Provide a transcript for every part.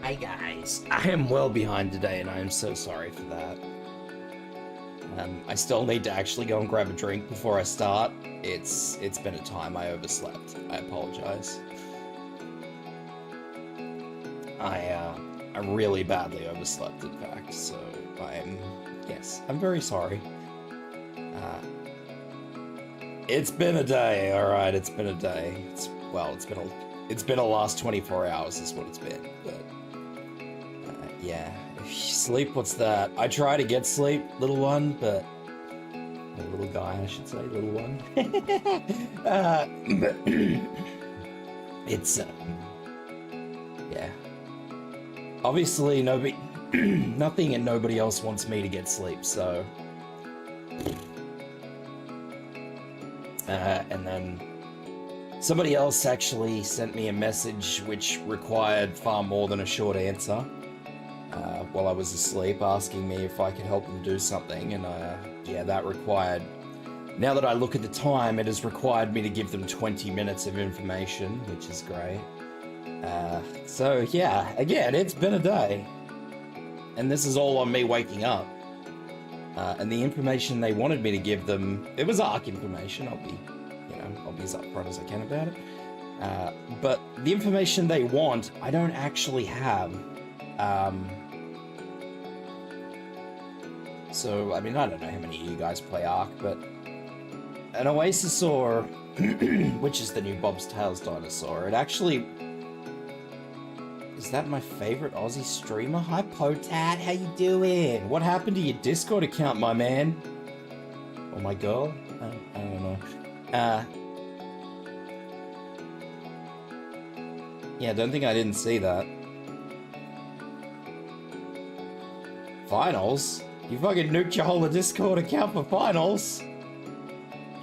Hi guys, I am well behind today and I am so sorry for that. I still need to actually go and grab a drink before I start. It's been a time I overslept. I apologize. I really badly overslept in fact, so I'm very sorry. It's been a day, alright, it's been a day. It's been a last 24 hours is what it's been, but yeah. Sleep, what's that? I try to get sleep, little one, but little guy, I should say, little one. It's yeah. Obviously, nobody, nothing and nobody else wants me to get sleep, so. And then somebody else actually sent me a message which required far more than a short answer while I was asleep, asking me if I could help them do something, and yeah, that required, now that I look at the time, it has required me to give them 20 minutes of information, which is great. So yeah, again, it's been a day, and this is all on me waking up. And the information they wanted me to give them, it was ARC information, I'll be as upfront as I can about it. But the information they want, I don't actually have. So, I mean, I don't know how many of you guys play ARC, but an Oasisaur, which is the new Bob's Tales dinosaur, it actually... Is that my favorite Aussie streamer? Hi, Potat, how you doing? What happened to your Discord account, my man? Or my girl? I don't know. Yeah, don't think I didn't see that. Finals? You fucking nuked your whole Discord account for finals?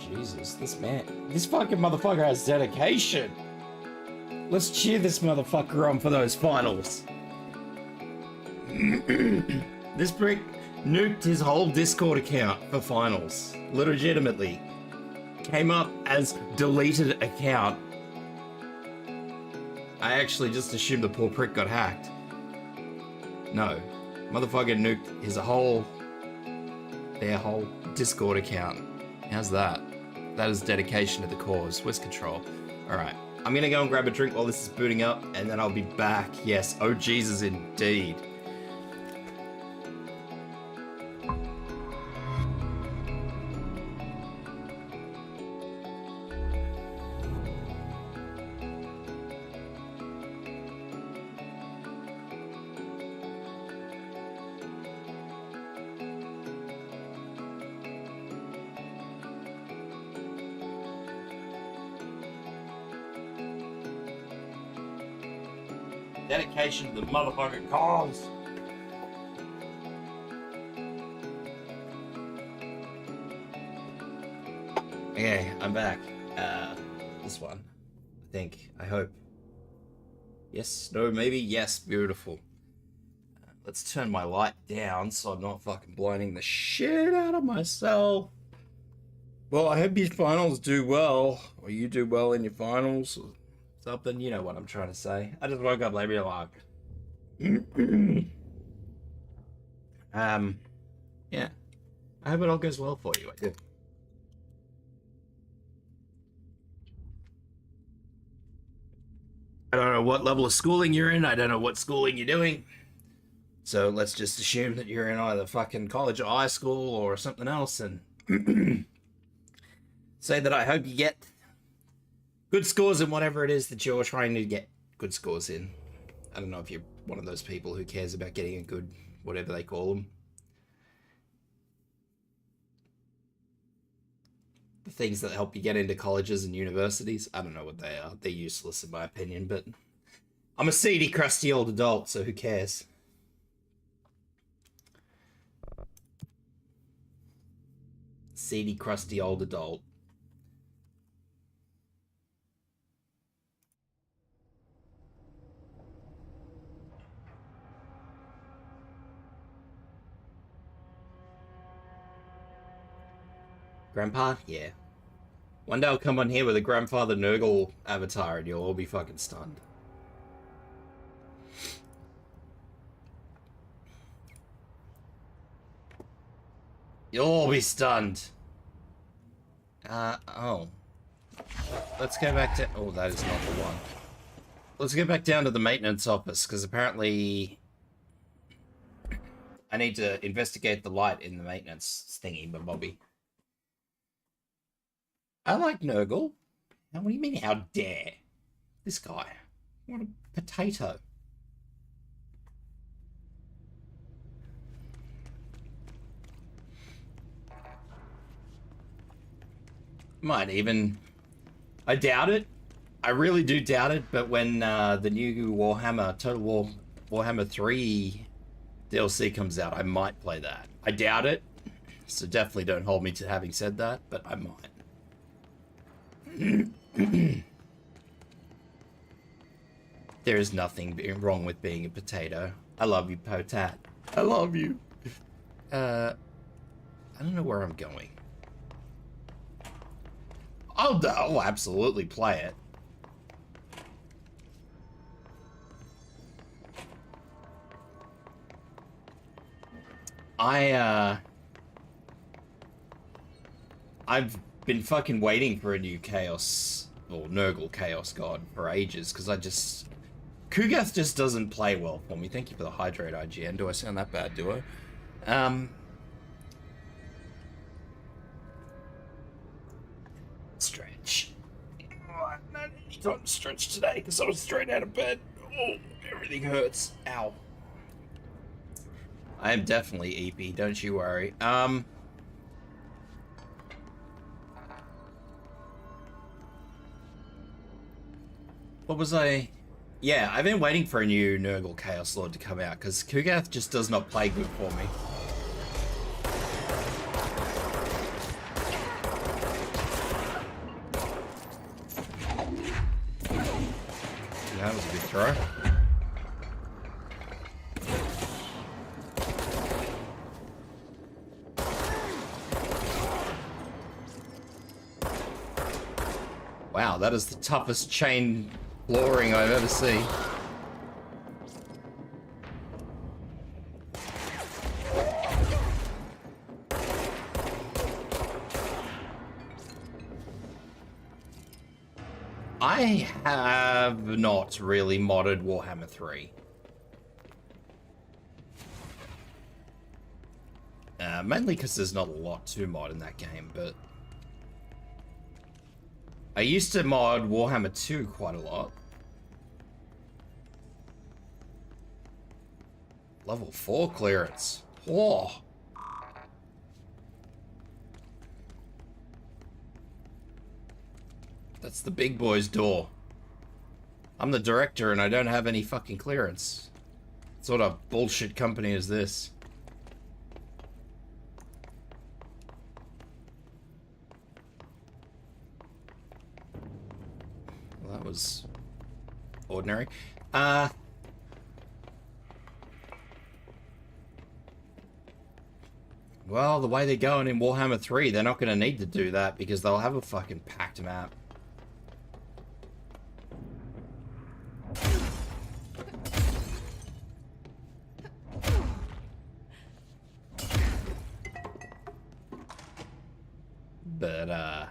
Jesus, this fucking motherfucker has dedication. Let's cheer this motherfucker on for those finals. This prick nuked his whole Discord account for finals. Legitimately. Came up as deleted account. I actually just assumed the poor prick got hacked. No. Motherfucker nuked their whole Discord account. How's that? That is dedication to the cause. Where's control? Alright. I'm gonna go and grab a drink while this is booting up, and then I'll be back. Yes, oh Jesus indeed. Dedication to the motherfucking cause. Okay, I'm back. This one. I think. I hope. Yes, no, maybe, yes, beautiful. Let's turn my light down so I'm not fucking blinding the shit out of myself. Well, I hope your finals do well, or you do well in your finals, or something, you know what I'm trying to say. I just woke up late, like, yeah. I hope it all goes well for you. I do. I don't know what level of schooling you're in. I don't know what schooling you're doing. So let's just assume that you're in either fucking college or high school or something else, and say that I hope you get good scores in whatever it is that you're trying to get good scores in. I don't know if you're one of those people who cares about getting a good, whatever they call them. The things that help you get into colleges and universities. I don't know what they are. They're useless in my opinion, but I'm a seedy, crusty old adult, so who cares? Seedy, crusty old adult. Grandpa? Yeah. One day I'll come on here with a Grandfather Nurgle avatar and you'll all be fucking stunned. You'll all be stunned. Oh. Let's go back to... Oh, that is not the one. Let's go back down to the maintenance office, because apparently... I need to investigate the light in the maintenance thingy, but Bobby. I like Nurgle. What do you mean, how dare? This guy. What a potato. Might even... I doubt it. I really do doubt it, but when the new Warhammer, Warhammer 3 DLC comes out, I might play that. I doubt it, so definitely don't hold me to having said that, but I might. There is nothing wrong with being a potato. I love you, Potat. I love you. I don't know where I'm going. I'll absolutely play it. I've been fucking waiting for a new Chaos, or Nurgle Chaos God for ages, because Kugath just doesn't play well for me. Thank you for the hydrate, IGN. Do I sound that bad, do I? Stretch. Oh, not any time to stretch today, because I was straight out of bed. Oh, everything hurts. Ow. I am definitely EP, don't you worry. What was I... Yeah, I've been waiting for a new Nurgle Chaos Lord to come out, because Kugath just does not play good for me. That was a big throw. Wow, that is the toughest chain flooring I've ever seen. I have not really modded Warhammer 3. Mainly because there's not a lot to mod in that game, but... I used to mod Warhammer 2 quite a lot. Level 4 clearance. Oh. That's the big boy's door. I'm the director and I don't have any fucking clearance. What sort of bullshit company is this? Well, that was ordinary. Well, the way they're going in Warhammer 3, they're not going to need to do that because they'll have a fucking packed map. But,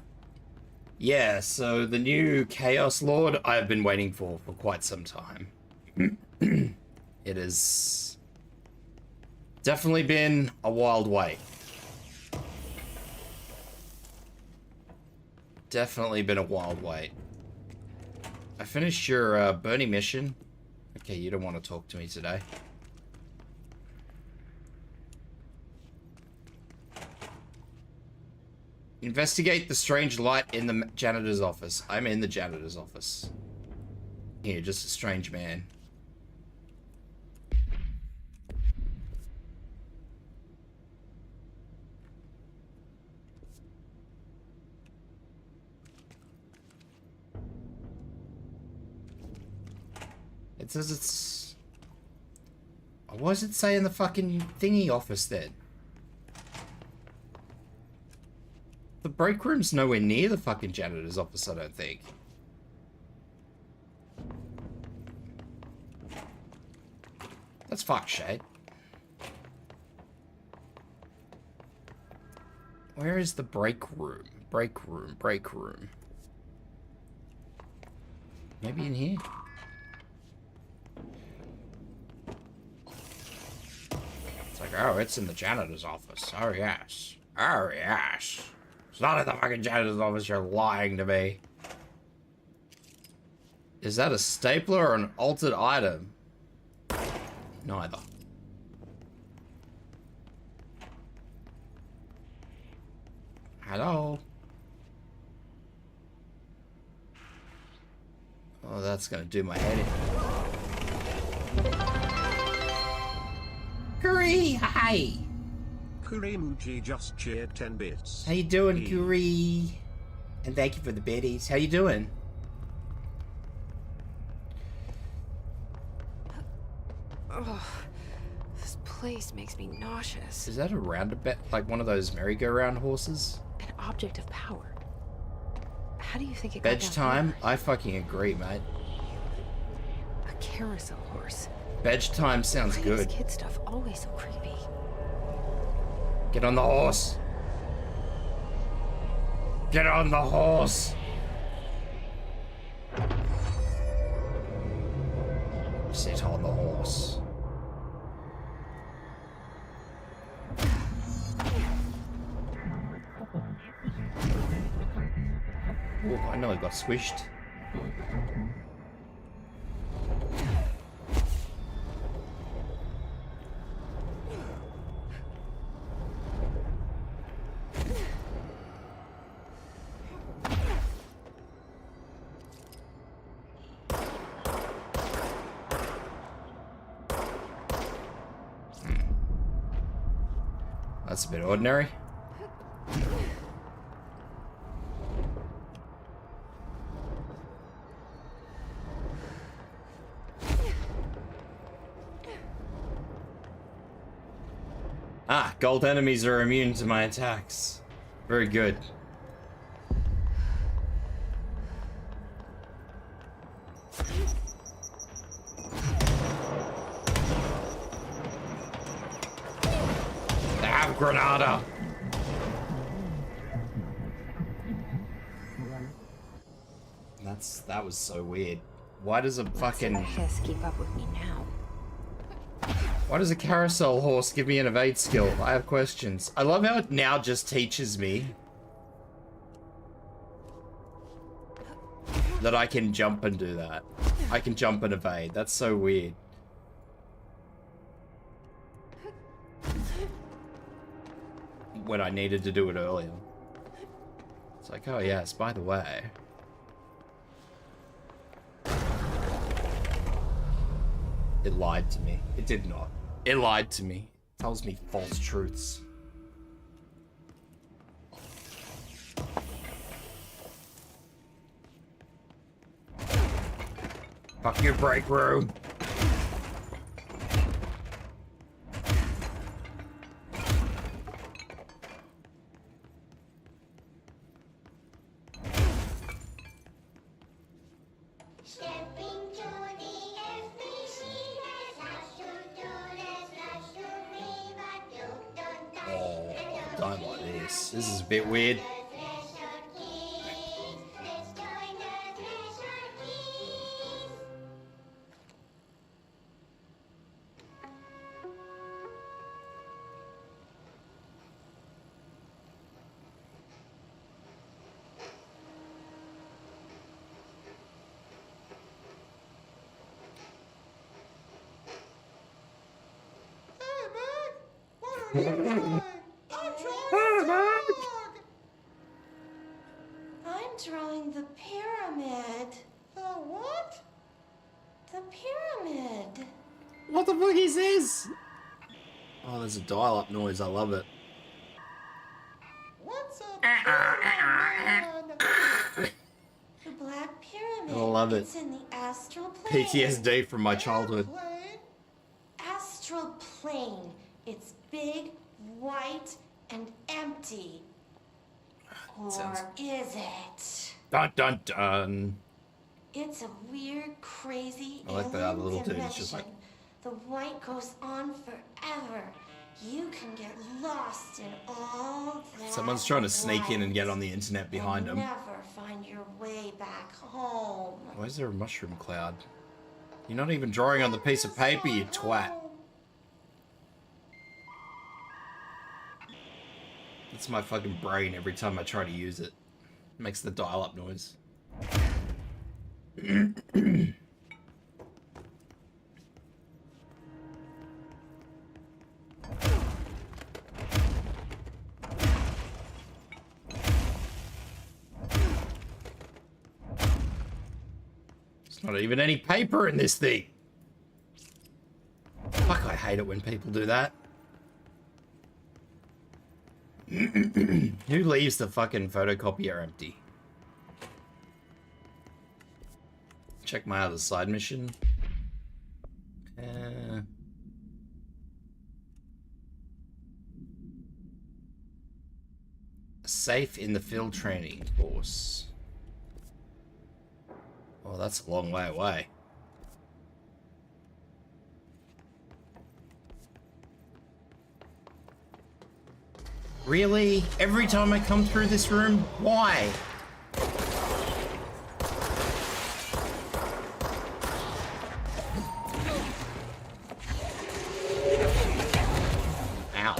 yeah, so the new Chaos Lord I've been waiting for quite some time. It has definitely been a wild wait. Definitely been a wild wait. I finished your Bernie mission. Okay, you don't want to talk to me today. Investigate the strange light in the janitor's office. I'm in the janitor's office. Here, just a strange man. It says it's... What does it say in the fucking thingy office then? The break room's nowhere near the fucking janitor's office, I don't think. That's fuck shit. Where is the break room? Break room, break room. Maybe in here? It's like, oh, it's in the janitor's office. Oh, yes. Oh, yes. It's not in the fucking janitor's office. You're lying to me. Is that a stapler or an altered item? Neither. Hello? Oh, that's gonna do my head in. Guri, hi! Kurimuji just cheered 10 bits. How you doing, Guri? And thank you for the biddies. How you doing? Oh, this place makes me nauseous. Is that a roundabout? Like one of those merry-go-round horses? An object of power. How do you think it got Bedge down time? there? I fucking agree, mate. A carousel horse. Bedge time sounds Why good. is kid stuff always so creepy? Get on the horse. Get on the horse. Sit on the horse. Oh, I nearly got squished. That's a bit ordinary. Ah, gold enemies are immune to my attacks. Very good. They have Granada. That was so weird. Why does a fucking... Let's keep up with me now. Why does a carousel horse give me an evade skill? I have questions. I love how it now just teaches me that I can jump and do that. I can jump and evade. That's so weird. When I needed to do it earlier. It's like, oh yes, by the way. It lied to me. It did not. It lied to me. It tells me false truths. Fuck your break room. This is a bit weird. I'm drawing the pyramid. The what? The pyramid. What the fuck is this? Oh, there's a dial-up noise. I love it. What's a pyramid? The Black Pyramid. I love it. It's in the astral plane. PTSD from my childhood. Astral plane. It's big, white, and empty. Or is it? Dun dun dun. It's a weird, crazy I like that other little alien dude. It's just like... The white goes on forever, You can get lost in all that. Someone's trying to sneak in and get on the internet behind them. Never find your way back home. Why is there a mushroom cloud? You're not even drawing on the piece of paper, you twat. That's my fucking brain every time I try to use it. It makes the dial-up noise. There's not even any paper in this thing. Fuck, I hate it when people do that. Who leaves the fucking photocopier empty? Check my other side mission. A safe in the field training course. Oh, that's a long way away. Really? Every time I come through this room? Why? Ow.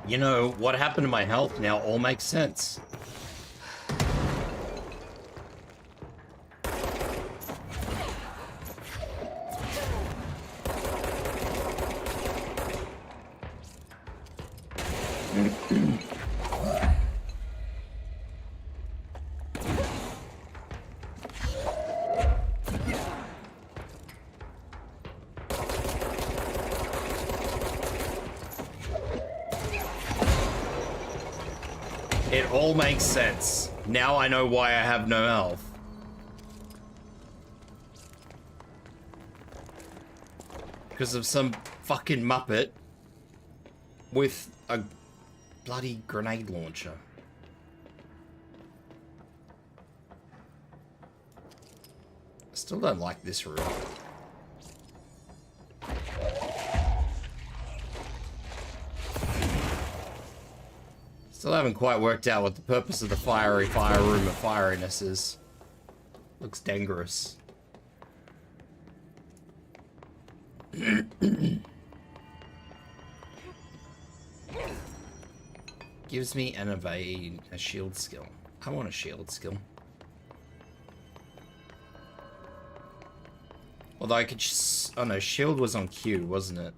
You know, what happened to my health now all makes sense. It all makes sense. Now I know why I have no health. Because of some fucking muppet with a bloody grenade launcher. I still don't like this room. Still haven't quite worked out what the purpose of the fire room of fieriness is. Looks dangerous. Gives me an evade, a shield skill. I want a shield skill. Although I could just... Oh no, shield was on Q, wasn't it?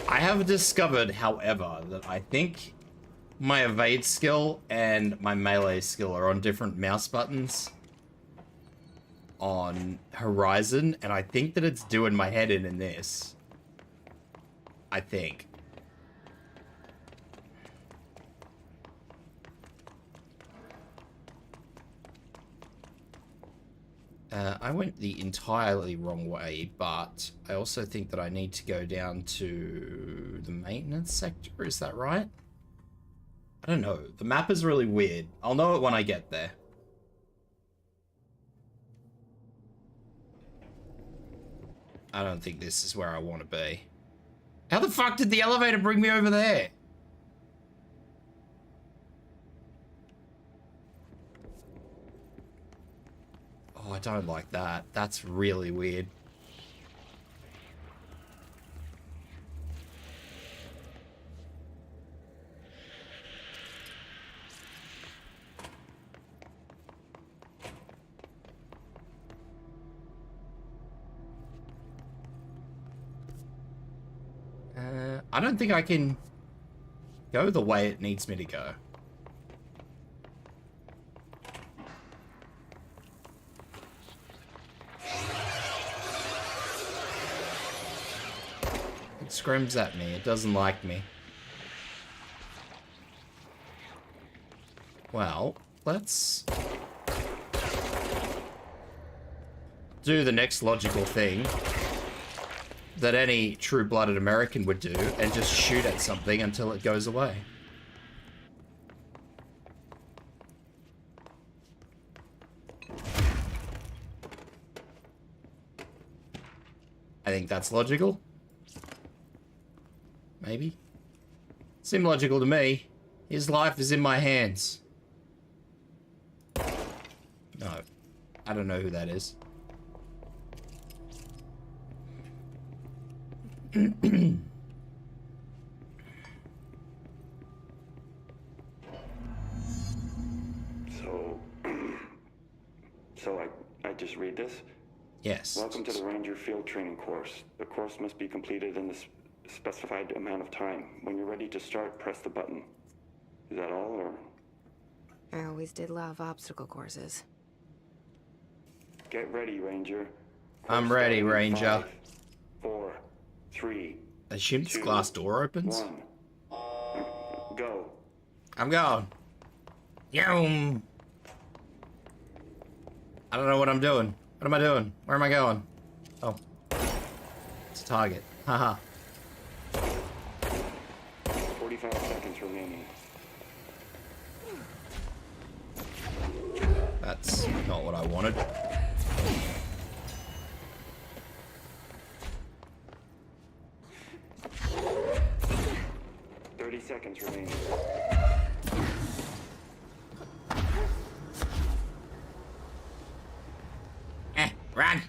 I have discovered, however, that I think my evade skill and my melee skill are on different mouse buttons on Horizon, and I think that it's doing my head in this. I think. I went the entirely wrong way, but I also think that I need to go down to the maintenance sector. Is that right? I don't know. The map is really weird. I'll know it when I get there. I don't think this is where I want to be. How the fuck did the elevator bring me over there? Oh, I don't like that. That's really weird. I don't think I can go the way it needs me to go. scrims at me. It doesn't like me. Well, let's do the next logical thing that any true-blooded American would do and just shoot at something until it goes away. I think that's logical. Maybe. Seemed logical to me. His life is in my hands. No. I don't know who that is. So I just read this? Yes. Welcome to the Ranger Field Training course. The course must be completed in the specified amount of time. When you're ready to start, press the button. Is that all, or? I always did love obstacle courses. Get ready, Ranger. I'm ready, Ranger. 5, 4, 3. I assume this 2, glass door opens? 1. Go. I'm going. Yum. I don't know what I'm doing. What am I doing? Where am I going? Oh. It's a target. Haha. 45 seconds remaining. That's not what I wanted. Seconds remaining. Run!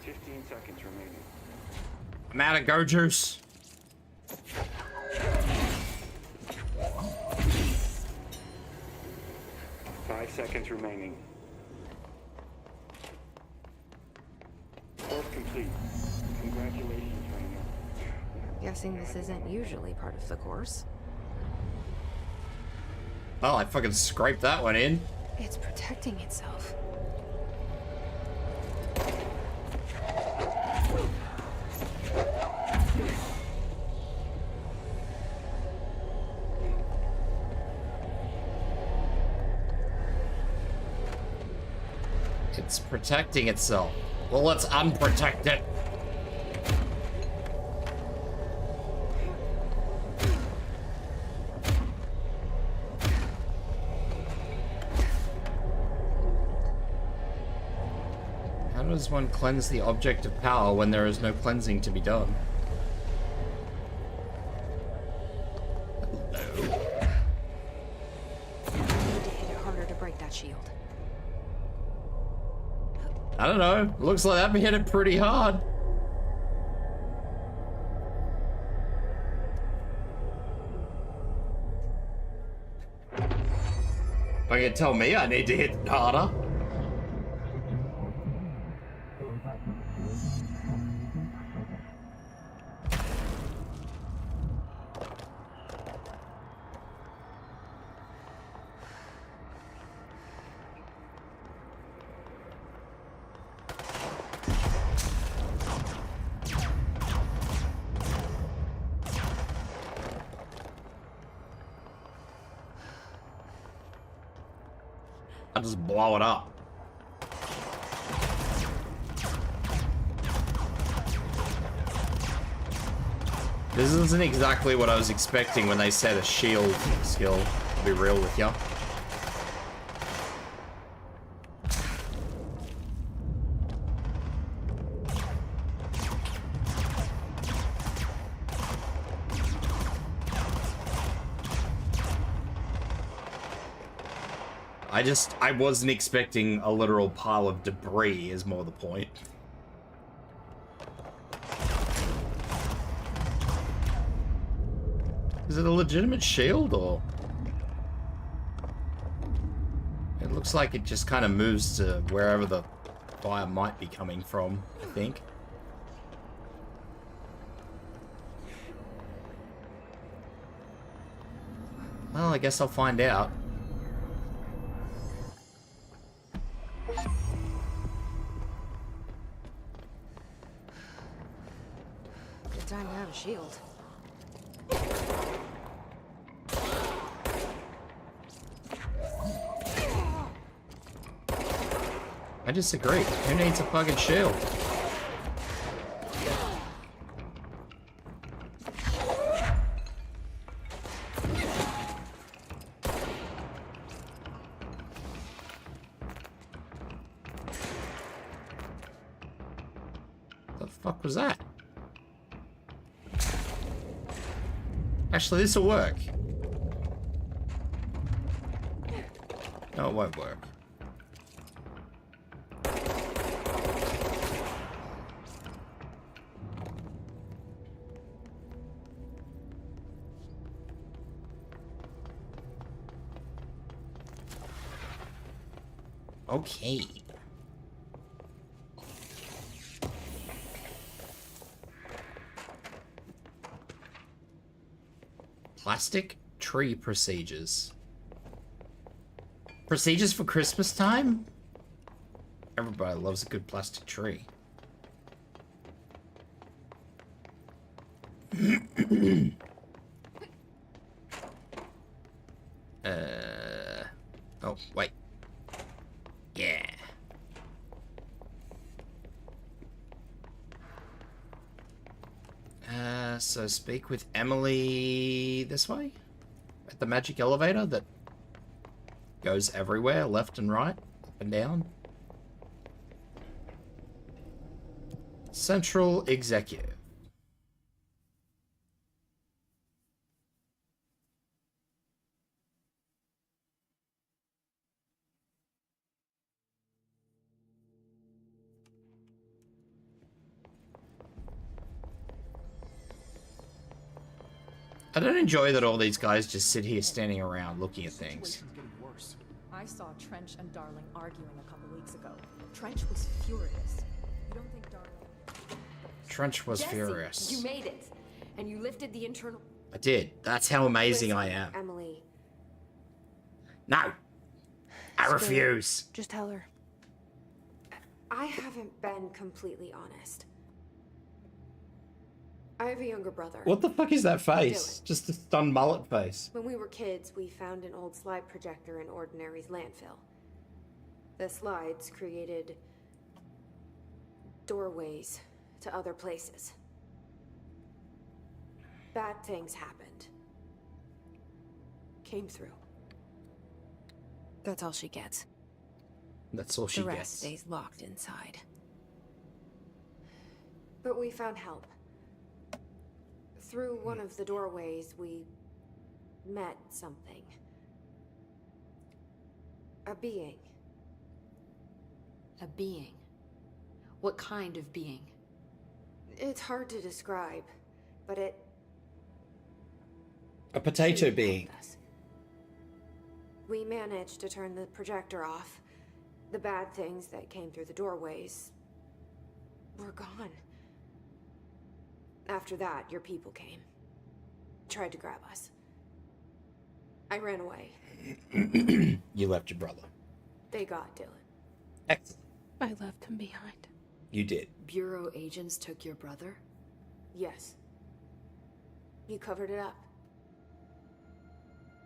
15 seconds remaining. I'm out of go juice. Five seconds remaining. Course complete. Congratulations, Ranger. Guessing this isn't usually part of the course. Oh, I fucking scraped that one in. It's protecting itself. It's protecting itself. Well, let's unprotect it. How does one cleanse the object of power when there is no cleansing to be done? Need to hit it harder to break that shield. I don't know. Looks like that hit it pretty hard. Are you gonna tell me I need to hit it harder? I'll just blow it up. This isn't exactly what I was expecting when they said a shield skill, to be real with ya. I wasn't expecting a literal pile of debris is more the point. Is it a legitimate shield or? It looks like it just kind of moves to wherever the fire might be coming from, I think. Well, I guess I'll find out. About time to have a shield. I disagree. Who needs a fucking shield? The fuck was that? Actually, this will work. No, it won't work. Okay. Plastic tree procedures. Procedures for Christmas time? Everybody loves a good plastic tree. Oh, wait. Yeah. So speak with Emily this way? At the magic elevator that goes everywhere, left and right, up and down. Central Executive. I don't enjoy that all these guys just sit here standing around looking at things. I saw Trench and Darling arguing a couple weeks ago. Trench was furious. You don't think Darling... Trench was Jesse, furious. You made it. And you lifted the internal... I did. That's how amazing I am. Emily. No! I refuse! Just tell her. I haven't been completely honest. I have a younger brother. What the fuck is that face? Dylan. Just a stunned mullet face. When we were kids, we found an old slide projector in Ordinary's landfill. The slides created doorways to other places. Bad things happened. Came through. That's all she gets. That's all she The rest gets. stays locked inside. But we found help. Through one of the doorways, we met something. A being. A being? What kind of being? It's hard to describe, but it... A potato it being. helped us. We managed to turn the projector off. The bad things that came through the doorways were gone. After that, your people came. Tried to grab us. I ran away. You left your brother. They got Dylan. Excellent. I left him behind. You did. Bureau agents took your brother? Yes. You covered it up.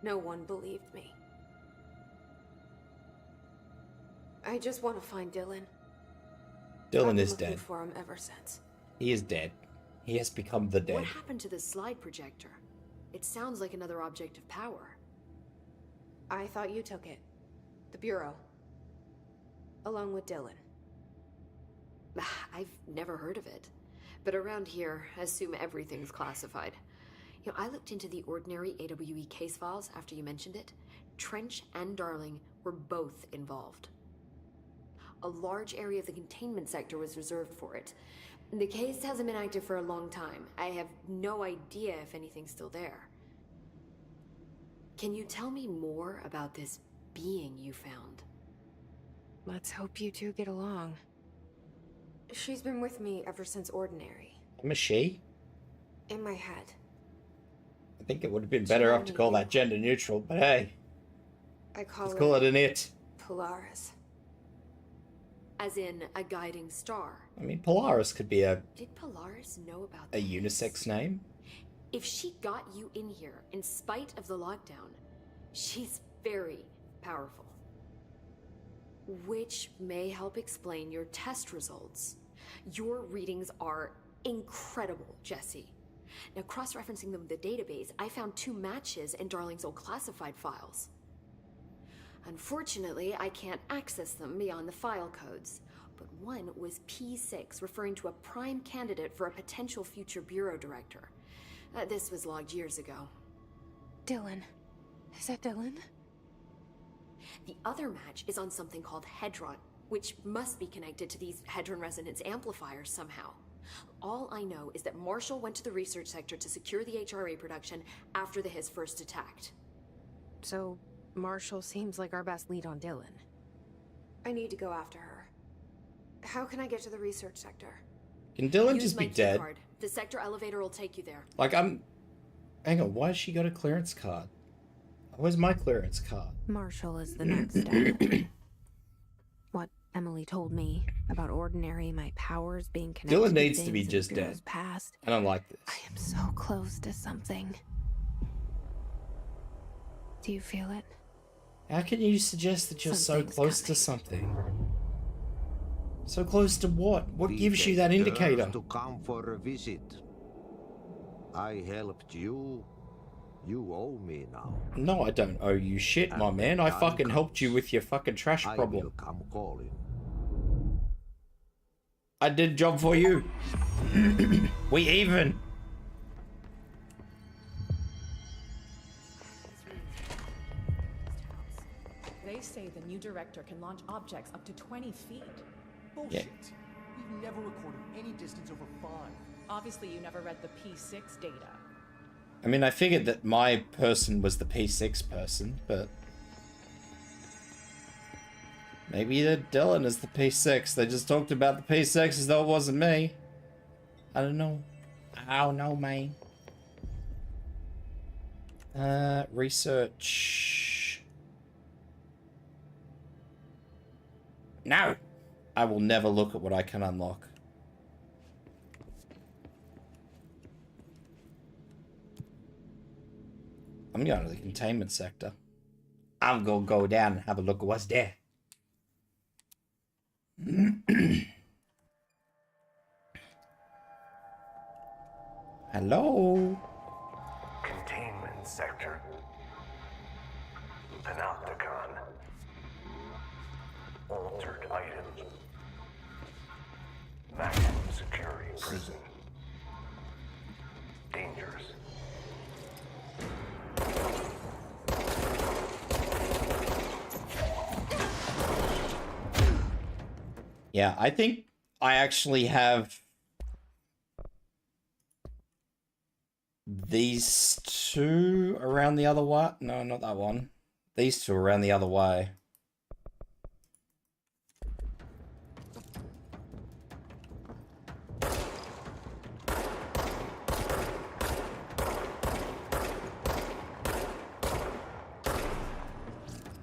No one believed me. I just want to find Dylan. Dylan I've been is looking dead. for him ever since. He is dead. He has become the dead. What happened to the slide projector? It sounds like another object of power. I thought you took it. The Bureau. Along with Dylan. I've never heard of it. But around here, I assume everything's classified. You know, I looked into the Ordinary AWE case files after you mentioned it. Trench and Darling were both involved. A large area of the containment sector was reserved for it. The case hasn't been active for a long time. I have no idea if anything's still there. Can you tell me more about this being you found? Let's hope you two get along. She's been with me ever since Ordinary. I'm a she. In my head. I think it would have been better off to call that gender neutral, but hey, I call let's call it an it. Polaris. As in a guiding star. I mean, Polaris could be a Did Polaris know about a this? unisex name. If she got you in here in spite of the lockdown, she's very powerful. Which may help explain your test results. Your readings are incredible, Jesse. Now, cross-referencing them with the database, I found 2 matches in Darling's old classified files. Unfortunately, I can't access them beyond the file codes, but one was P6, referring to a prime candidate for a potential future bureau director. This was logged years ago. Dylan. Is that Dylan? The other match is on something called Hedron, which must be connected to these Hedron resonance amplifiers somehow. All I know is that Marshall went to the research sector to secure the HRA production after the Hiss first attacked. So, Marshall seems like our best lead on Dylan. I need to go after her. How can I get to the research sector? Can Dylan Use just be my key dead? card. The sector elevator will take you there. Like, hang on, why has she got a clearance card? Where's my clearance card? Marshall is the next step. What Emily told me about Ordinary, my powers being connected Dylan to needs to things be in just Bureau's dead. past. I don't like this. I am so close to something. Do you feel it? How can you suggest that you're so Something's close to coming. something? So close to what? What We gives you take that turns indicator? to come for a visit. I helped you. You owe me now. No, I don't owe you shit, my And man. when I time fucking helped comes, you with your fucking trash I problem. will come calling. I did a job for you. We even. They say the new director can launch objects up to 20 feet. Bullshit. We've never recorded any distance over 5. Obviously, you never read the P6 data. I mean, I figured that my person was the P6 person, but maybe that Dylan is the P6. They just talked about the P6 as though it wasn't me. I don't know. I don't know, man. Research. No! I will never look at what I can unlock. I'm going to the containment sector. I'm gonna go down and have a look at what's there. Hello? Containment sector. Panopticon. Altered items. Maximum security prison. Dangerous. Yeah, I think I actually have these two around the other way. No, not that one. These two around the other way.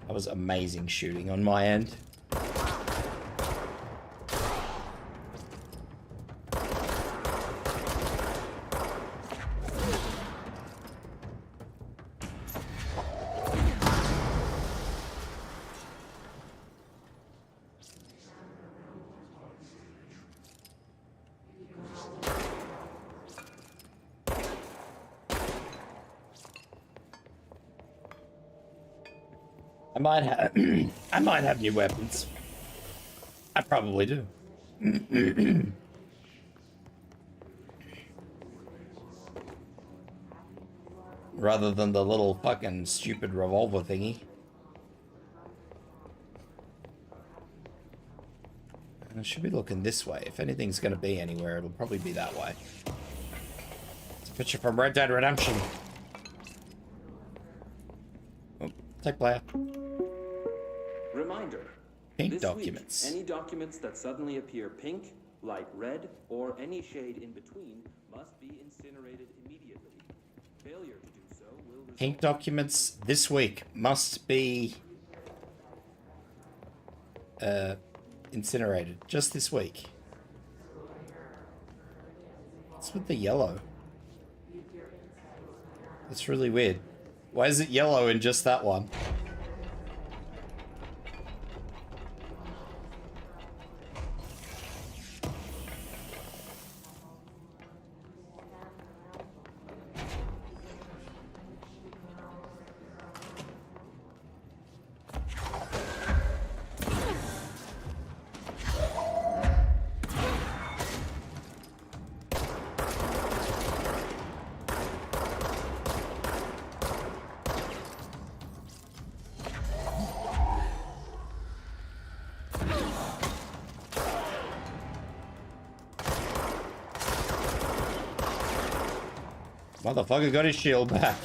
That was amazing shooting on my end. I might have new weapons. I probably do. Rather than the little fucking stupid revolver thingy. I should be looking this way. If anything's gonna be anywhere, it'll probably be that way. It's a picture from Red Dead Redemption. Oh, tech player. Reminder. Pink this documents. Week, any documents that suddenly appear pink, light red, or any shade in between must be incinerated immediately. Failure to do so will result Pink documents this week must be incinerated just this week. What's with the yellow? It's really weird. Why is it yellow in just that one? Motherfucker got his shield back.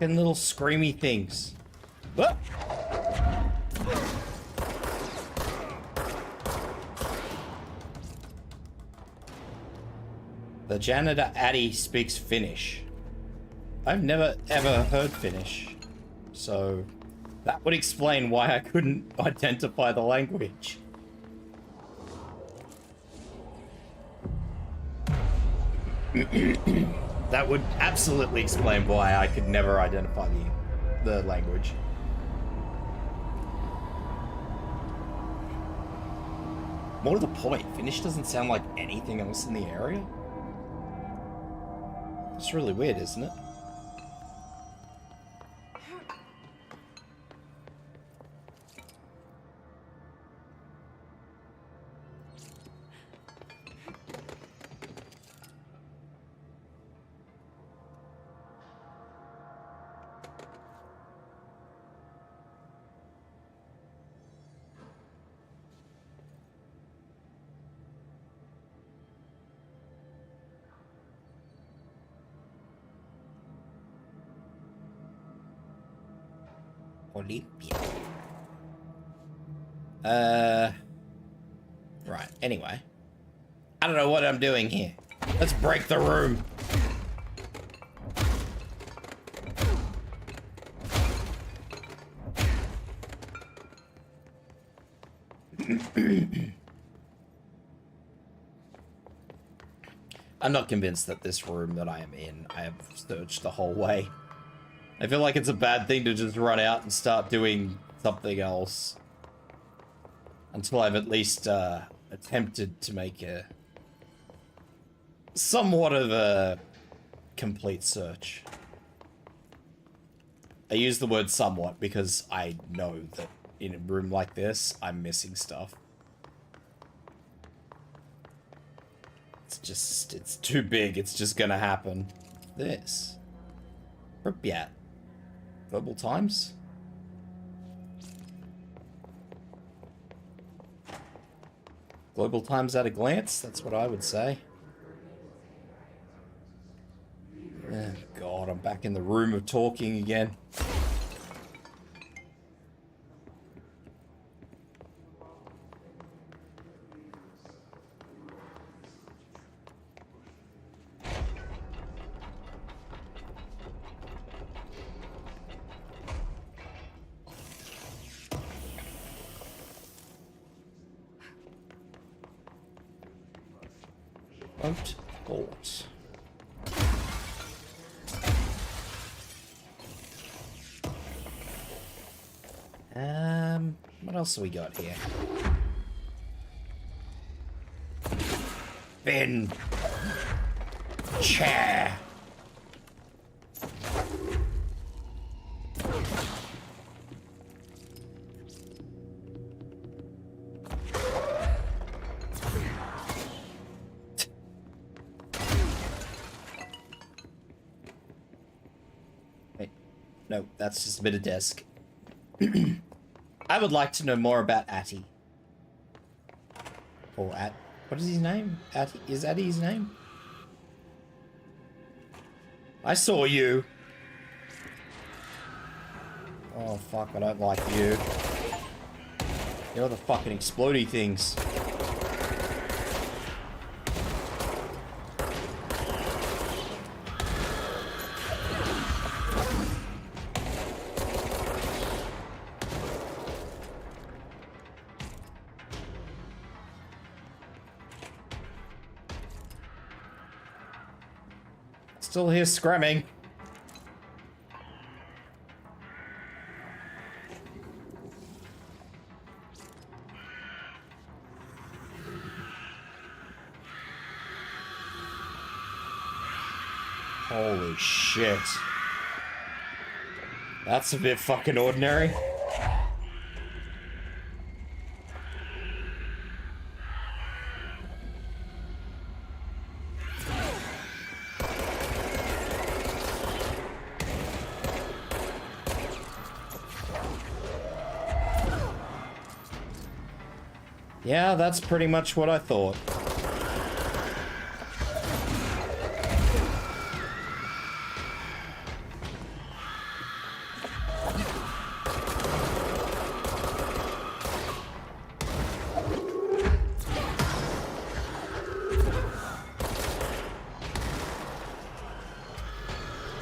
And little screamy things. What? The janitor Addie speaks Finnish. I've never ever heard Finnish, so that would explain why I couldn't identify the language. That would absolutely explain why I could never identify the language. More to the point, Finnish doesn't sound like anything else in the area. It's really weird, isn't it? Olympia. Right, anyway. I don't know what I'm doing here. Let's break the room. I'm not convinced that this room that I am in, I have searched the whole way. I feel like it's a bad thing to just run out and start doing something else. Until I've at least attempted to make a somewhat of a complete search. I use the word somewhat because I know that in a room like this, I'm missing stuff. It's too big, it's just gonna happen. This. Pripyat. Verbal times? Global times at a glance? That's what I would say. Oh God, I'm back in the room of talking again. Bolt. What else have we got here? Bin. Chair. No, that's just a bit of desk. I would like to know more about Atty. Or what is his name? Atty? Is Atty his name? I saw you. Oh, fuck, I don't like you. You're the fucking explodey things. Still here scramming. Holy shit. That's a bit fucking ordinary. Yeah, that's pretty much what I thought.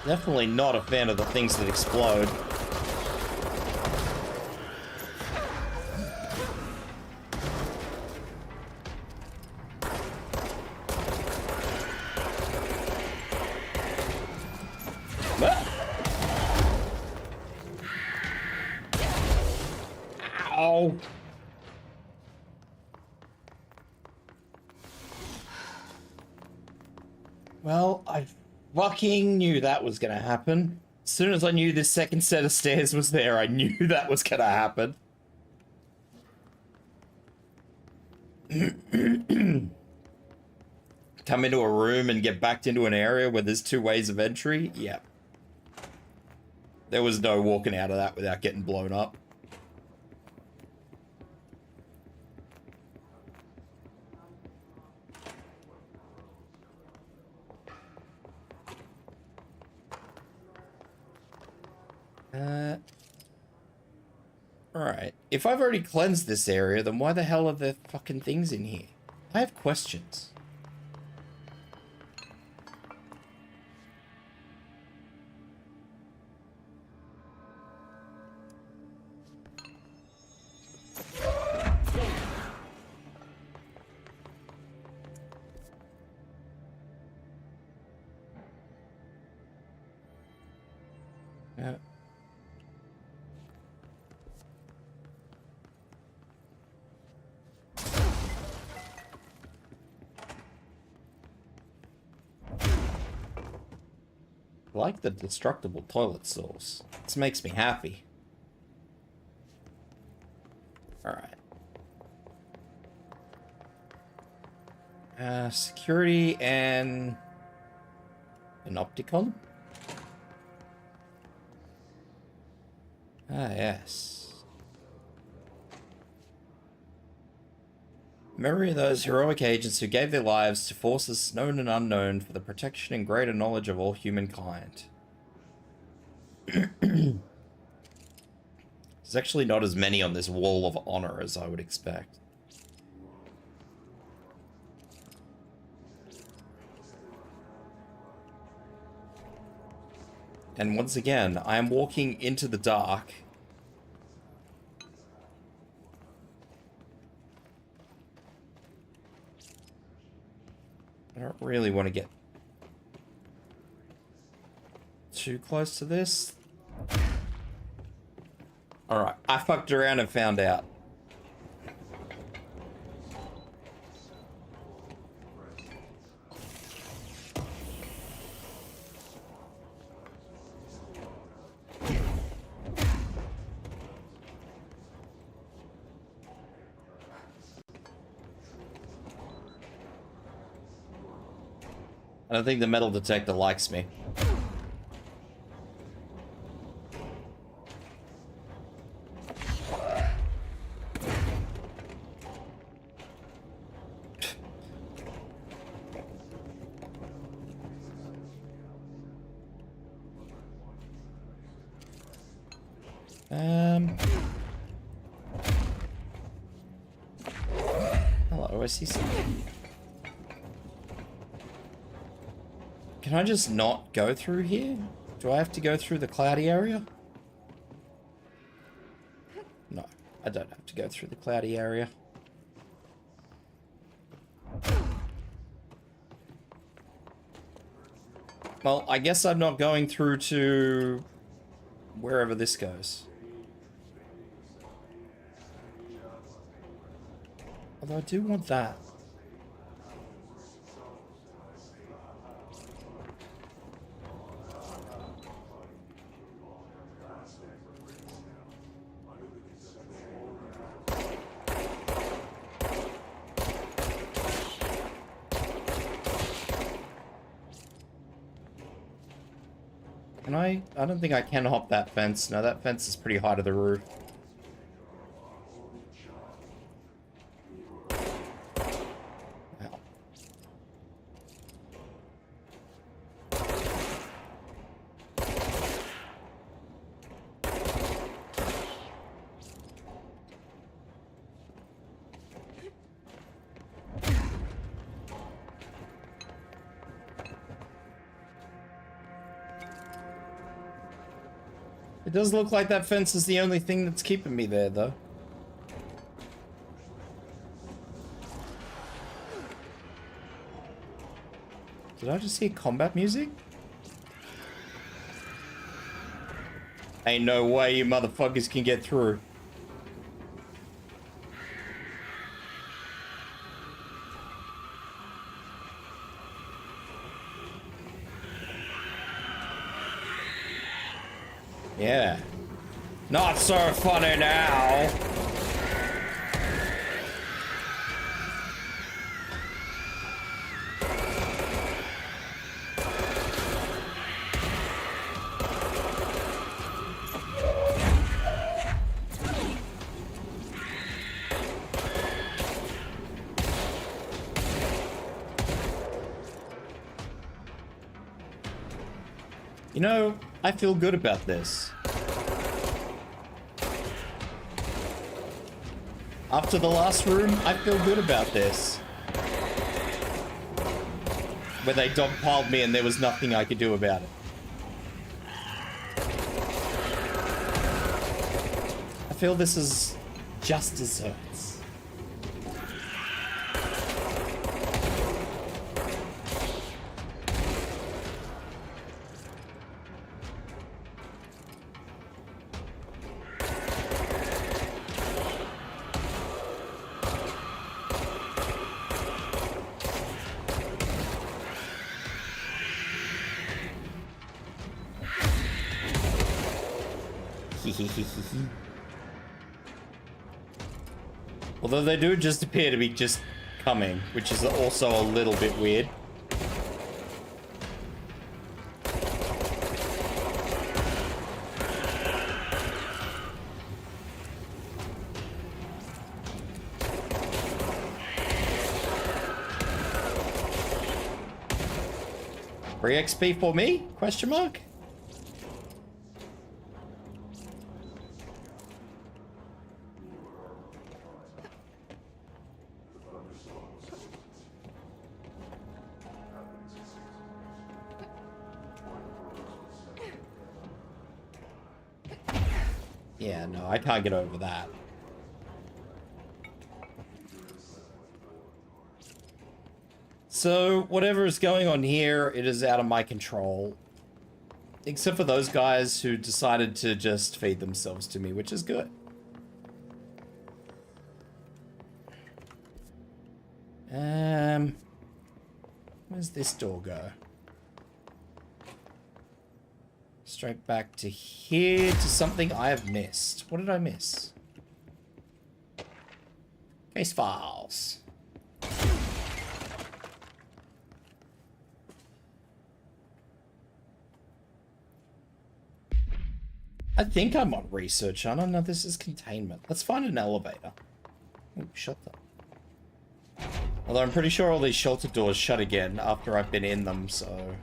Definitely not a fan of the things that explode. Ow! Well, I fucking knew that was gonna happen. As soon as I knew this second set of stairs was there, I knew that was gonna happen. Come into a room and get backed into an area where there's 2 ways of entry? Yeah. There was no walking out of that without getting blown up. Alright. If I've already cleansed this area, then why the hell are there fucking things in here? I have questions. I like the destructible toilet sauce. This makes me happy. Alright. Security and an opticon? Ah, yes. Memory of those heroic agents who gave their lives to forces known and unknown for the protection and greater knowledge of all humankind. There's actually not as many on this wall of honor as I would expect. And once again, I am walking into the dark. I don't really want to get too close to this. Alright, I fucked around and found out. I don't think the metal detector likes me. Hello, I see something. Can I just not go through here? Do I have to go through the cloudy area? No, I don't have to go through the cloudy area. Well, I guess I'm not going through to wherever this goes. Although I do want that. Can I don't think I can hop that fence. No, that fence is pretty high to the roof. Wow. It does look like that fence is the only thing that's keeping me there, though. Did I just hear combat music? Ain't no way you motherfuckers can get through. Yeah. Not so funny now. You know, I feel good about this. After the last room, I feel good about this. Where they dogpiled me and there was nothing I could do about it. I feel this is just desserts. Although they do just appear to be just coming, which is also a little bit weird. Free XP for me? Question mark? Yeah, no, I can't get over that. So, whatever is going on here, it is out of my control. Except for those guys who decided to just feed themselves to me, which is good. Where's this door go? Straight back to here, to something I have missed. What did I miss? Case files. I think I'm on research. I don't know. This is containment. Let's find an elevator. Oh, shut up. Although I'm pretty sure all these shelter doors shut again after I've been in them, so...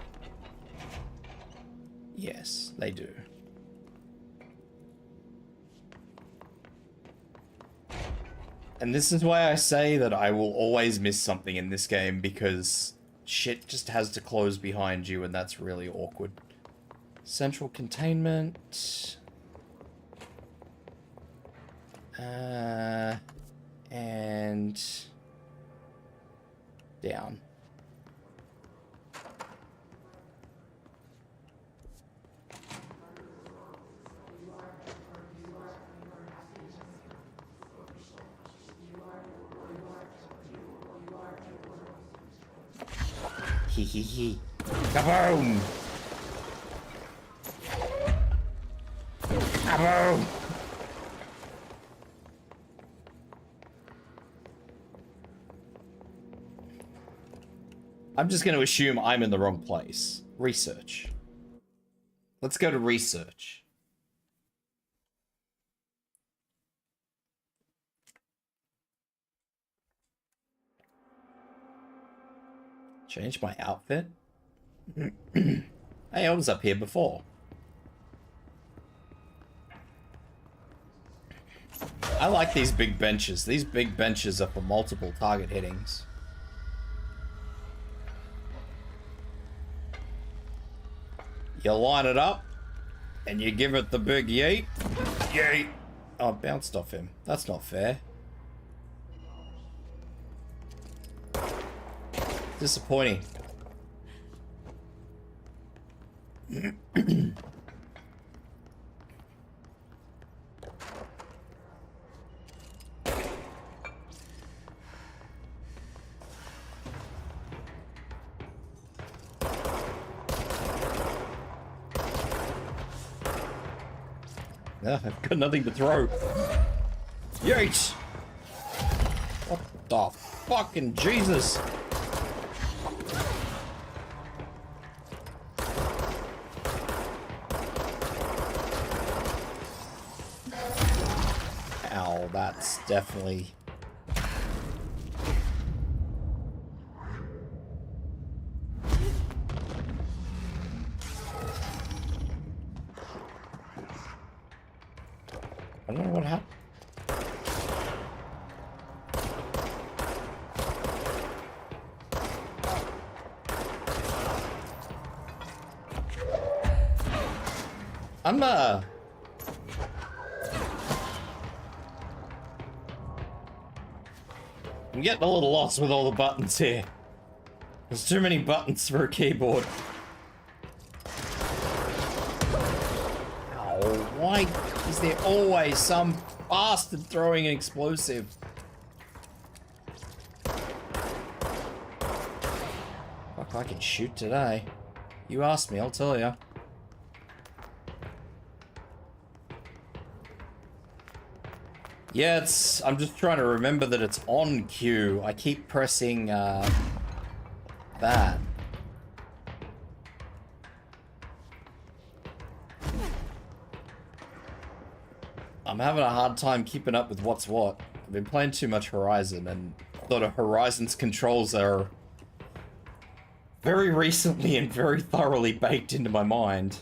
Yes, they do. And this is why I say that I will always miss something in this game, because shit just has to close behind you, and that's really awkward. Central containment. And down. Hee hee hee. Kaboom! Kaboom! I'm just going to assume I'm in the wrong place. Research. Let's go to research. Change my outfit? Hey, I was up here before. I like these big benches. These big benches are for multiple target hittings. You line it up, and you give it the big yeet. Yeet! Oh, I bounced off him. That's not fair. Disappointing. I've got nothing to throw. Yeet! What the fucking Jesus? Ow, that's definitely... I don't know what happened. I'm getting a little lost with all the buttons here. There's too many buttons for a keyboard. Oh, why is there always some bastard throwing an explosive? Fuck, I can shoot today. You asked me, I'll tell ya. Yeah, I'm just trying to remember that it's on Q. I keep pressing, that. I'm having a hard time keeping up with what's what. I've been playing too much Horizon, and sort of Horizon's controls are very recently and very thoroughly baked into my mind.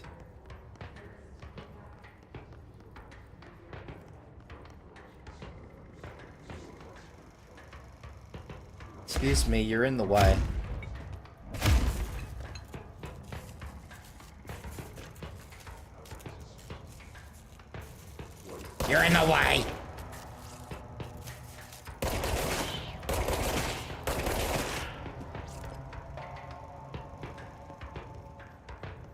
Excuse me, you're in the way. You're in the way!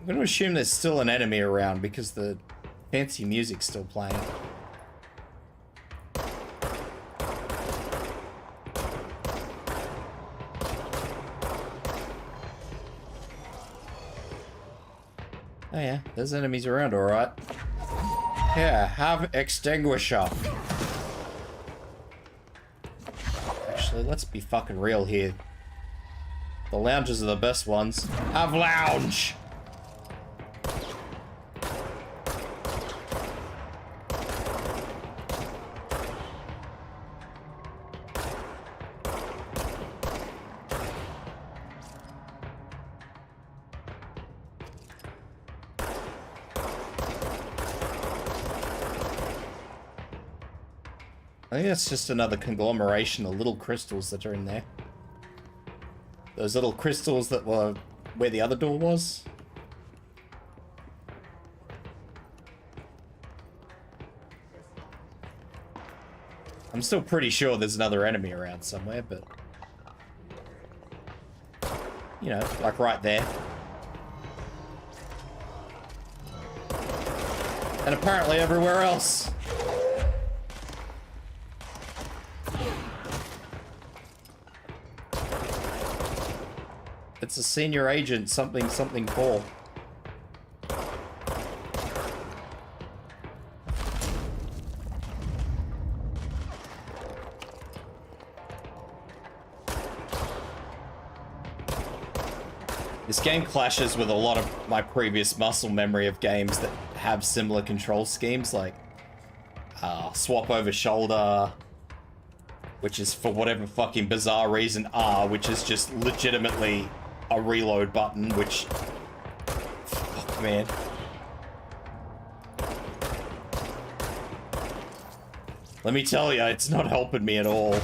I'm gonna assume there's still an enemy around because the fancy music's still playing. Oh yeah, there's enemies around, alright. Here, have extinguisher. Actually, let's be fucking real here. The lounges are the best ones. Have lounge! I think that's just another conglomeration of little crystals that are in there. Those little crystals that were where the other door was. I'm still pretty sure there's another enemy around somewhere, but... You know, like right there. And apparently everywhere else. It's a senior agent, something 4. This game clashes with a lot of my previous muscle memory of games that have similar control schemes, like swap over shoulder, which is for whatever fucking bizarre reason R, which is just legitimately a reload button, which... Fuck, man. Let me tell you, it's not helping me at all.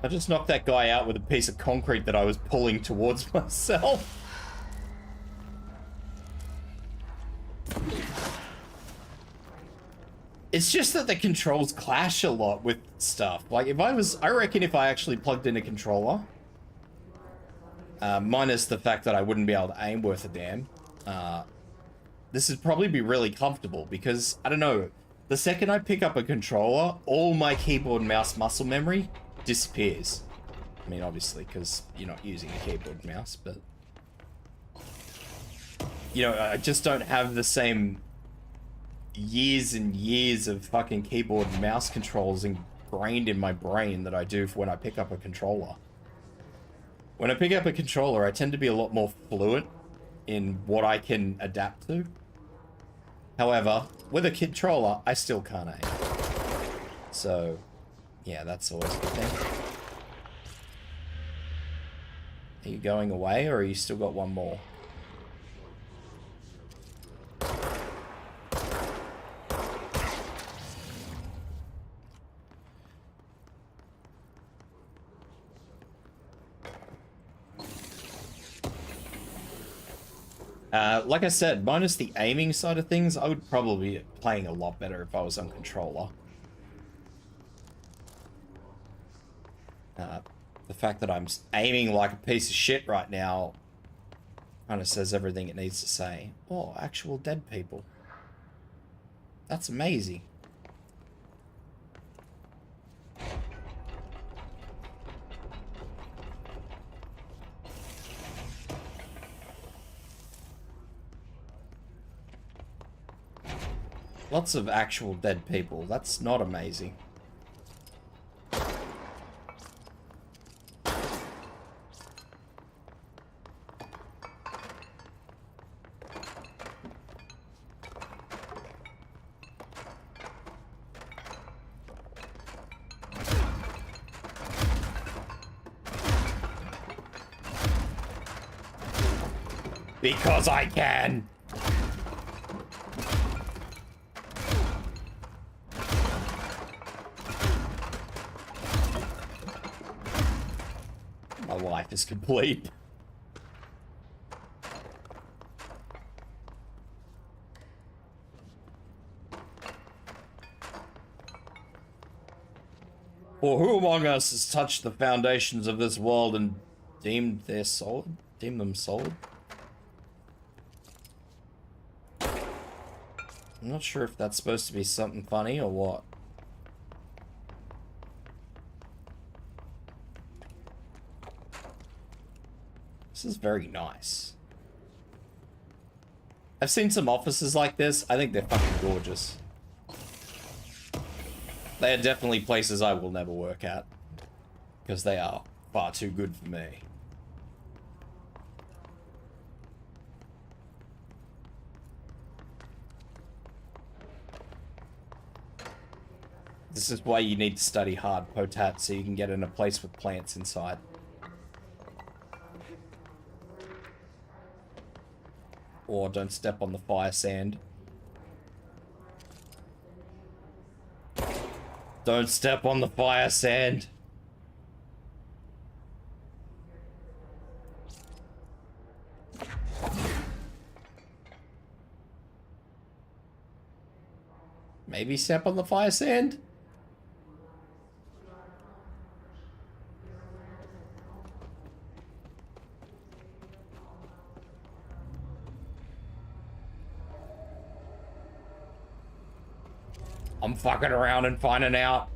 I just knocked that guy out with a piece of concrete that I was pulling towards myself. It's just that the controls clash a lot with stuff. Like, I reckon if I actually plugged in a controller, minus the fact that I wouldn't be able to aim worth a damn, this would probably be really comfortable because, I don't know, the second I pick up a controller, all my keyboard and mouse muscle memory disappears. I mean, obviously, because you're not using a keyboard and mouse, but... You know, I just don't have the same years and years of fucking keyboard and mouse controls ingrained in my brain that I do for when I pick up a controller. When I pick up a controller, I tend to be a lot more fluent in what I can adapt to. However, with a controller, I still can't aim. So, yeah, that's always a good thing. Are you going away, or are you still got one more? Like I said, minus the aiming side of things, I would probably be playing a lot better if I was on controller. The fact that I'm aiming like a piece of shit right now kind of says everything it needs to say. Oh, actual dead people. That's amazing. Lots of actual dead people. That's not amazing. Because I can. My life is complete. For who among us has touched the foundations of this world and deemed them solid? I'm not sure if that's supposed to be something funny or what. This is very nice. I've seen some offices like this. I think they're fucking gorgeous. They are definitely places I will never work at, because they are far too good for me. This is why you need to study hard, Potat, so you can get in a place with plants inside. Or don't step on the fire sand. Don't step on the fire sand. Maybe step on the fire sand? I'm fucking around and finding out.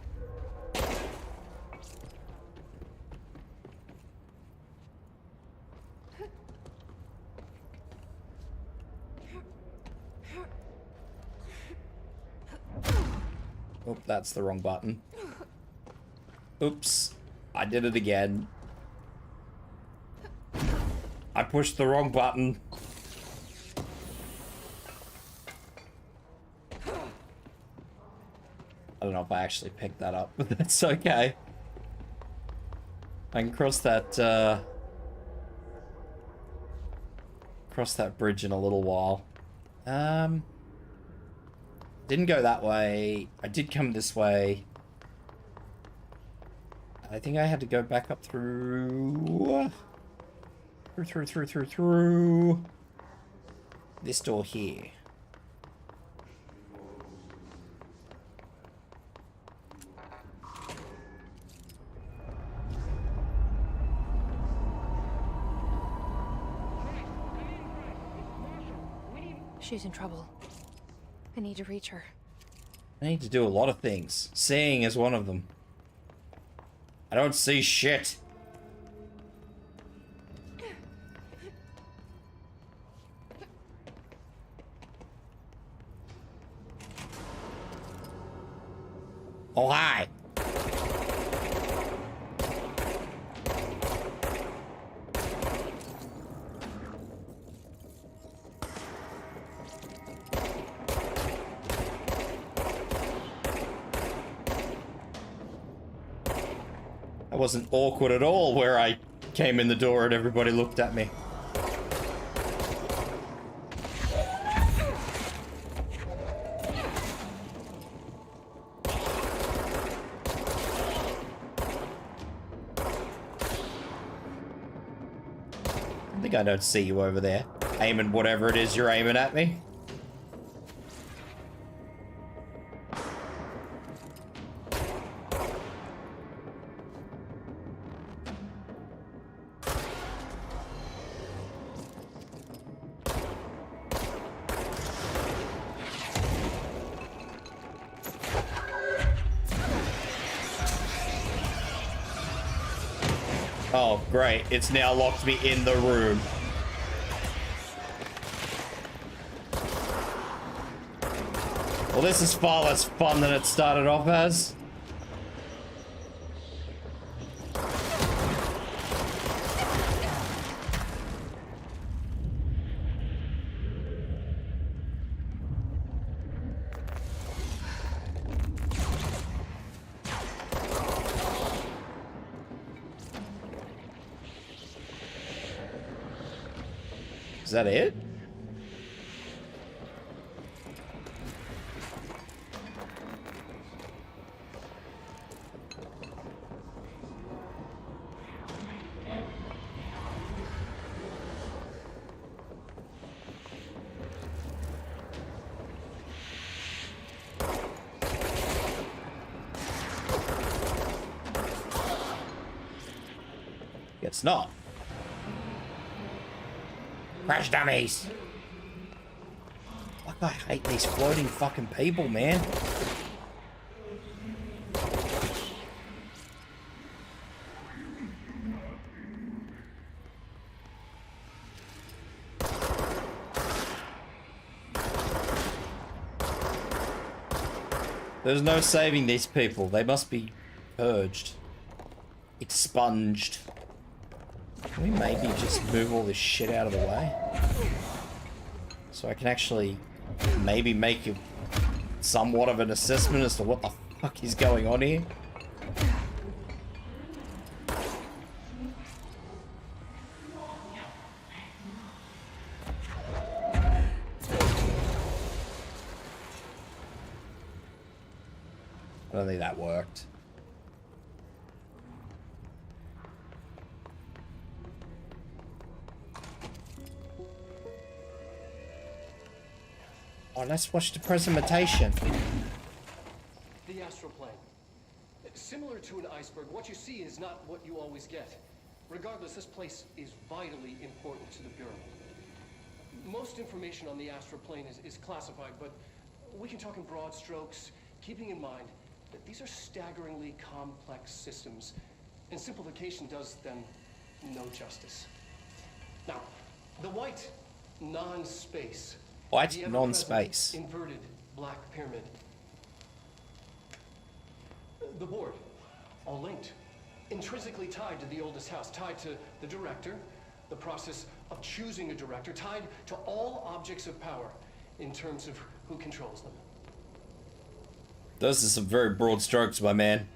Oh, that's the wrong button. Oops. I did it again. I pushed the wrong button. I don't know if I actually picked that up, but that's okay. I can cross that bridge in a little while. Didn't go that way. I did come this way. I think I had to go back up through this door here. She's in trouble. I need to reach her. I need to do a lot of things. Seeing is one of them. I don't see shit. Oh, hi. That wasn't awkward at all where I came in the door and everybody looked at me. I think I don't see you over there, aiming whatever it is you're aiming at me. Oh, great. It's now locked me in the room. Well, this is far less fun than it started off as. Is that it? It's not. Crash dummies! Like, I hate these floating fucking people, man. There's no saving these people. They must be purged. Expunged. Can we maybe just move all this shit out of the way? So I can actually maybe make somewhat of an assessment as to what the fuck is going on here? I don't think that worked. Oh, let's watch the presentation. The astral plane. Similar to an iceberg, what you see is not what you always get. Regardless, this place is vitally important to the Bureau. Most information on the astral plane is classified, but we can talk in broad strokes, keeping in mind that these are staggeringly complex systems, and simplification does them no justice. Now, the white non-space. White the non-space. Inverted black pyramid. The board, all linked, intrinsically tied to the oldest house, tied to the director, the process of choosing a director, tied to all objects of power in terms of who controls them. Those are some very broad strokes, my man.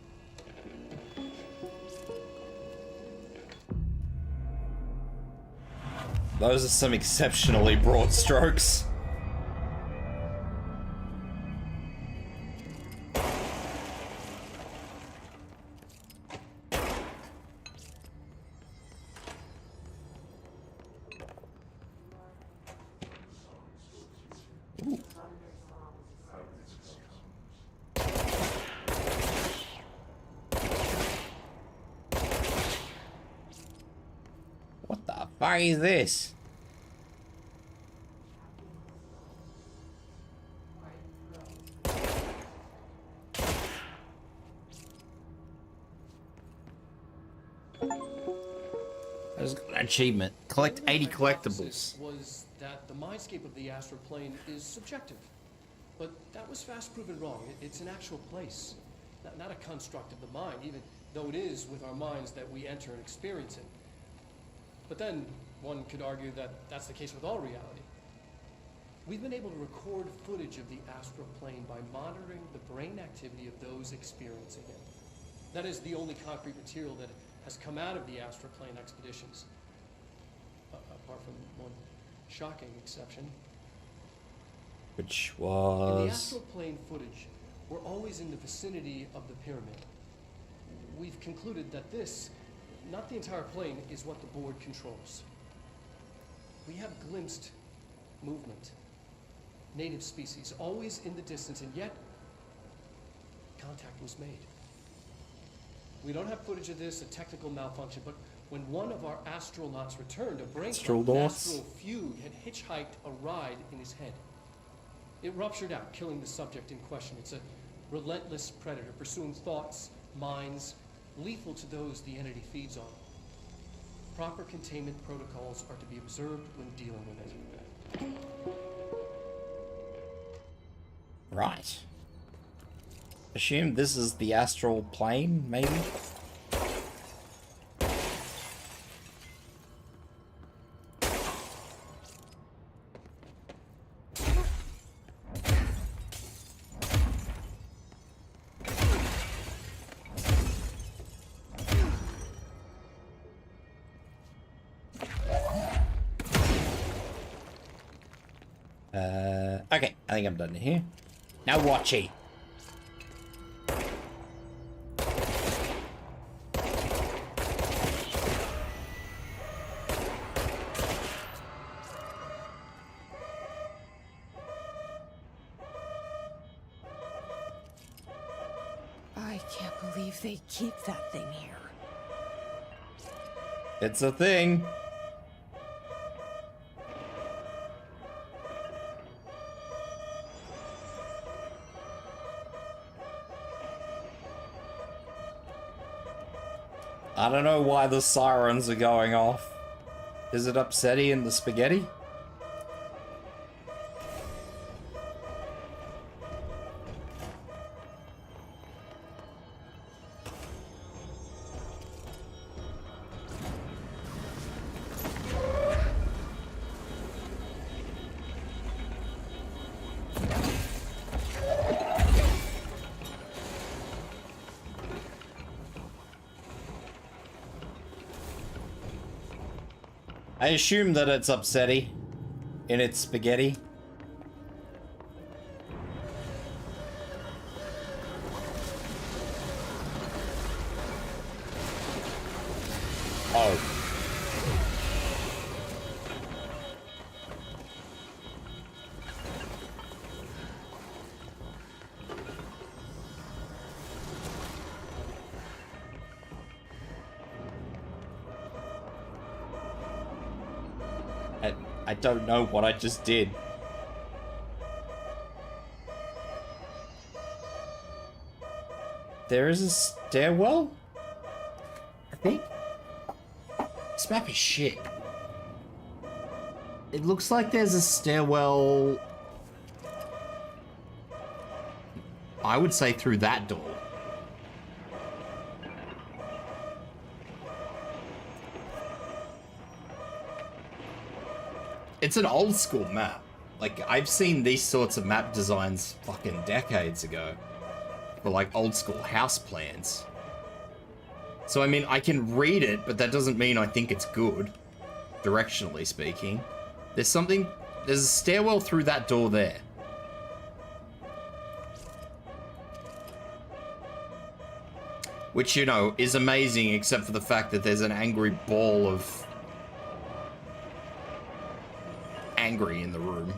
Those are some exceptionally broad strokes. What the fuck is this? There's an achievement. Collect 80 collectibles. Was that the mindscape of the astral plane is subjective, but that was fast proven wrong. It's an actual place, not a construct of the mind, even though it is with our minds that we enter and experience it. But then one could argue that that's the case with all reality. We've been able to record footage of the astral plane by monitoring the brain activity of those experiencing it. That is the only concrete material that has come out of the astral plane expeditions, apart from one shocking exception. Which In the was... astral plane footage, we're always in the vicinity of the pyramid. We've concluded that this, not the entire plane, is what the board controls. We have glimpsed movement, native species, always in the distance, and yet contact was made. We don't have footage of this, a technical malfunction, but when one of our astronauts returned, a brain astral fugue had hitchhiked a ride in his head. It ruptured out, killing the subject in question. It's a relentless predator, pursuing thoughts, minds, lethal to those the entity feeds on. Proper containment protocols are to be observed when dealing with it. Right. Assume this is the astral plane, maybe? Okay, I think I'm done here. Now watchy. I can't believe they keep that thing here. It's a thing. I don't know why the sirens are going off. Is it upsetting in the spaghetti? I assume that it's upsetty in its spaghetti. Oh. I don't know what I just did. There is a stairwell? I think? This map is shit. It looks like there's a stairwell... I would say through that door. It's an old school map. Like, I've seen these sorts of map designs fucking decades ago. For like old school house plans. So I mean, I can read it, but that doesn't mean I think it's good. Directionally speaking. There's a stairwell through that door there. Which, you know, is amazing except for the fact that there's an angry ball of angry in the room.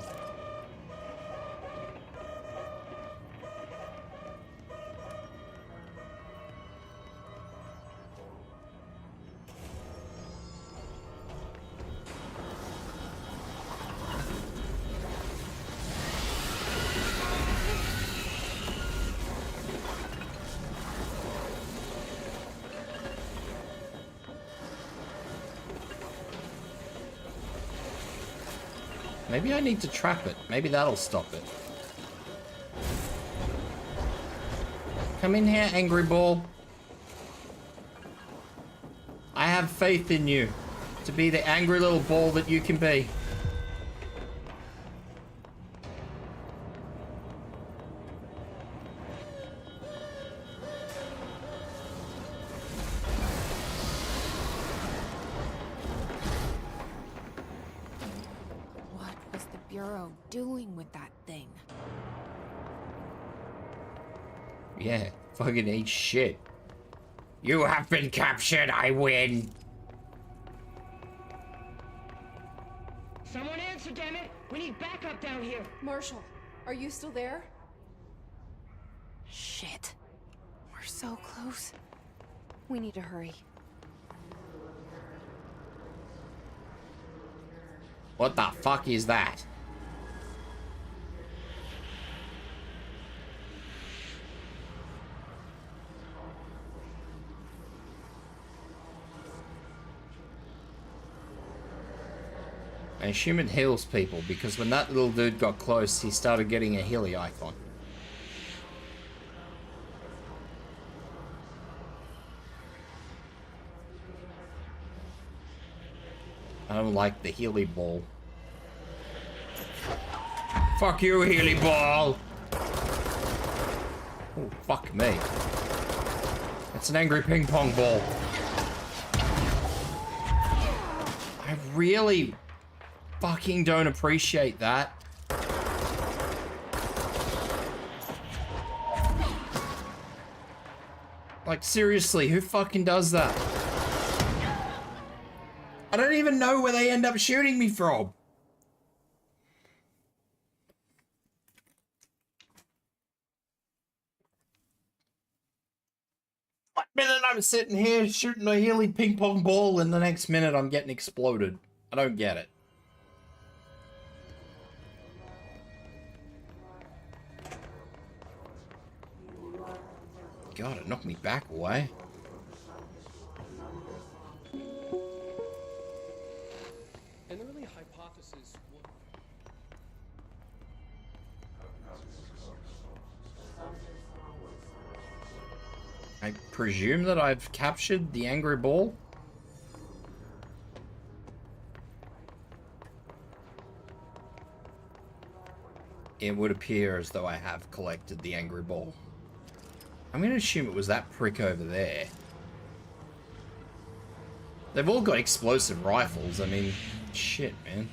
Maybe I need to trap it. Maybe that'll stop it. Come in here, angry ball. I have faith in you to be the angry little ball that you can be. Doing with that thing? Yeah, fucking ain't shit. You have been captured, I win. Someone answer, damn it! We need backup down here. Marshall, are you still there? Shit. We're so close. We need to hurry. What the fuck is that? I assume it heals people, because when that little dude got close, he started getting a healy icon. I don't like the healy ball. Fuck you, healy ball! Oh, fuck me. It's an angry ping pong ball. I really... fucking don't appreciate that. Like, seriously, who fucking does that? I don't even know where they end up shooting me from. One minute I'm sitting here shooting a healy ping pong ball, and the next minute I'm getting exploded. I don't get it. God, it knocked me back away. An early hypothesis. I presume that I've captured the angry ball. It would appear as though I have collected the angry ball. I'm going to assume it was that prick over there. They've all got explosive rifles. I mean, shit, man.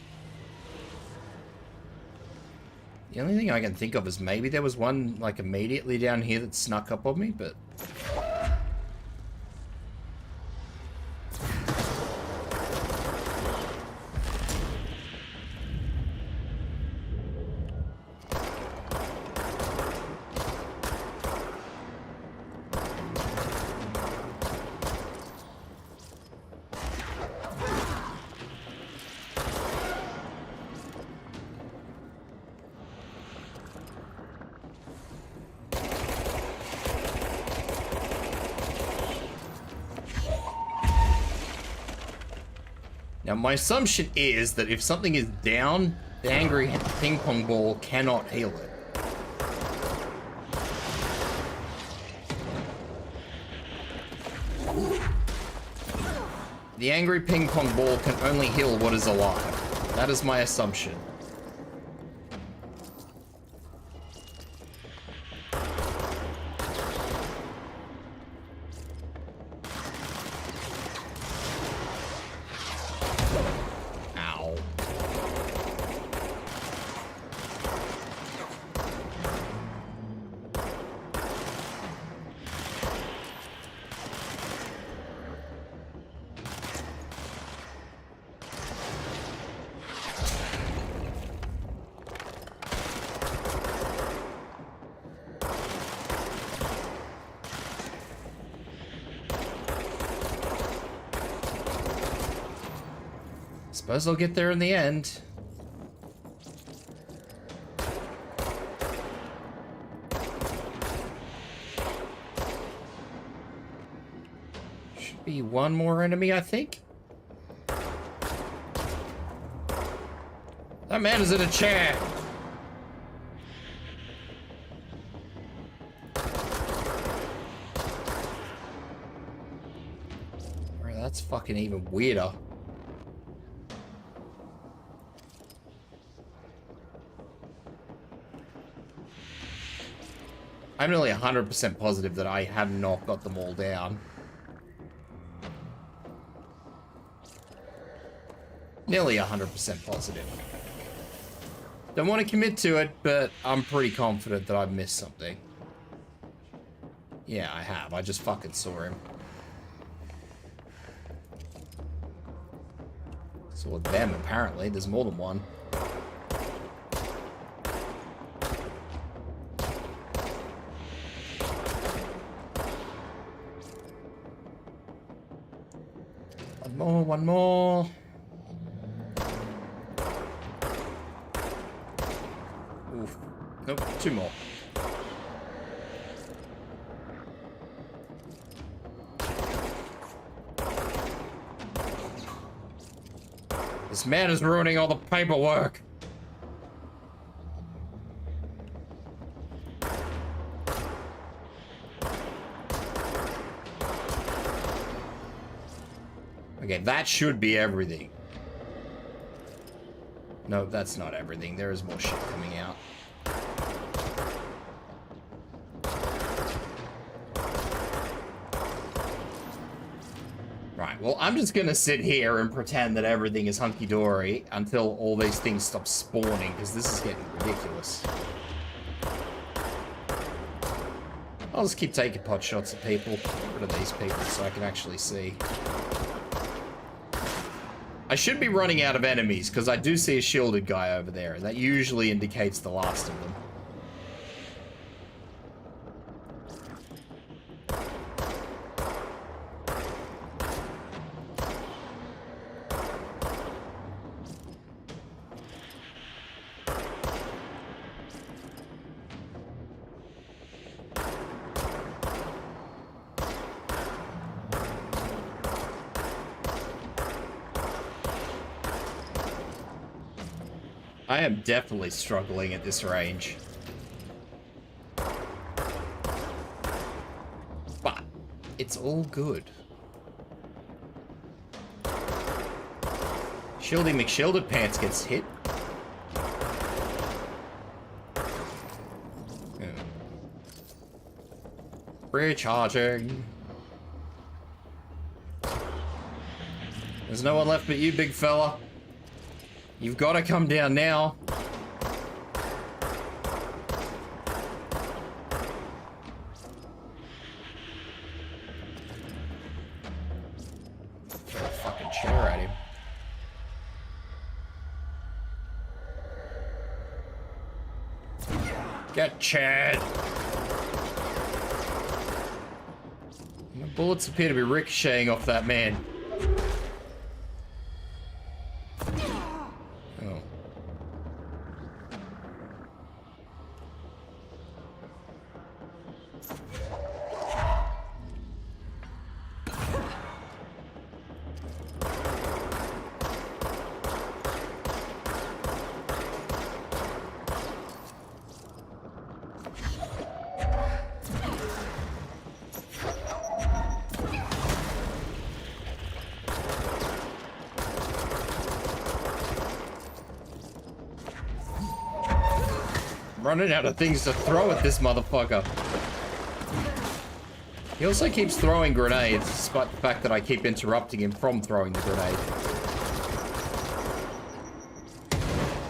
The only thing I can think of is maybe there was one, like, immediately down here that snuck up on me, but... Now, my assumption is that if something is down, the angry ping pong ball cannot heal it. The angry ping pong ball can only heal what is alive. That is my assumption. Suppose I'll get there in the end. Should be one more enemy, I think. That man is in a chair. Well, that's fucking even weirder. I'm nearly 100% positive that I have not got them all down. Nearly 100% positive. Don't want to commit to it, but I'm pretty confident that I've missed something. Yeah, I have. I just fucking saw him. Saw them, apparently. There's more than one. One more. Oof. Nope, two more. This man is ruining all the paperwork. Okay, that should be everything. No, that's not everything. There is more shit coming out. Right, well, I'm just gonna sit here and pretend that everything is hunky-dory until all these things stop spawning, because this is getting ridiculous. I'll just keep taking pot shots at people. Get rid of these people so I can actually see. I should be running out of enemies, because I do see a shielded guy over there. That usually indicates the last of them. I am definitely struggling at this range. But it's all good. Shieldy McShielded Pants gets hit. Recharging. There's no one left but you, big fella. You've got to come down now. Throw a fucking chair at him. Get Chad. The bullets appear to be ricocheting off that man. Oh. Running out of things to throw at this motherfucker. He also keeps throwing grenades, despite the fact that I keep interrupting him from throwing the grenade.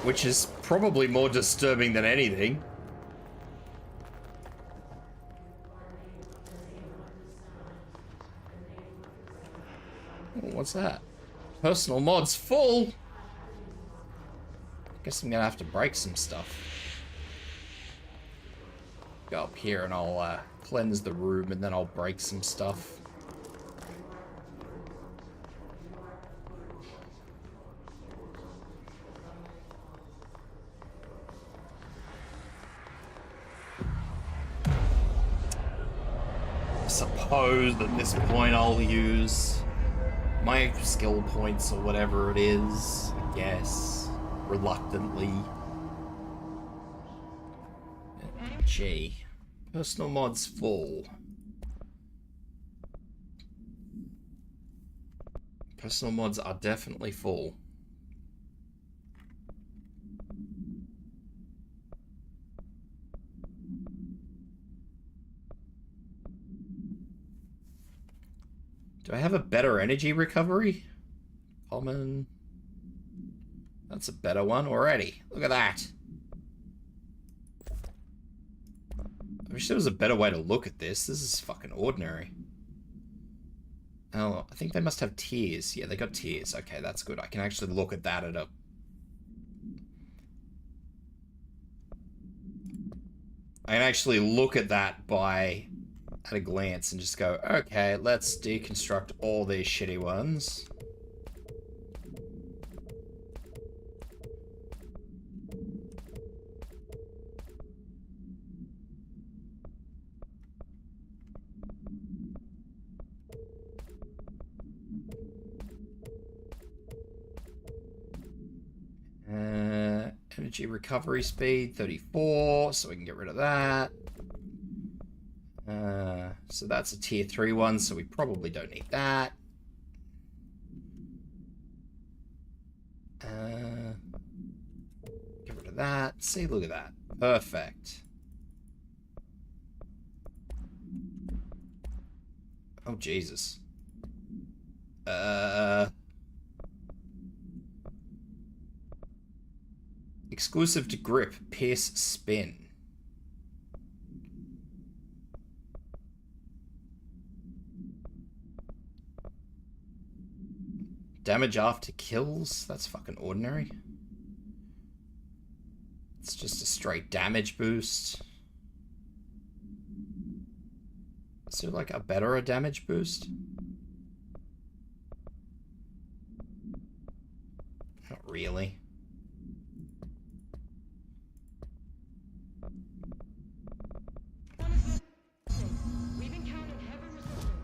Which is probably more disturbing than anything. Oh, what's that? Personal mods full! Guess I'm gonna have to break some stuff. Go up here and I'll cleanse the room and then I'll break some stuff. I suppose at this point I'll use my skill points or whatever it is, I guess, reluctantly. Gee. Personal mods full. Personal mods are definitely full. Do I have a better energy recovery? Common. That's a better one already. Look at that. I wish there was a better way to look at this. This is fucking ordinary. Oh, I think they must have tiers. Yeah, they got tiers. Okay, that's good. I can actually look at that at a... I can actually look at that at a glance and just go, okay, let's deconstruct all these shitty ones. Energy recovery speed, 34, so we can get rid of that. So that's a tier 3 one, so we probably don't need that. Get rid of that. See, look at that. Perfect. Oh, Jesus. Exclusive to grip, pierce, spin. Damage after kills? That's fucking ordinary. It's just a straight damage boost. Is there like a better damage boost? Not really.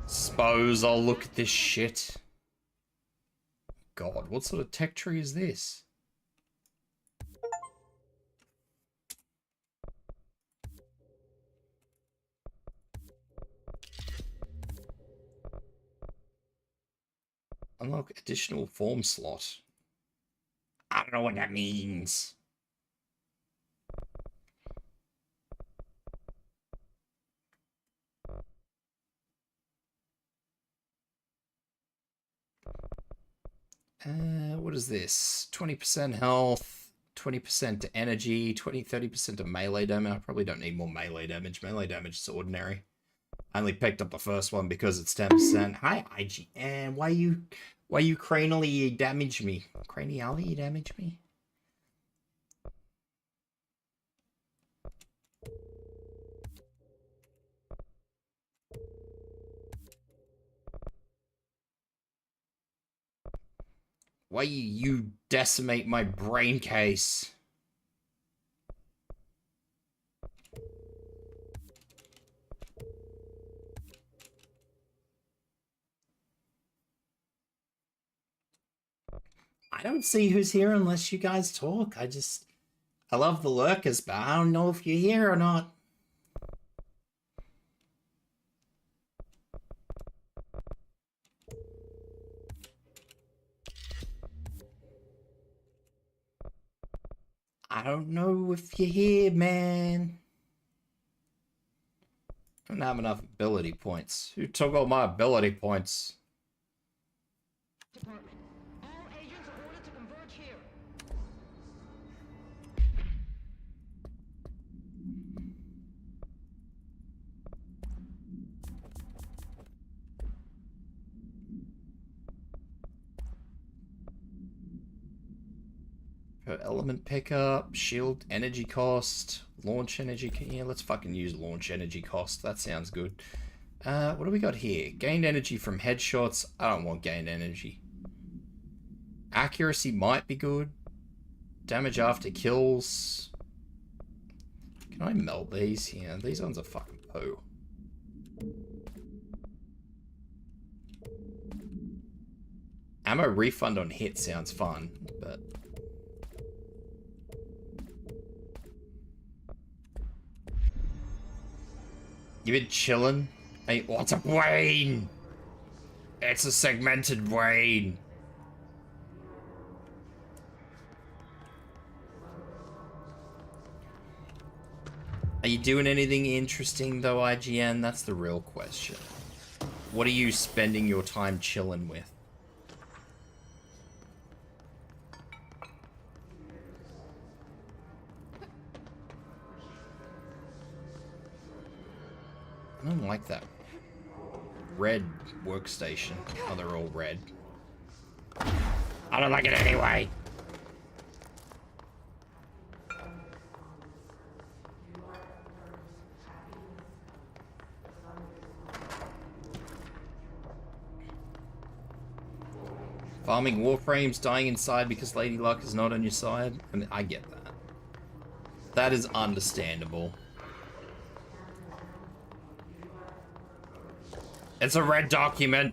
Suppose I'll look at this shit. God, what sort of tech tree is this? Unlock additional form slot. I don't know what that means. What is this? 20% health, 20% to energy, 30% to melee damage. I probably don't need more melee damage. Melee damage is ordinary. I only picked up the first one because it's 10%. Hi, IGN. Why you cranially damage me? Cranially damage me? Why you decimate my brain case? I don't see who's here unless you guys talk. I love the lurkers, but I don't know if you're here or not. I don't know if you're here, man. I don't have enough ability points. Who took all my ability points? Department. All agents are ordered to converge here. Per element pickup, shield energy cost, launch energy. Yeah, let's fucking use launch energy cost. That sounds good. What do we got here? Gained energy from headshots. I don't want gained energy. Accuracy might be good. Damage after kills. Can I melt these? Yeah, these ones are fucking poo. Ammo refund on hit sounds fun, but... You been chilling? Hey, what's a brain? It's a segmented brain. Are you doing anything interesting though, IGN? That's the real question. What are you spending your time chilling with? I don't like that red workstation. Oh, they're all red. I don't like it anyway. Farming warframes, dying inside because Lady Luck is not on your side. I mean, I get that. That is understandable. It's a red document.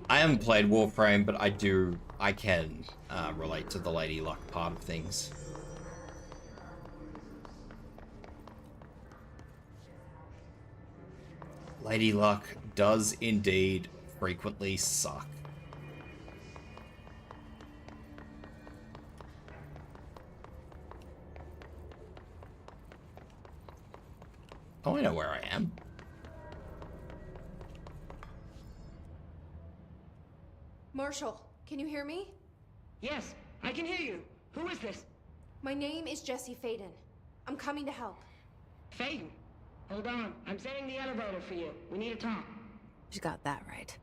I haven't played Warframe, but I can relate to the Lady Luck part of things. Lady Luck does indeed frequently suck. Oh, I know where I am. Marshall, can you hear me? Yes, I can hear you. Who is this? My name is Jesse Faden. I'm coming to help. Faden. Hold on. I'm setting the elevator for you. We need to talk. She's got that right.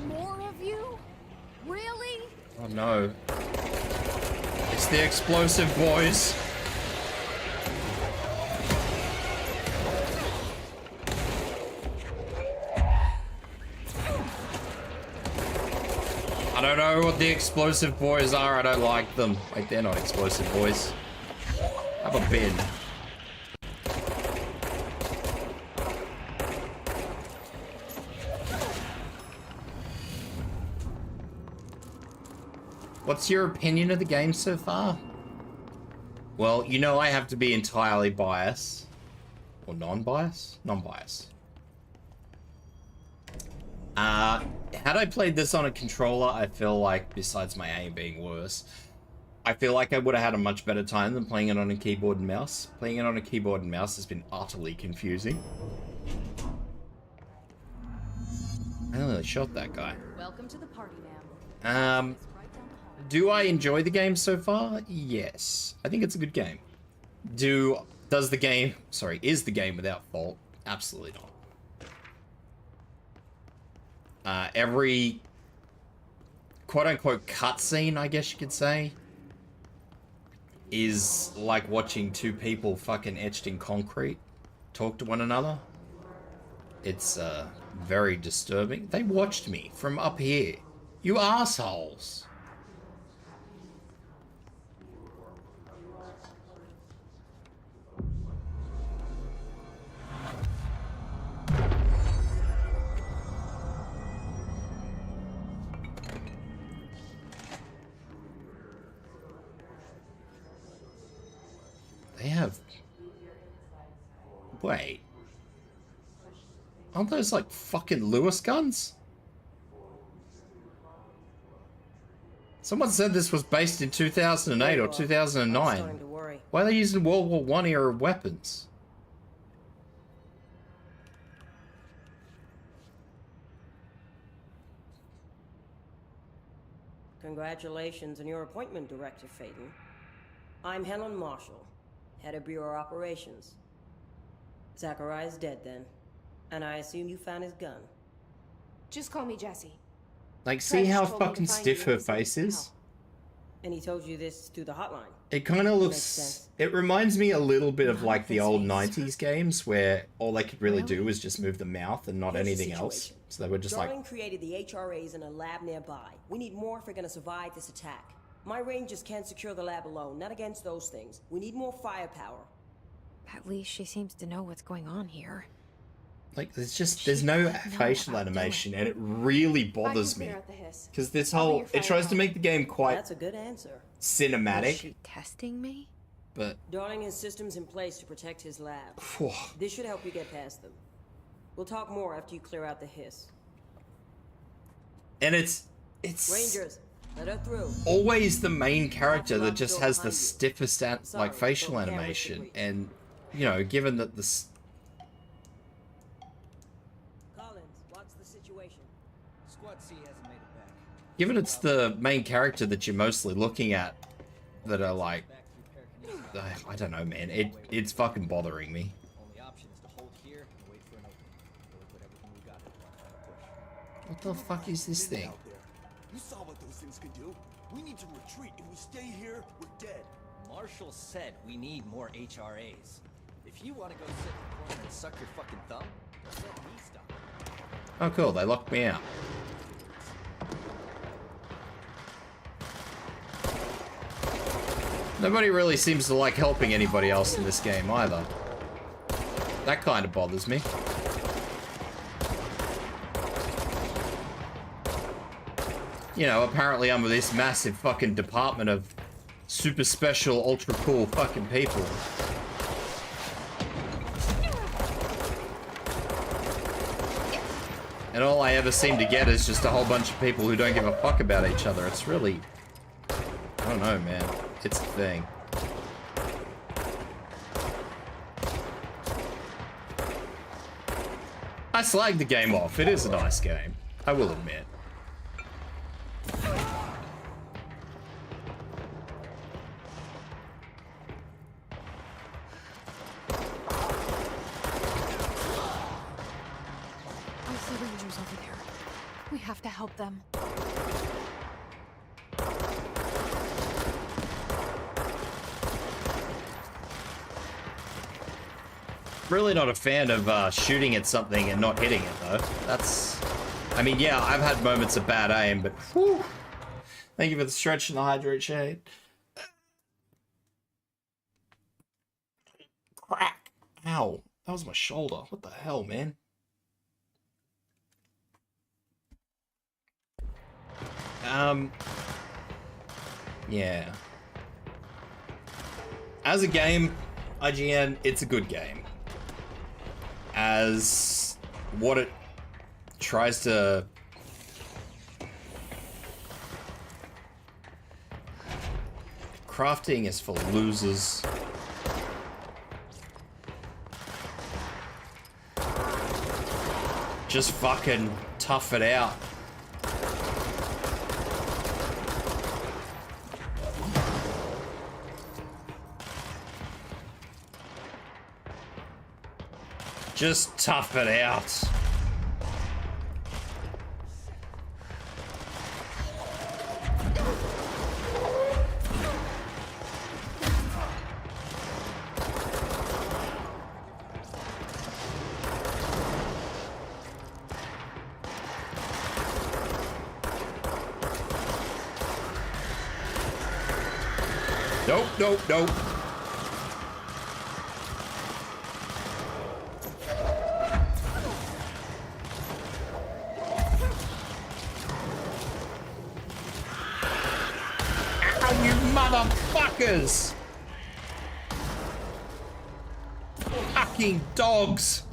More of you? Really? Oh no. It's the explosive boys. I don't know what the explosive boys are. I don't like them. Like, they're not explosive boys. Have a bin. What's your opinion of the game so far? Well, you know I have to be entirely biased. Or non-biased? Non-biased. Had I played this on a controller, I feel like, besides my aim being worse, I feel like I would have had a much better time than playing it on a keyboard and mouse. Playing it on a keyboard and mouse has been utterly confusing. I nearly shot that guy. Welcome to the party, ma'am. Do I enjoy the game so far? Yes. I think it's a good game. Is the game without fault? Absolutely not. Every quote-unquote cutscene, I guess you could say, is like watching two people fucking etched in concrete talk to one another. It's very disturbing. They watched me from up here. You assholes. They have... Wait. Aren't those like fucking Lewis guns? Someone said this was based in 2008 or 2009. Why are they using World War I era weapons? Congratulations on your appointment, Director Phaeton. I'm Helen Marshall, head of Bureau Operations. Zachariah's dead then, and I assume you found his gun. Just call me Jessie. Like, see how fucking stiff her face is? And he told you this through the hotline. It kind of looks... It reminds me a little bit of like the old 90s games where all they could really do was just move the mouth and not anything else. So they were just Darling created the HRAs in a lab nearby. We need more if we're gonna survive this attack. My rangers can't secure the lab alone, not against those things. We need more firepower. At least she seems to know what's going on here. Like, there's no facial animation, and it really bothers me. Because this whole... It tries to make the game quite... That's a good answer. Cinematic. Is she testing me? But... Darling has systems in place to protect his lab. This should help you get past them. We'll talk more after you clear out the hiss. And it's... Rangers, let her through. Always the main character that just has the stiffest like facial animation, and you know, given that this... Collins, what's the situation? Squad C hasn't made it back. Given it's the main character that you're mostly looking at, that are like... I don't know, man. It's fucking bothering me. Only option is to hold here and wait for an opening. Put everything we got into our push. What the fuck is this thing? You saw what those things can do. We need to retreat. If we stay here, we're dead. Marshall said we need more HRAs. If you want to go sit in the corner and suck your fucking thumb, don't let me stop. Oh cool, they locked me out. Nobody really seems to like helping anybody else in this game either. That kind of bothers me. You know, apparently I'm with this massive fucking department of super special, ultra cool fucking people. And all I ever seem to get is just a whole bunch of people who don't give a fuck about each other. It's really... I don't know, man. It's a thing. I slagged the game off. It is a nice game. I will admit. We have to help them. Really not a fan of shooting at something and not hitting it, though. That's... I mean, yeah, I've had moments of bad aim, but... Whew, thank you for the stretch and the hydrate shade. Crack. Ow. That was my shoulder. What the hell, man? Yeah. As a game, IGN, it's a good game. As what it tries to... Crafting is for losers. Just fucking tough it out. Just tough it out. Nope, nope, nope. Ow, you motherfuckers! Fucking dogs!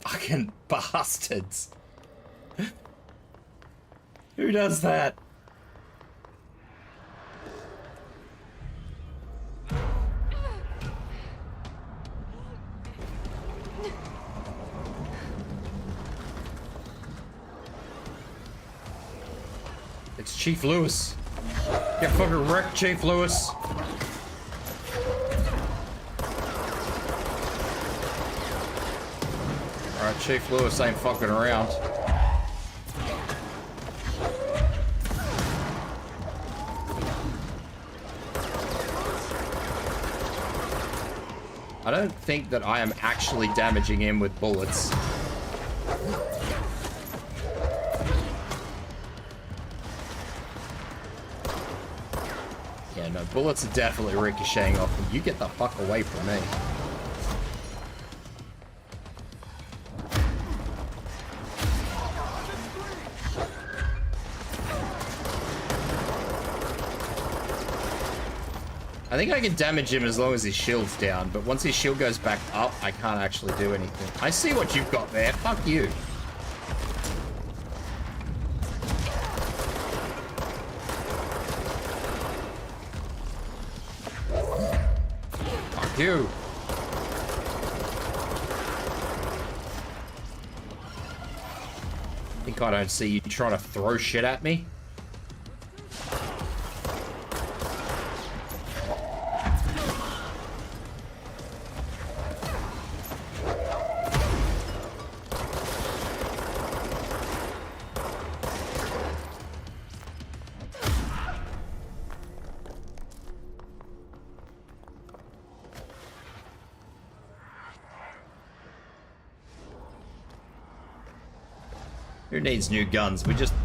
Fucking bastards. Who does that? It's Chief Lewis. Get fucking wrecked, Chief Lewis. Alright, Chief Lewis ain't fucking around. I don't think that I am actually damaging him with bullets. Yeah, no, bullets are definitely ricocheting off him. You get the fuck away from me. I think I can damage him as long as his shield's down, but once his shield goes back up, I can't actually do anything. I see what you've got there. Fuck you. Fuck you. Think I don't see you trying to throw shit at me? Who needs new guns? We just...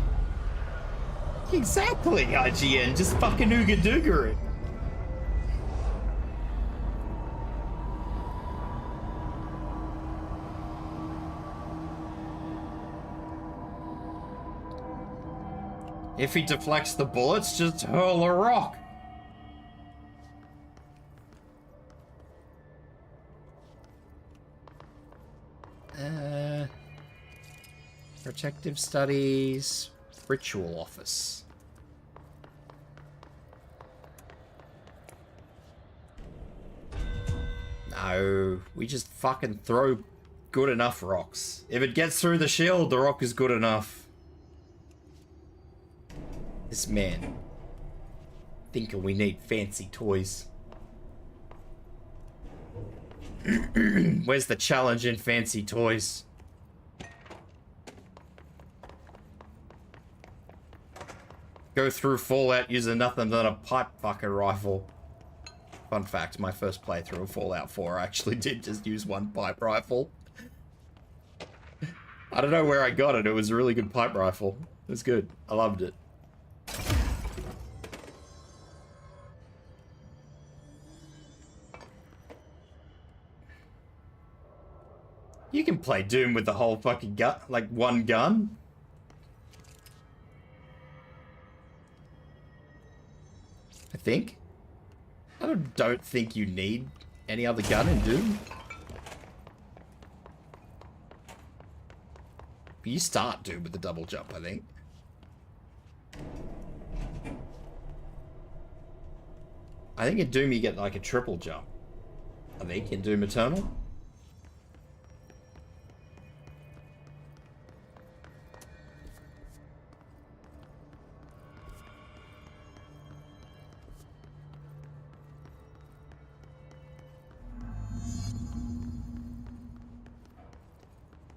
Exactly, IGN. Just fucking ooga dooga it. If he deflects the bullets, just hurl a rock. Protective Studies, Ritual Office. No, we just fucking throw good enough rocks. If it gets through the shield, the rock is good enough. This man thinking we need fancy toys. Where's the challenge in fancy toys? Go through Fallout using nothing but a pipe fucking rifle. Fun fact, my first playthrough of Fallout 4 I actually did just use one pipe rifle. I don't know where I got it, it was a really good pipe rifle. It was good, I loved it. You can play Doom with the whole fucking gun, like one gun. I think. I don't think you need any other gun in Doom. You start Doom with the double jump, I think. I think in Doom you get like a triple jump. I think in Doom Eternal.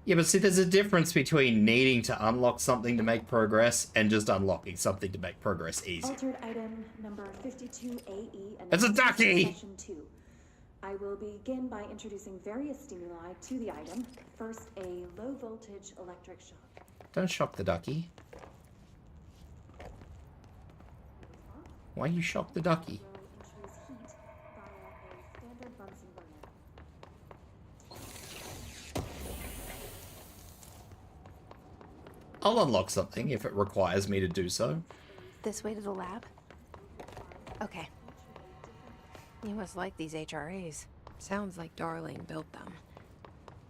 Yeah, but see, there's a difference between needing to unlock something to make progress and just unlocking something to make progress easier. Altered item number 52AE. It's a ducky! Session 2. I will begin by introducing various stimuli to the item. First, a low voltage electric shock. Don't shock the ducky. Why you shock the ducky? Will introduce heat via a standard Bunsen burner. I'll unlock something if it requires me to do so. This way to the lab? Okay. You must like these HRAs. Sounds like Darling built them.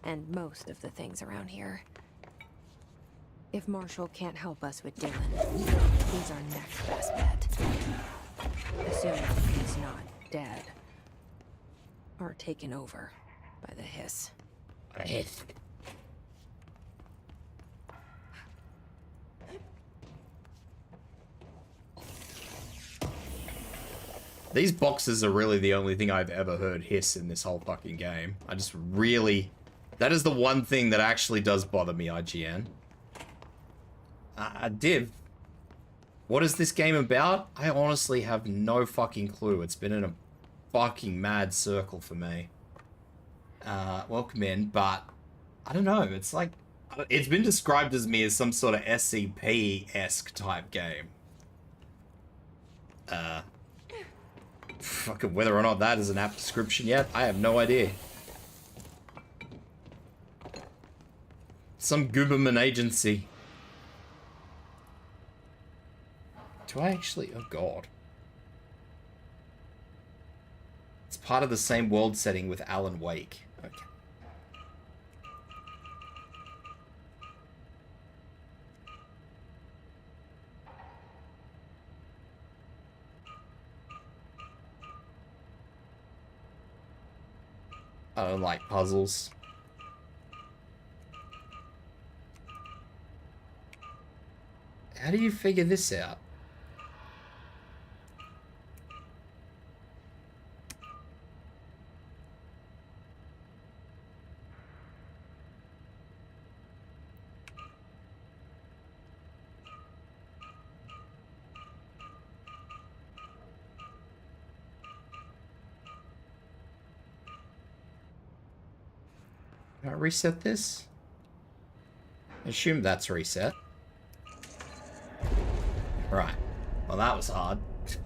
And most of the things around here. If Marshall can't help us with Dylan, he's our next best bet. Assuming he's not dead. Or taken over by the hiss. Hiss. These boxes are really the only thing I've ever heard hiss in this whole fucking game. I just really... That is the one thing that actually does bother me, IGN. Div. What is this game about? I honestly have no fucking clue. It's been in a fucking mad circle for me. Welcome in, but... I don't know, it's like... It's been described as me as some sort of SCP-esque type game. Fucking whether or not that is an apt description yet, I have no idea. Some Gooberman agency. Do I actually? Oh god. It's part of the same world setting with Alan Wake. Okay. I don't like puzzles. How do you figure this out? Can I reset this? I assume that's reset. Right. Well, that was hard. It's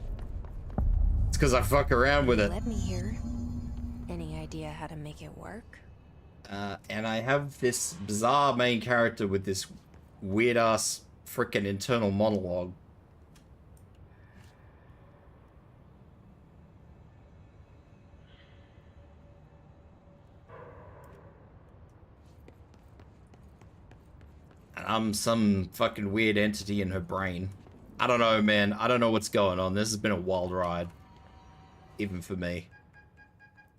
because I fuck around with it. Let me hear. Any idea how to make it work? And I have this bizarre main character with this weird-ass frickin' internal monologue. I'm some fucking weird entity in her brain. I don't know, man. I don't know what's going on. This has been a wild ride. Even for me.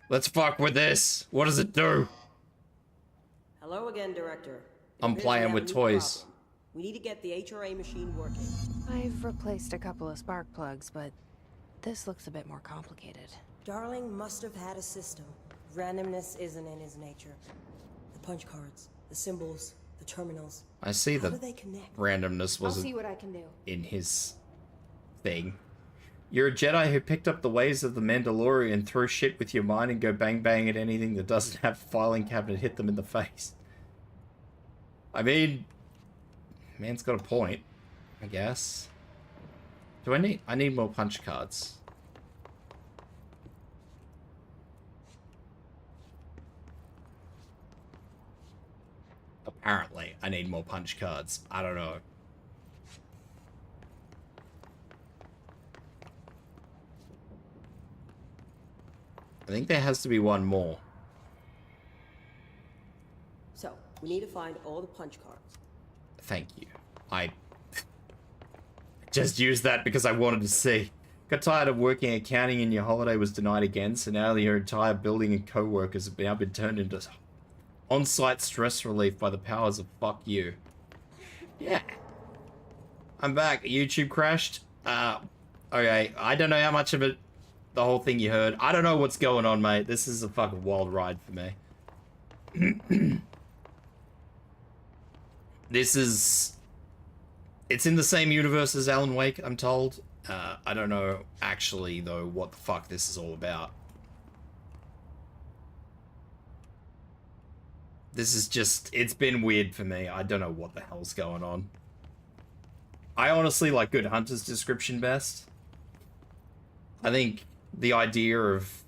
Let's fuck with this. What does it do? Hello again, Director. I'm playing with toys. Problem. We need to get the HRA machine working. I've replaced a couple of spark plugs, but this looks a bit more complicated. Darling must have had a system. Randomness isn't in his nature. The punch cards, the symbols, the terminals. I see How that do they connect? randomness I'll wasn't see what I can do. in his thing. You're a Jedi who picked up the ways of the Mandalorian, throw shit with your mind and go bang bang at anything that doesn't have a filing cabinet, hit them in the face. I mean, man's got a point, I guess. Do I need more punch cards. apparently I need more punch cards. I don't know. I think there has to be one more. So, we need to find all the punch cards. Thank you. I just used that because I wanted to see. Got tired of working accounting and your holiday was denied again, so now your entire building and co-workers have now been turned into on-site stress relief by the powers of fuck you. Yeah. I'm back. YouTube crashed. Okay, I don't know how much of it, the whole thing you heard. I don't know what's going on, mate. This is a fucking wild ride for me. This is... It's in the same universe as Alan Wake, I'm told. I don't know, actually, though, what the fuck this is all about. This is just... It's been weird for me. I don't know what the hell's going on. I honestly like Good Hunter's description best. I think the idea of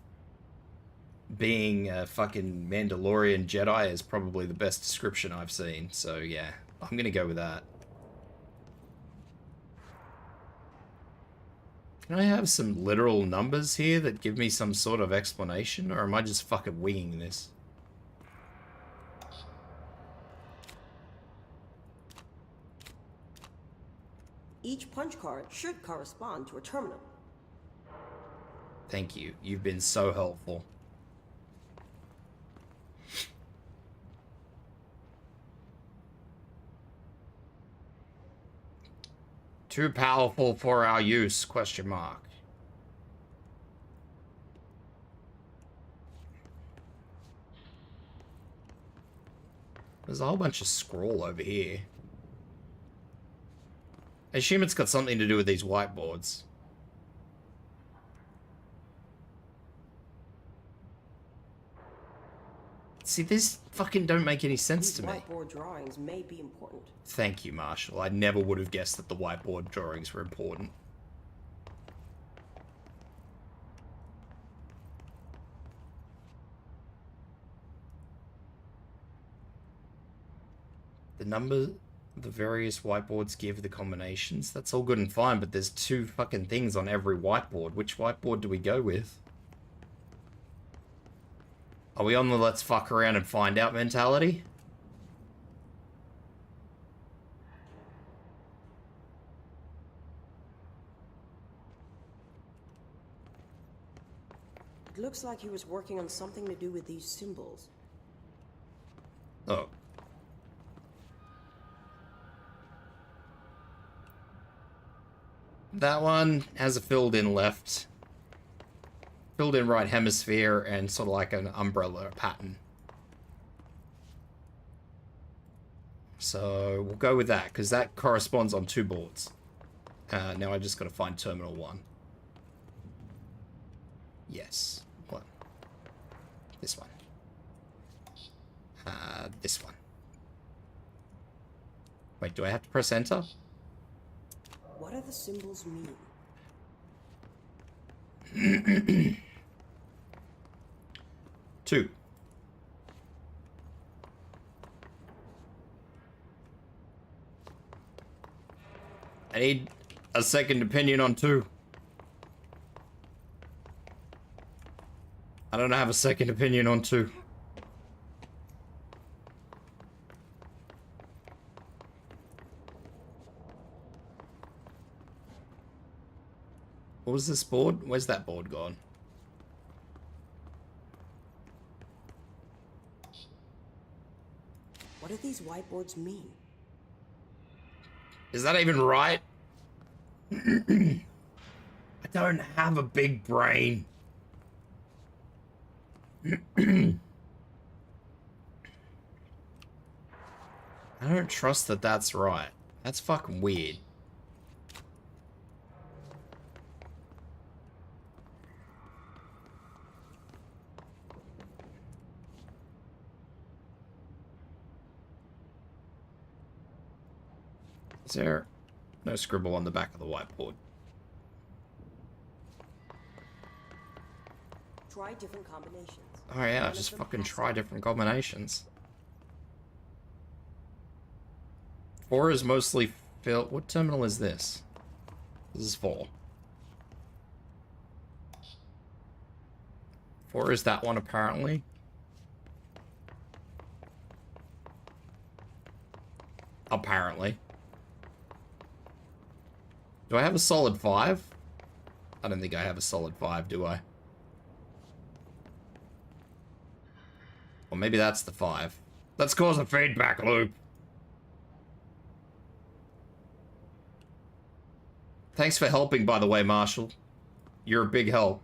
being a fucking Mandalorian Jedi is probably the best description I've seen. So, yeah, I'm gonna go with that. Can I have some literal numbers here that give me some sort of explanation, or am I just fucking winging this? Each punch card should correspond to a terminal. Thank you. You've been so helpful. Too powerful for our use, question mark. There's a whole bunch of scroll over here. I assume it's got something to do with these whiteboards. See, this fucking don't make any sense to me. Whiteboard drawings may be important. Thank you, Marshall. I never would have guessed that the whiteboard drawings were important. The number the various whiteboards give, the combinations, that's all good and fine, but there's two fucking things on every whiteboard. Which whiteboard do we go with? Are we on the let's fuck around and find out mentality? It looks like he was working on something to do with these symbols. Oh. That one has a filled-in left. Filled-in right hemisphere and sort of like an umbrella pattern. So we'll go with that, because that corresponds on two boards. Now I just got to find Terminal 1. Yes. One. This one. This one. Wait, do I have to press enter? What do the symbols mean? 2. I need a second opinion on 2. I don't have a second opinion on 2. What was this board? Where's that board gone? What do these whiteboards mean? Is that even right? I don't have a big brain. I don't trust that that's right. That's fucking weird. Is there no scribble on the back of the whiteboard? Try different combinations. Oh yeah, just fucking try different combinations. 4 is mostly filled. What terminal is this? This is 4. 4 is that one, apparently. Apparently. Do I have a solid 5? I don't think I have a solid 5, do I? Or maybe that's the 5. Let's cause a feedback loop. Thanks for helping, by the way, Marshall. You're a big help.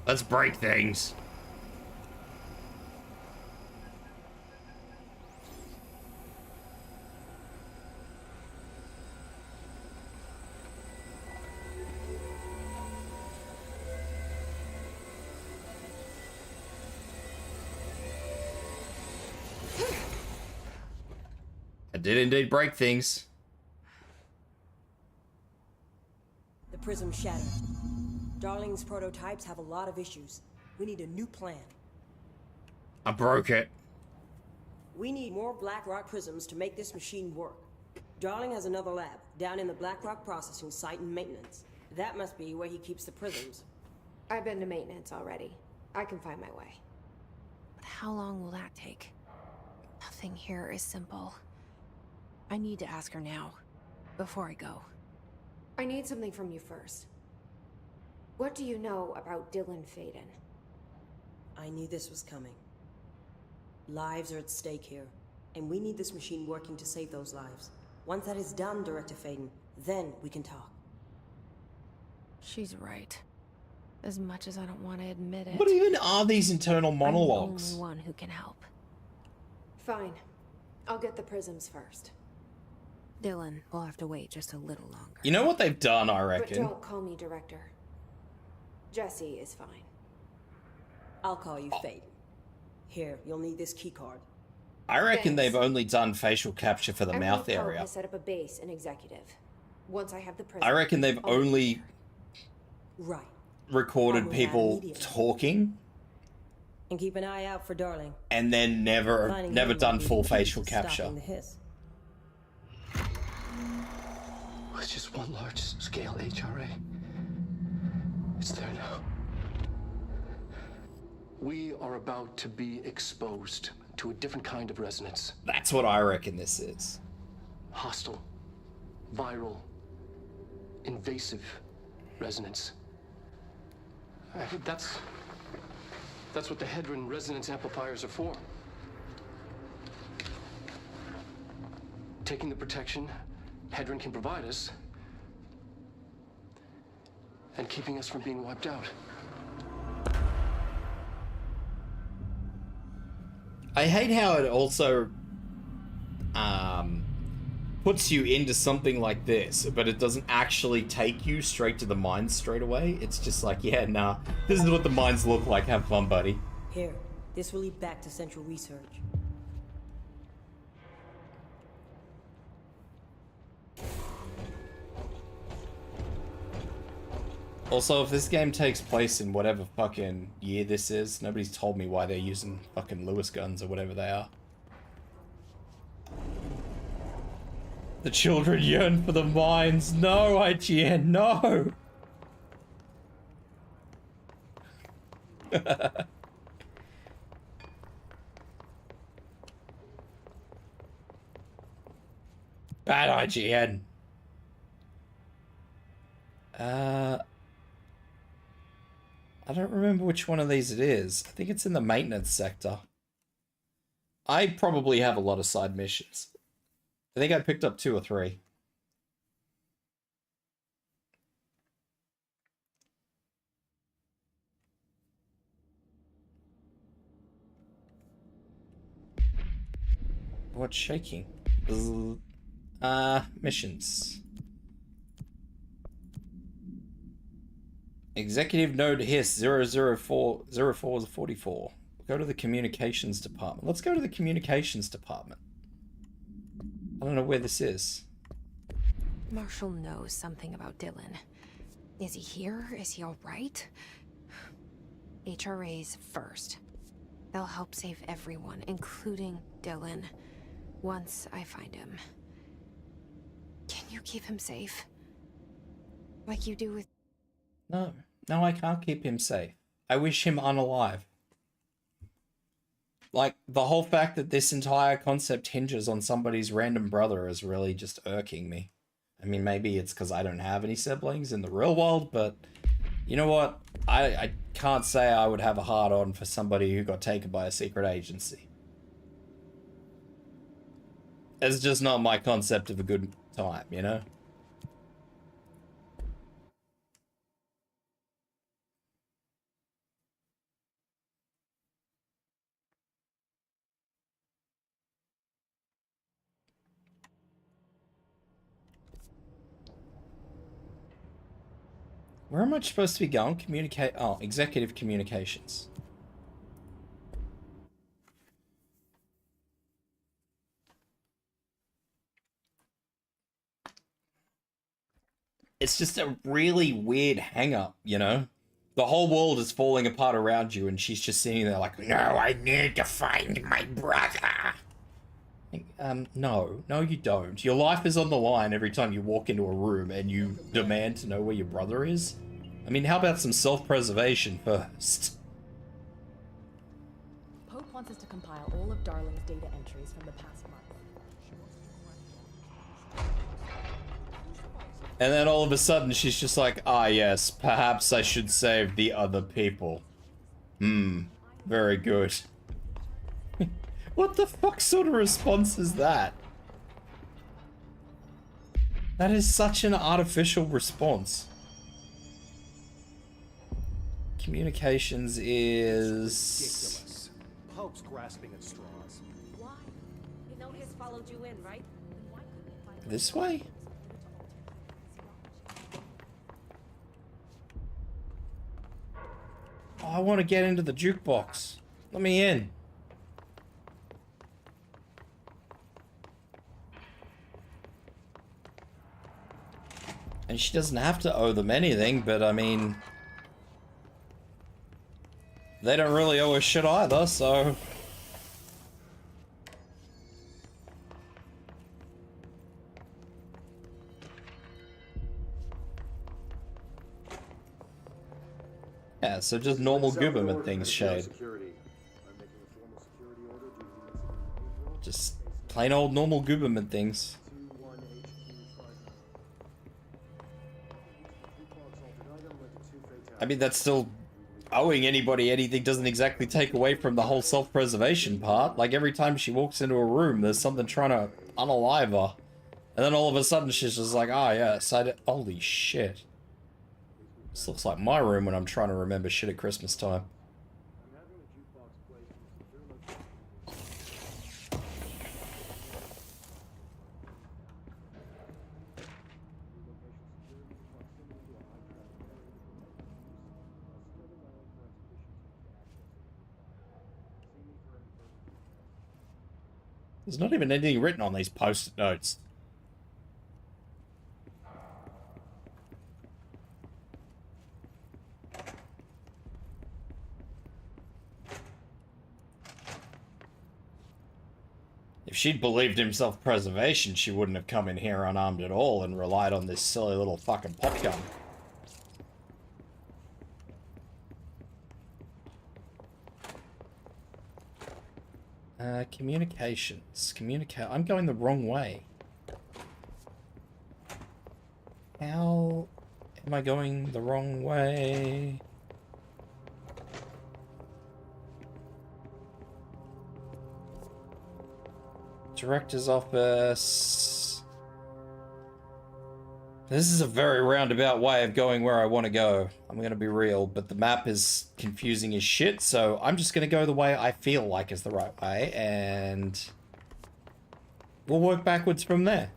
Let's break things. I did indeed break things. The prism shattered. Darling's prototypes have a lot of issues. We need a new plan. I broke it. We need more Blackrock prisms to make this machine work. Darling has another lab down in the Blackrock processing site and maintenance. That must be where he keeps the prisms. I've been to maintenance already. I can find my way. But how long will that take? Nothing here is simple. I need to ask her now, before I go. I need something from you first. What do you know about Dylan Faden? I knew this was coming. Lives are at stake here, and we need this machine working to save those lives. Once that is done, Director Faden, then we can talk. She's right. As much as I don't want to admit it. What even are these internal monologues? I'm the only one who can help. Fine. I'll get the prisms first. Dylan will have to wait just a little longer. You know what they've done, I reckon? But don't call me Director. Jesse is fine. I'll call you Faden. Here, you'll need this keycard. I reckon Thanks. they've only done facial capture for the mouth area. I set up a base in executive. Once I have the prisms, I reckon they've only recorded people talking And keep an eye out for Darling. and then never done full facial capture. Stopping the hiss. It's just one large-scale HRA. It's there now. We are about to be exposed to a different kind of resonance. That's what I reckon this is. Hostile, viral, invasive resonance. That's what the Hedron resonance amplifiers are for. Taking the protection Hedron can provide us and keeping us from being wiped out. I hate how it also puts you into something like this, but it doesn't actually take you straight to the mines straight away. It's just like, yeah, nah, this is what the mines look like. Have fun, buddy. Here, this will lead back to Central Research. Also, if this game takes place in whatever fucking year this is, nobody's told me why they're using fucking Lewis guns or whatever they are. The children yearn for the mines. No, IGN, no! Bad IGN. I don't remember which one of these it is. I think it's in the maintenance sector. I probably have a lot of side missions. I think I picked up 2 or 3. What's shaking? Missions. Executive node hiss 00444. Go to the communications department. Let's go to the communications department. I don't know where this is. Marshall knows something about Dylan. Is he here? Is he all right? HRAs first. They'll help save everyone, including Dylan, once I find him. Can you keep him safe? Like you do with... No. No, I can't keep him safe. I wish him unalive. Like, the whole fact that this entire concept hinges on somebody's random brother is really just irking me. I mean, maybe it's because I don't have any siblings in the real world, but you know what? I can't say I would have a hard-on for somebody who got taken by a secret agency. It's just not my concept of a good time, you know? Where am I supposed to be going? Communicate. Oh, executive communications. It's just a really weird hang-up, you know? The whole world is falling apart around you, and she's just sitting there like, no, I need to find my brother. No, you don't. Your life is on the line every time you walk into a room and you demand to know where your brother is. I mean, how about some self-preservation first? Pope wants us to compile all of Darling's data entries from the past month. And then all of a sudden she's just like, ah yes, perhaps I should save the other people. Very good. What the fuck sort of response is that? That is such an artificial response. Communications is... ridiculous. Pope's grasping at straws. Why? You know he's followed you in, right? This way? Oh, I want to get into the jukebox. Let me in. And she doesn't have to owe them anything, but I mean... they don't really owe us shit either, so... yeah, so just normal government things, Shade. Just plain old normal government things. I mean, that's still owing anybody anything doesn't exactly take away from the whole self-preservation part. Like, every time she walks into a room, there's something trying to unalive her. And then all of a sudden, she's just like, ah, yes, holy shit. This looks like my room when I'm trying to remember shit at Christmas time. There's not even anything written on these post-it notes. If she'd believed in self-preservation, she wouldn't have come in here unarmed at all and relied on this silly little fucking pop gun. Communications. I'm going the wrong way. How am I going the wrong way? Director's office. This is a very roundabout way of going where I want to go. I'm going to be real, but the map is confusing as shit, so I'm just going to go the way I feel like is the right way, and we'll work backwards from there.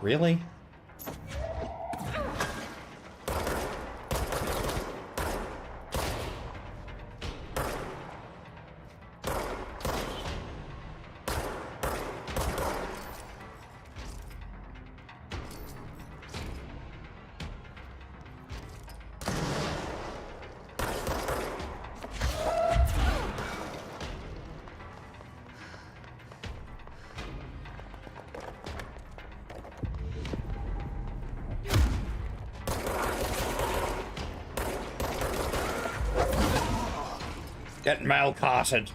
Really? Get mail carted.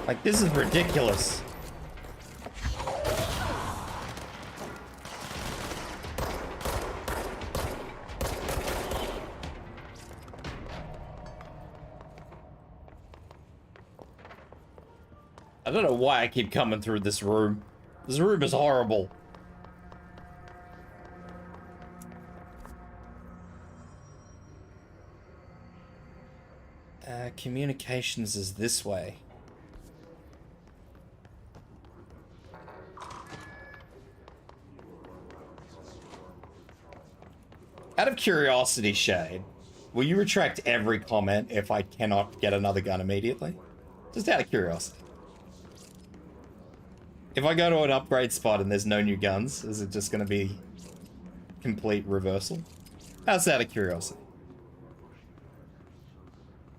Like, this is ridiculous. I don't know why I keep coming through this room. This room is horrible. Communications is this way. Out of curiosity, Shade, will you retract every comment if I cannot get another gun immediately? Just out of curiosity. If I go to an upgrade spot and there's no new guns, is it just going to be complete reversal? That's out of curiosity.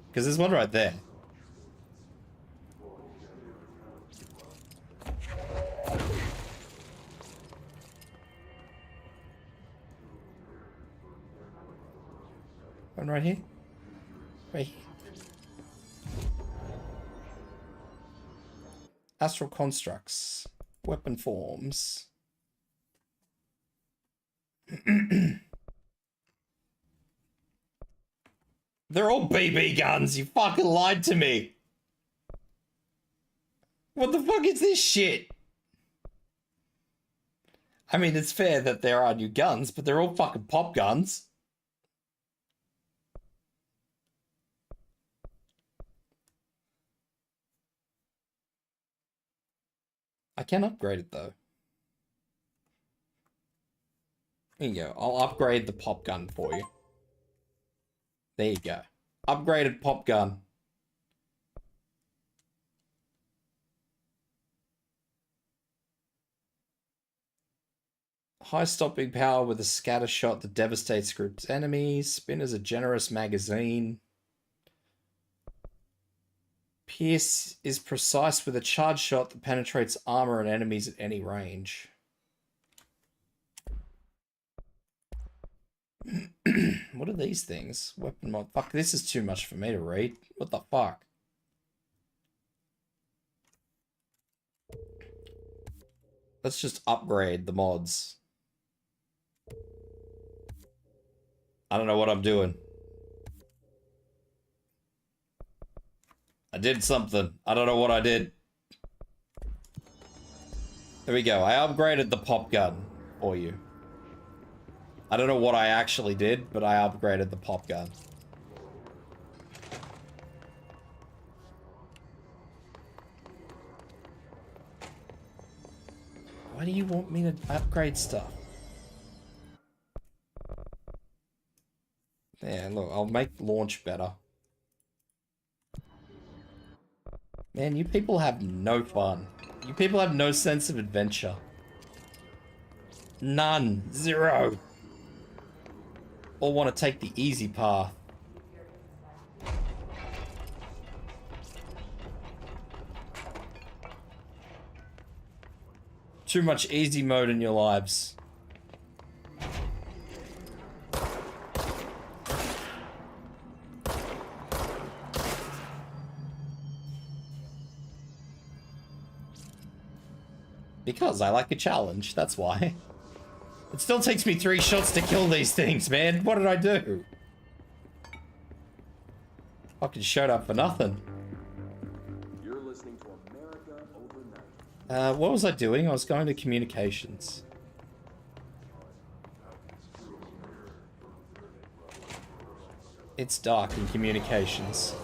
Because there's one right there. One right here. Right here. Astral constructs. Weapon forms. They're all BB guns. You fucking lied to me. What the fuck is this shit? I mean, it's fair that there are new guns, but they're all fucking pop guns. I can upgrade it though. There you go. I'll upgrade the pop gun for you. There you go. Upgraded pop gun. High stopping power with a scatter shot that devastates group's enemies. Spin as a generous magazine. Pierce is precise with a charge shot that penetrates armor and enemies at any range. What are these things? Weapon mod. Fuck, this is too much for me to read. What the fuck? Let's just upgrade the mods. I don't know what I'm doing. I did something. I don't know what I did. There we go. I upgraded the pop gun for you. I don't know what I actually did, but I upgraded the pop gun. Why do you want me to upgrade stuff? Yeah, look, I'll make launch better. Man, you people have no fun. You people have no sense of adventure. None. Zero. All want to take the easy path. Too much easy mode in your lives. Because I like a challenge, that's why. It still takes me 3 shots to kill these things, man. What did I do? Fucking showed up for nothing. You're listening to America Overnight. What was I doing? I was going to communications. It's dark in communications.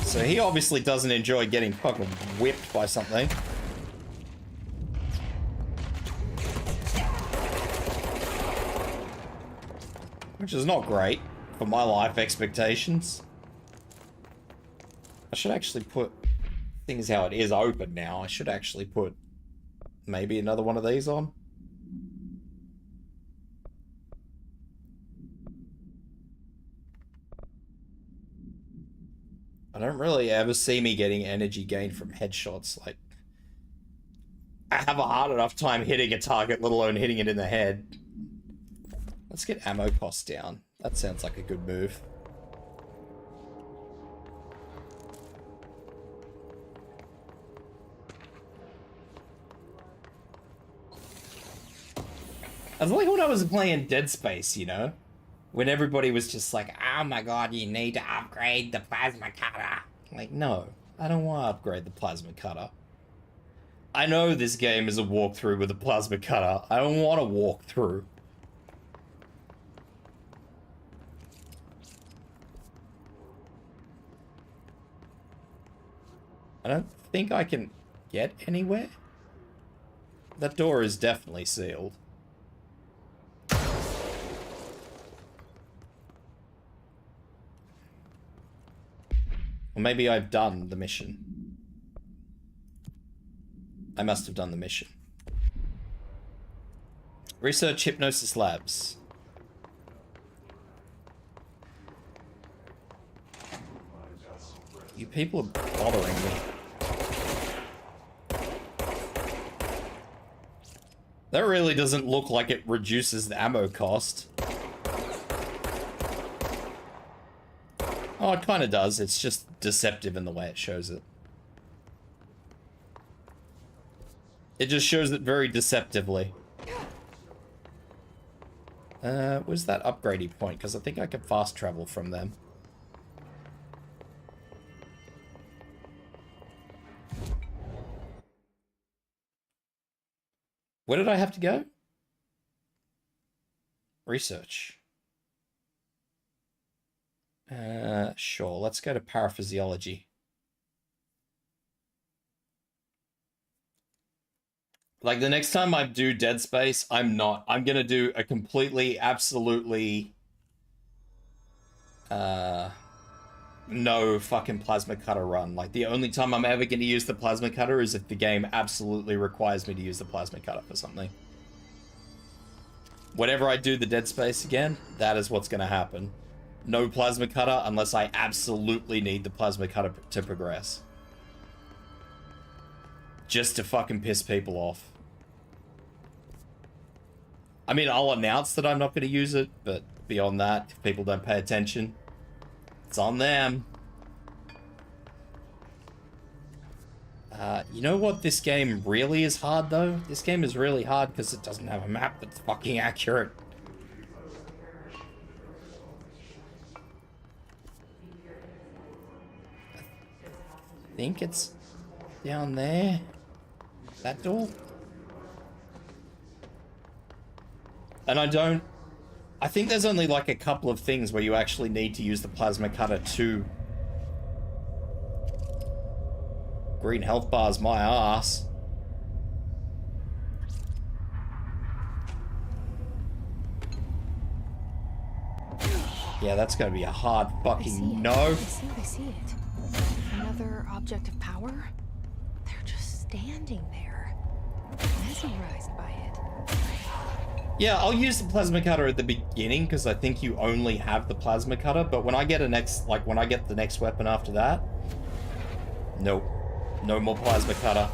So he obviously doesn't enjoy getting fucking whipped by something. Which is not great for my life expectations. I should actually put things how it is open now. I should actually put maybe another one of these on. I don't really ever see me getting energy gain from headshots. Like, I have a hard enough time hitting a target, let alone hitting it in the head. Let's get ammo costs down. That sounds like a good move. I was like when I was playing Dead Space, you know? When everybody was just like, oh my god, you need to upgrade the plasma cutter. Like, no, I don't want to upgrade the plasma cutter. I know this game is a walkthrough with a plasma cutter. I don't want to walk through. I don't think I can get anywhere. That door is definitely sealed. Or maybe I've done the mission. I must have done the mission. Research Hypnosis Labs. You people are bothering me. That really doesn't look like it reduces the ammo cost. Oh, it kind of does. It's just deceptive in the way it shows it. It just shows it very deceptively. Where's that upgrading point? Because I think I can fast travel from them. Where did I have to go? Research. Sure, let's go to paraphysiology. Like, the next time I do Dead Space, I'm gonna do a completely, absolutely, no fucking plasma cutter run. Like, the only time I'm ever gonna use the plasma cutter is if the game absolutely requires me to use the plasma cutter for something. Whenever I do the Dead Space again, that is what's gonna happen. No plasma cutter unless I absolutely need the plasma cutter to progress. Just to fucking piss people off. I mean, I'll announce that I'm not going to use it, but beyond that, if people don't pay attention, it's on them. You know what this game really is hard, though? This game is really hard because it doesn't have a map that's fucking accurate. I think it's down there. That door? And I think there's only like a couple of things where you actually need to use the plasma cutter to... Green health bars, my ass. Yeah, that's gonna be a hard fucking no. I see it. Another object of power? They're just standing there, mesmerized by it. Yeah, I'll use the plasma cutter at the beginning because I think you only have the plasma cutter, but when I get when I get the next weapon after that, nope. No more plasma cutter.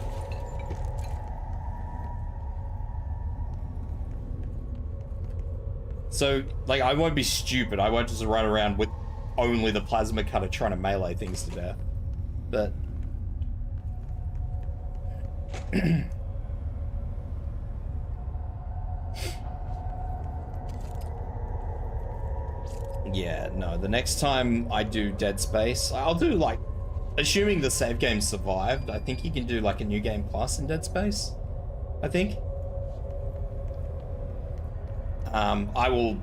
So, like, I won't be stupid. I won't just run around with only the plasma cutter trying to melee things to death. But... yeah, no, the next time I do Dead Space, I'll do, like, assuming the save game survived, I think you can do, like, a new game plus in Dead Space. I think. I will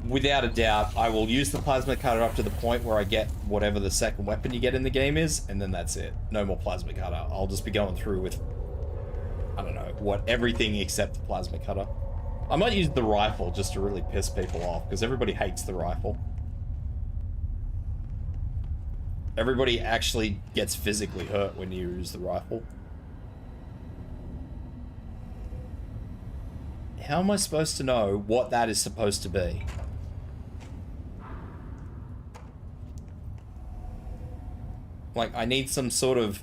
without a doubt, I will use the plasma cutter up to the point where I get whatever the second weapon you get in the game is, and then that's it. No more plasma cutter. I'll just be going through with, I don't know, what, everything except the plasma cutter. I might use the rifle just to really piss people off, because everybody hates the rifle. Everybody actually gets physically hurt when you use the rifle. How am I supposed to know what that is supposed to be? Like, I need some sort of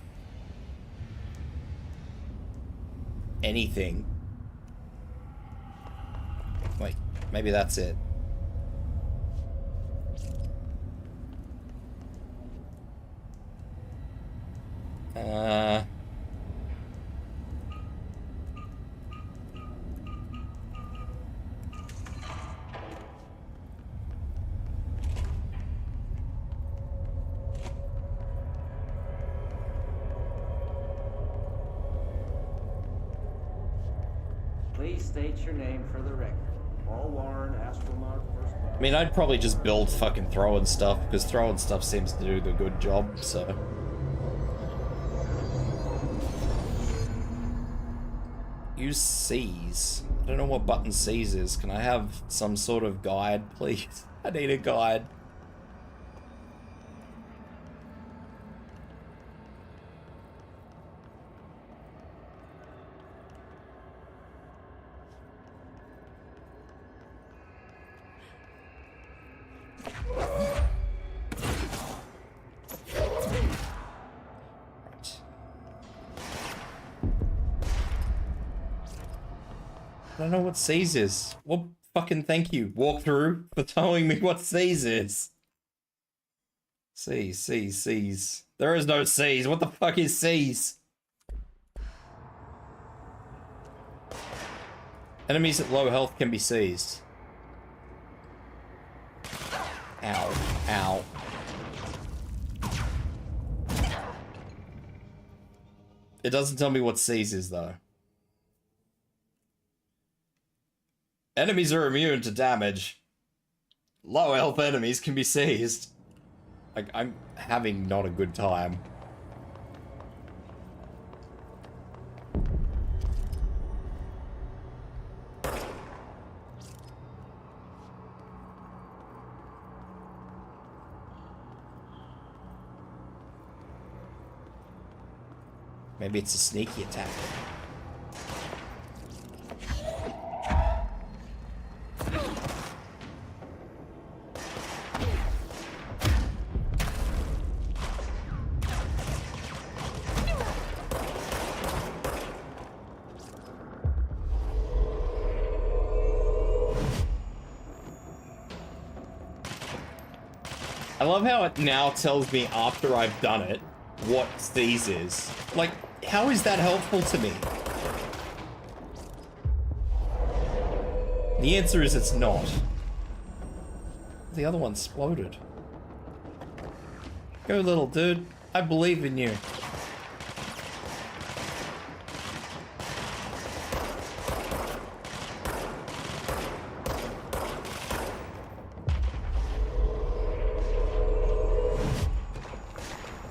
anything. Wait, maybe that's it. Please state your name for the record. Paul Warren, astronaut, first class. I mean, I'd probably just build fucking throwing stuff, because throwing stuff seems to do the good job, so... Use C's. I don't know what button C's is. Can I have some sort of guide, please? I need a guide. I don't know what C's is. Well, fucking thank you, walkthrough, for telling me what C's is. C's, C's, C's. There is no C's. What the fuck is C's? Enemies at low health can be seized. Ow. Ow. It doesn't tell me what C's is, though. Enemies are immune to damage. Low health enemies can be seized. Like, I'm having not a good time. Maybe it's a sneaky attack. I love how it now tells me after I've done it what C's is. Like, how is that helpful to me? The answer is it's not. The other one exploded. Go, little dude. I believe in you.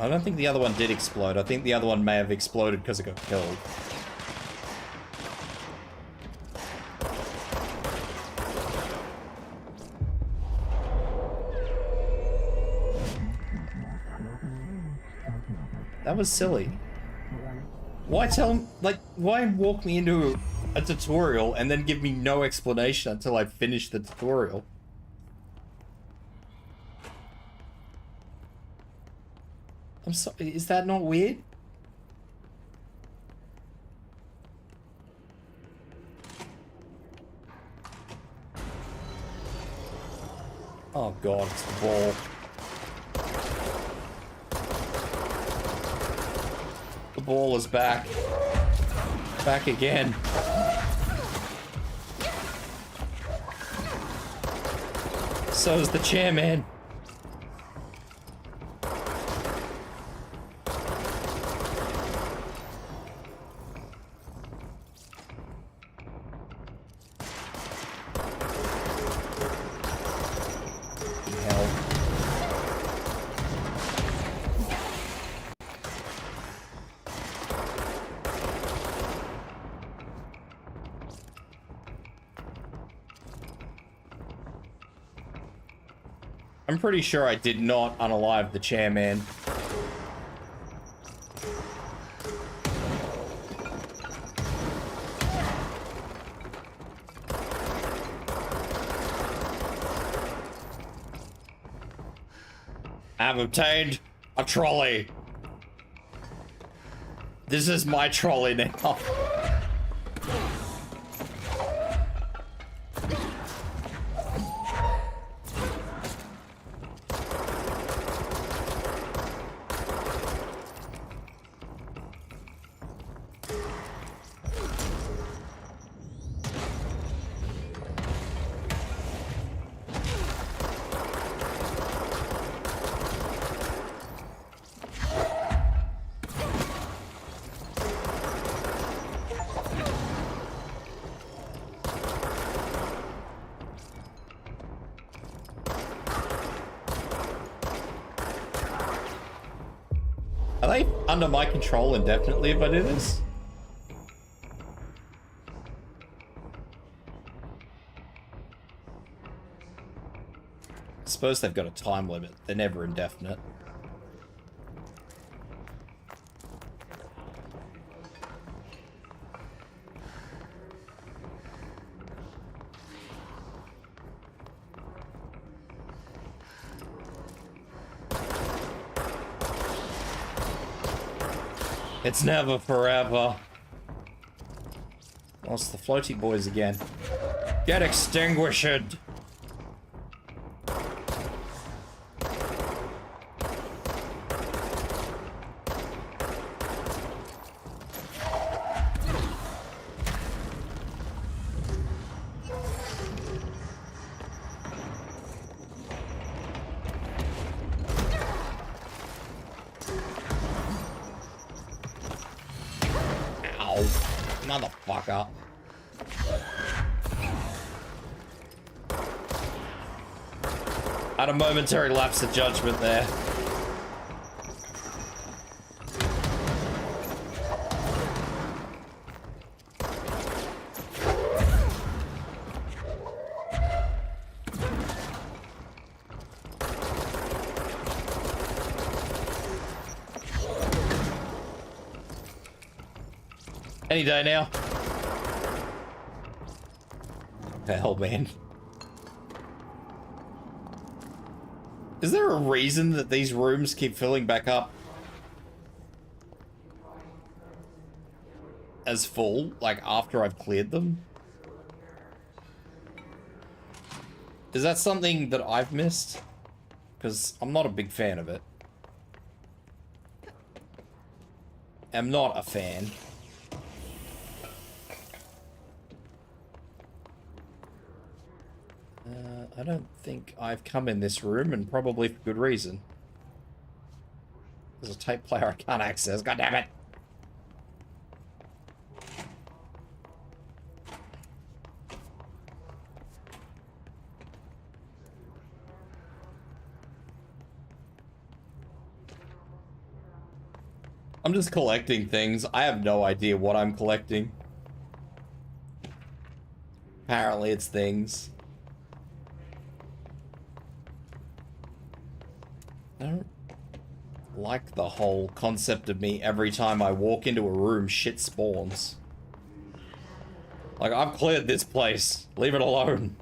I don't think the other one did explode. I think the other one may have exploded because it got killed. That was silly. Why why walk me into a tutorial and then give me no explanation until I finish the tutorial? I'm sorry, is that not weird? Oh god, it's the ball. The ball is back. Back again. So is the chairman. I'm pretty sure I did not unalive the chairman. I've obtained a trolley. This is my trolley now. Are they under my control indefinitely if I do this? I suppose they've got a time limit. They're never indefinite. It's never forever. Oh, it's the floaty boys again. Get extinguished! Motherfucker. Had a momentary lapse of judgment there. Any day now. Hell, man. Is there a reason that these rooms keep filling back up as full, like after I've cleared them? Is that something that I've missed? Because I'm not a big fan of it. I'm not a fan. I don't think I've come in this room, and probably for good reason. There's a tape player I can't access, god damn it! I'm just collecting things. I have no idea what I'm collecting. Apparently it's things. I don't like the whole concept of me every time I walk into a room, shit spawns. Like, I've cleared this place. Leave it alone.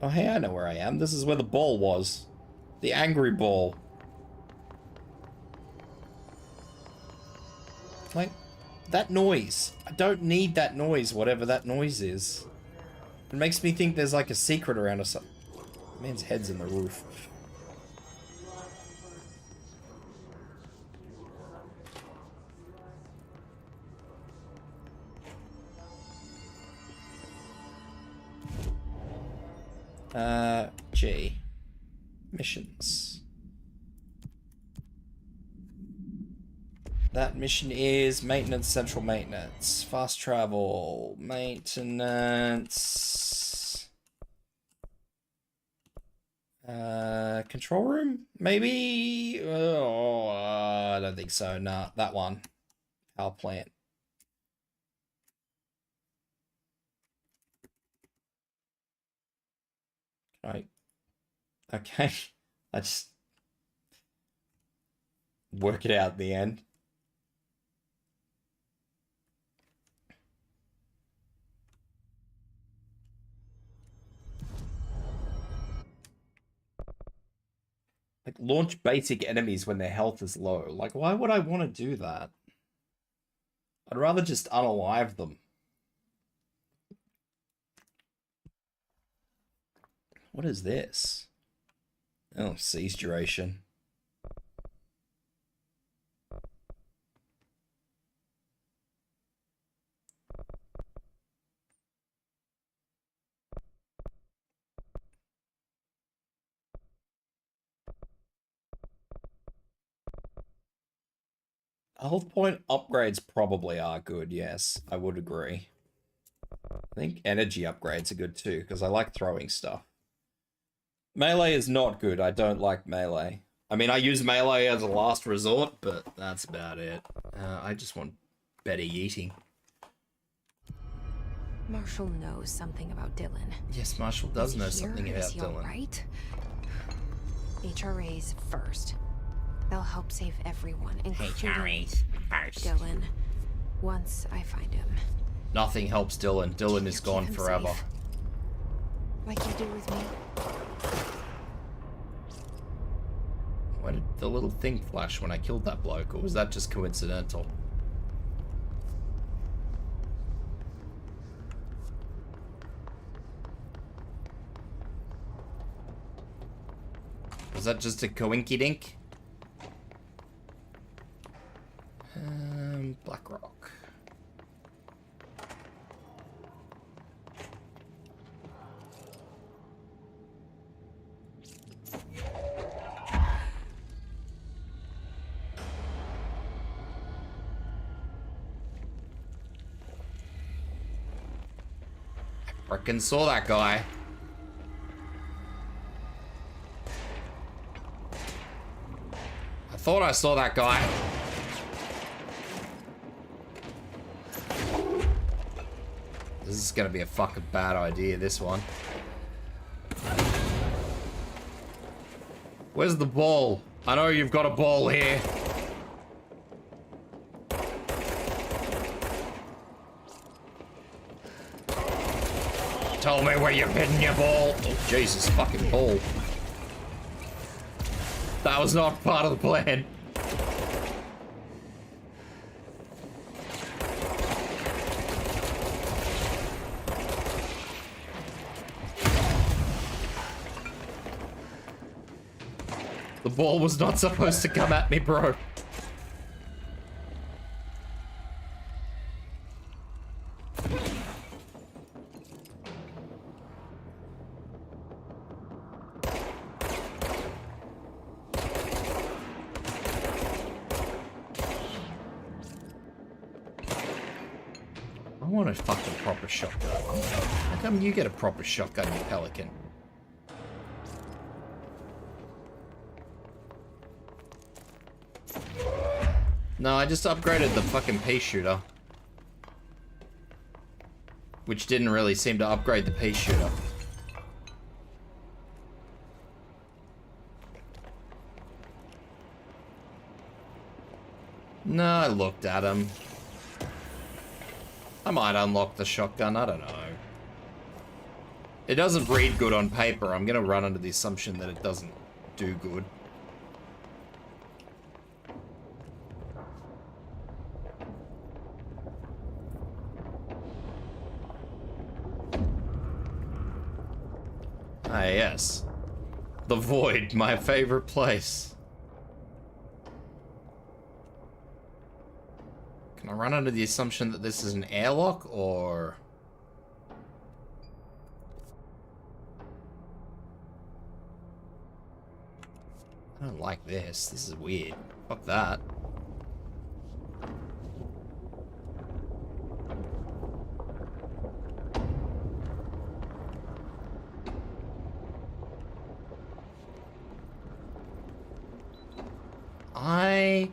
Oh, hey, I know where I am. This is where the ball was. The angry ball. Like, that noise. I don't need that noise, whatever that noise is. It makes me think there's like a secret around or something. Man's head's in the roof. G. Missions. That mission is maintenance, central maintenance, fast travel, maintenance. Control room? Maybe? Oh, I don't think so. Nah, that one. Power plant. Right. Okay. I just work it out at the end. Like, launch basic enemies when their health is low. Like, why would I want to do that? I'd rather just unalive them. What is this? Oh, siege duration. Health point upgrades probably are good, yes. I would agree. I think energy upgrades are good too, because I like throwing stuff. Melee is not good. I don't like melee. I mean, I use melee as a last resort, but that's about it. I just want better yeeting. Marshall knows something about Dylan. Yes, Marshall does know something about Dylan. Right? HRAs first. They'll help save everyone, including HRAs first. Dylan. Once I find him. Nothing helps Dylan. Dylan is gone forever. Safe. Like you do with me. Why did the little thing flash when I killed that bloke, or was that just coincidental? Was that just a coinky-dink? Black Rock. I frickin' saw that guy. I thought I saw that guy. This is gonna be a fucking bad idea, this one. Where's the ball? I know you've got a ball here. Tell me where you're hidden your ball. Oh, Jesus fucking ball. That was not part of the plan. The ball was not supposed to come at me, bro. I want a fucking proper shotgun. How come you get a proper shotgun, you pelican? No, I just upgraded the fucking pea shooter. Which didn't really seem to upgrade the pea shooter. No, I looked at him. I might unlock the shotgun, I don't know. It doesn't read good on paper. I'm gonna run under the assumption that it doesn't do good. Ah, yes. The Void, my favorite place. Can I run under the assumption that this is an airlock, or... I don't like this. This is weird. Fuck that.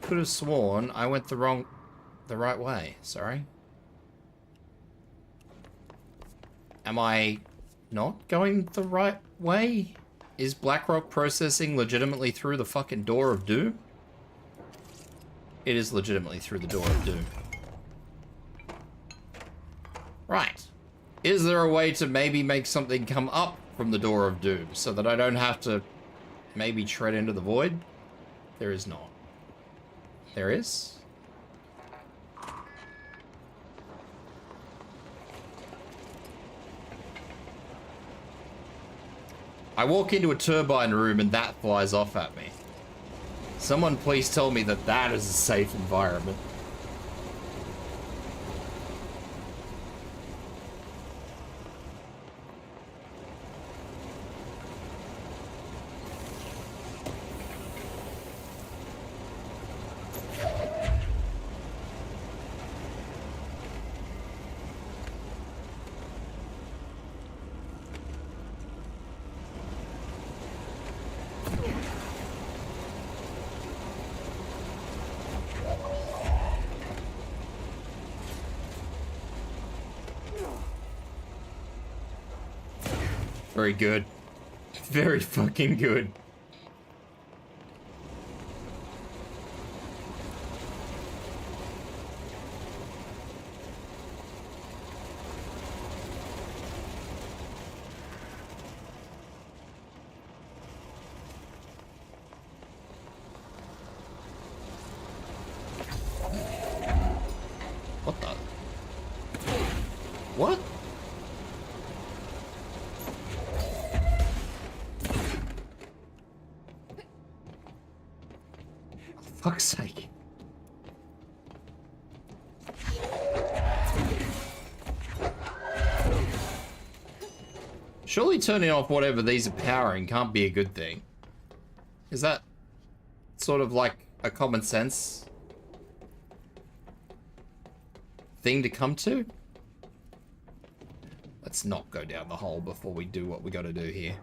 could have sworn I went the right way. Sorry. Am I not going the right way? Is BlackRock processing legitimately through the fucking door of doom? It is legitimately through the door of doom. Right. Is there a way to maybe make something come up from the door of doom so that I don't have to maybe tread into the void? There is not. There is? I walk into a turbine room and that flies off at me. Someone please tell me that that is a safe environment. Very good. Very fucking good. What the? What? Fuck's sake. Surely turning off whatever these are powering can't be a good thing. Is that sort of like a common sense thing to come to? Let's not go down the hole before we do what we gotta do here.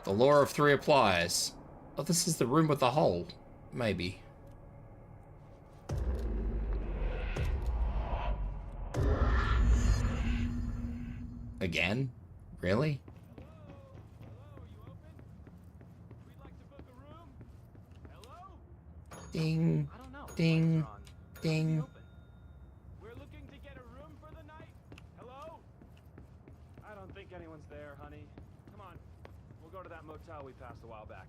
The law of three applies. Oh, this is the room with the hole. Maybe. Again? Really? Ding. Ding. Ding. We're looking to get a room for the night. Hello? I don't think anyone's there, honey. Come on. We'll go to that motel we passed a while back.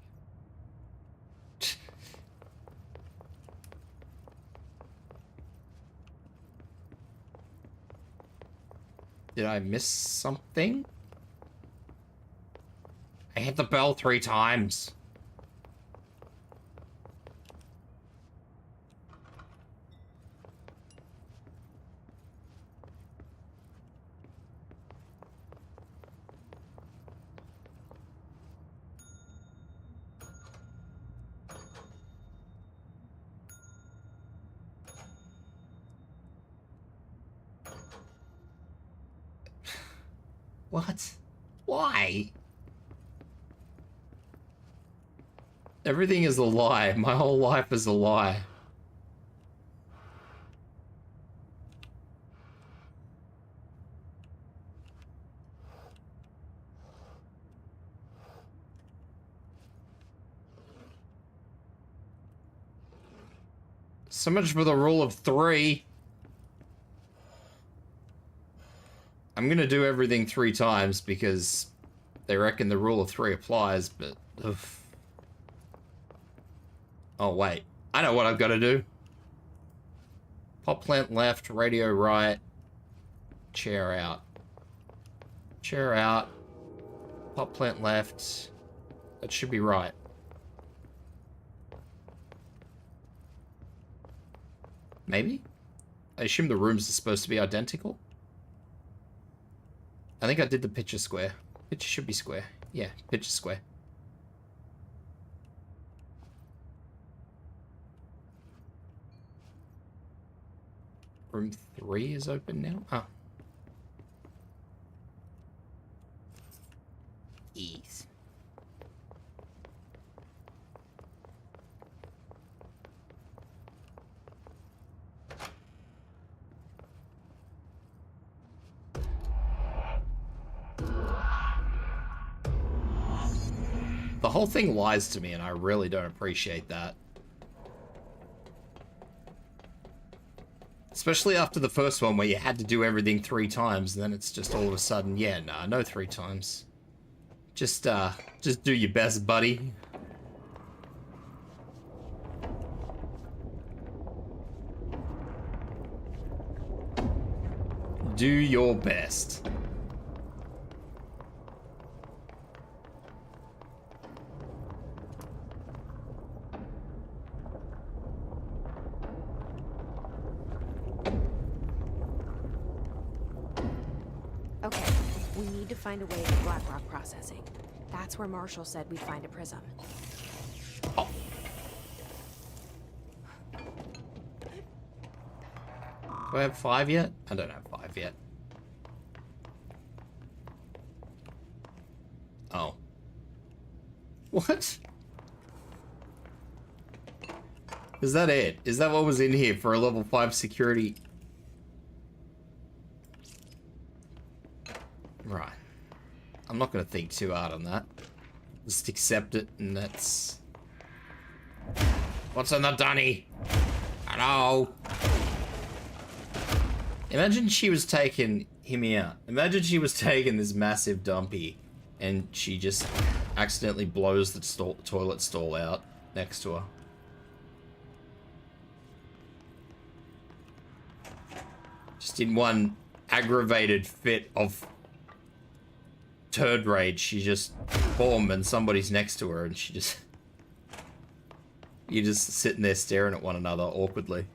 Did I miss something? I hit the bell 3 times. What? Why? Everything is a lie. My whole life is a lie. So much for the rule of 3. I'm gonna do everything 3 times because they reckon the rule of 3 applies, but... Ugh. Oh, wait. I know what I've got to do. Pop plant left, radio right, chair out. Chair out. Pop plant left. That should be right. Maybe? I assume the rooms are supposed to be identical? I think I did the picture square. Picture should be square. Yeah, picture square. Room 3 is open now? Oh. ease. The whole thing lies to me, and I really don't appreciate that. Especially after the first one, where you had to do everything 3 times, and then it's just all of a sudden, yeah, nah, no 3 times. Just do your best, buddy. Do your best. Okay, we need to find a way to Blackrock processing. That's where Marshall said we'd find a prism. Oh. Do I have 5 yet? I don't have 5 yet. Oh. What? Is that it? Is that what was in here for a level 5 security? Right. I'm not going to think too hard on that. Just accept it, and that's... What's in the dunny? Hello? Imagine she was taking... Hear me out. Imagine she was taking this massive dumpy, and she just accidentally blows the toilet stall out next to her. Just in one aggravated fit of turd rage, she just boom, and somebody's next to her, and she just... You're just sitting there staring at one another awkwardly.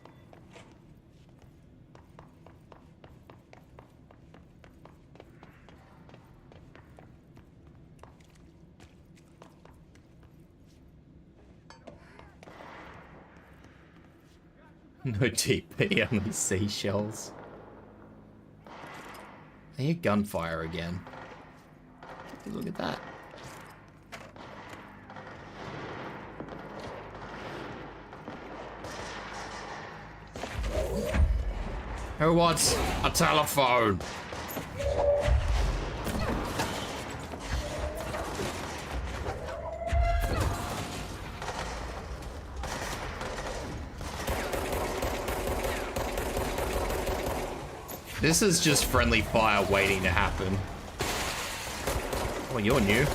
No TP, only seashells. I hear gunfire again. Look at that. Who wants a telephone? This is just friendly fire waiting to happen. Oh, you're new.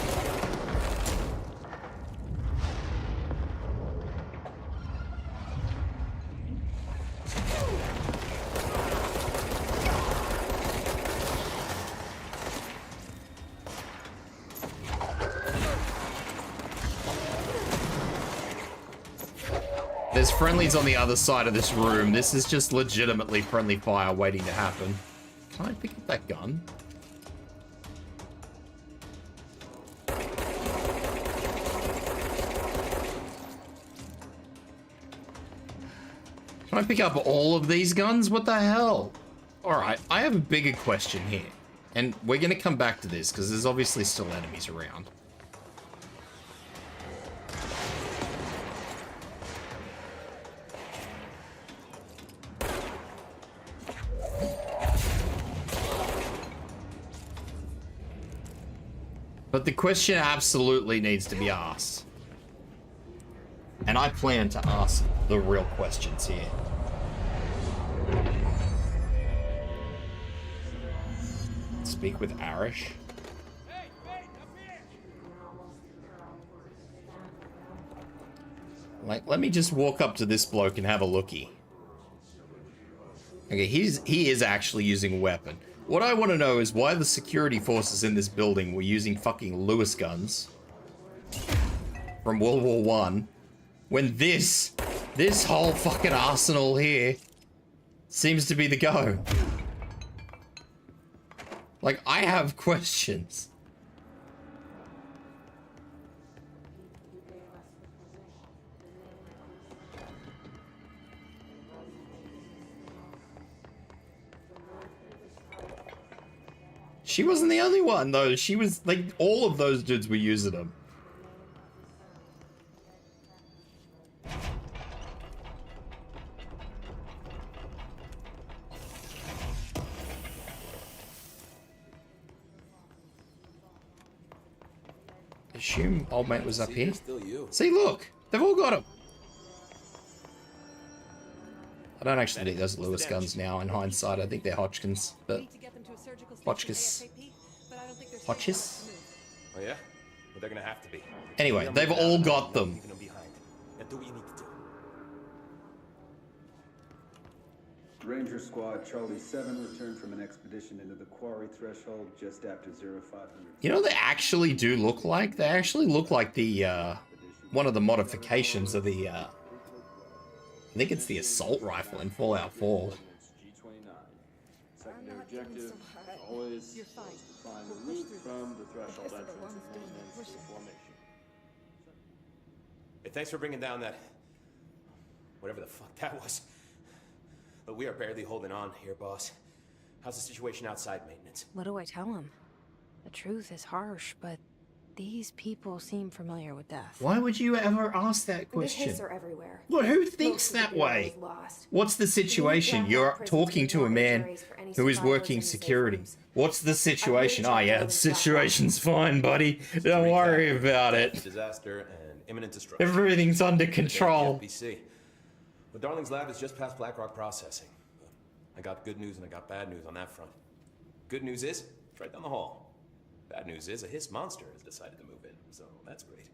There's friendlies on the other side of this room. This is just legitimately friendly fire waiting to happen. Can I pick up that gun? Can I pick up all of these guns? What the hell? Alright, I have a bigger question here. And we're going to come back to this, because there's obviously still enemies around. But the question absolutely needs to be asked. And I plan to ask the real questions here. Speak with Arish. Like, let me just walk up to this bloke and have a lookie. Okay, he is actually using a weapon. What I want to know is why the security forces in this building were using fucking Lewis guns from World War I, when this whole fucking arsenal here seems to be the go. Like, I have questions. She wasn't the only one, though. She was, like, all of those dudes were using them. Assume old mate was up here. See, look, they've all got them. I don't actually think those are Lewis guns now. In hindsight, I think they're Hodgkins, but Hotchkiss. Hotchkiss. Oh yeah, but they're gonna have to be. Anyway, they've all got them. Leaving them behind. Now do what you need to do. Ranger Squad Charlie 7 returned from an expedition into the quarry threshold just after 0500. You know what they actually do look like? They actually look like the, one of the modifications of the, I think it's the assault rifle in Fallout 4. Secondary objective, always, is to find the route from the threshold entrance and then to the formation. Hey, thanks for bringing down that... whatever the fuck that was. But we are barely holding on here, boss. How's the situation outside maintenance? What do I tell him? The truth is harsh, but these people seem familiar with death. Why would you ever ask that question? The hits are everywhere. Well, who thinks that way? What's the situation? You're talking to a man who is working security. What's the situation? Oh yeah, the situation's fine, buddy. Don't worry about it. Disaster and imminent destruction. Everything's under control. But Darling's lab is just past Blackrock processing. I got good news and I got bad news on that front. Good news is, it's right down the hall. Bad news is, a hiss monster has decided to move in, so that's great.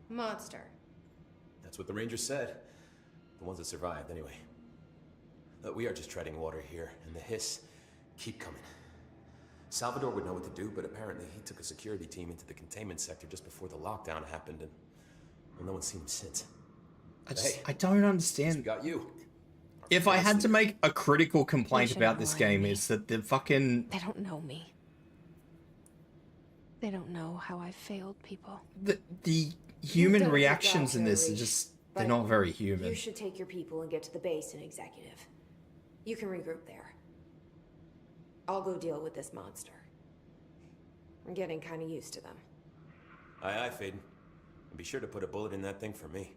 Monster. That's what the Rangers said. The ones that survived, anyway. But we are just treading water here, and the hiss keep coming. Salvador would know what to do, but apparently he took a security team into the containment sector just before the lockdown happened, and well, no one's seen him since. I don't understand. Got you. If I had to make a critical complaint about this game, is that the fucking... They don't know me. They don't know how I failed people. The human reactions in this are just... They're not very human. You should take your people and get to the base and executive. You can regroup there. I'll go deal with this monster. I'm getting kind of used to them. Aye, aye, Faden. And be sure to put a bullet in that thing for me.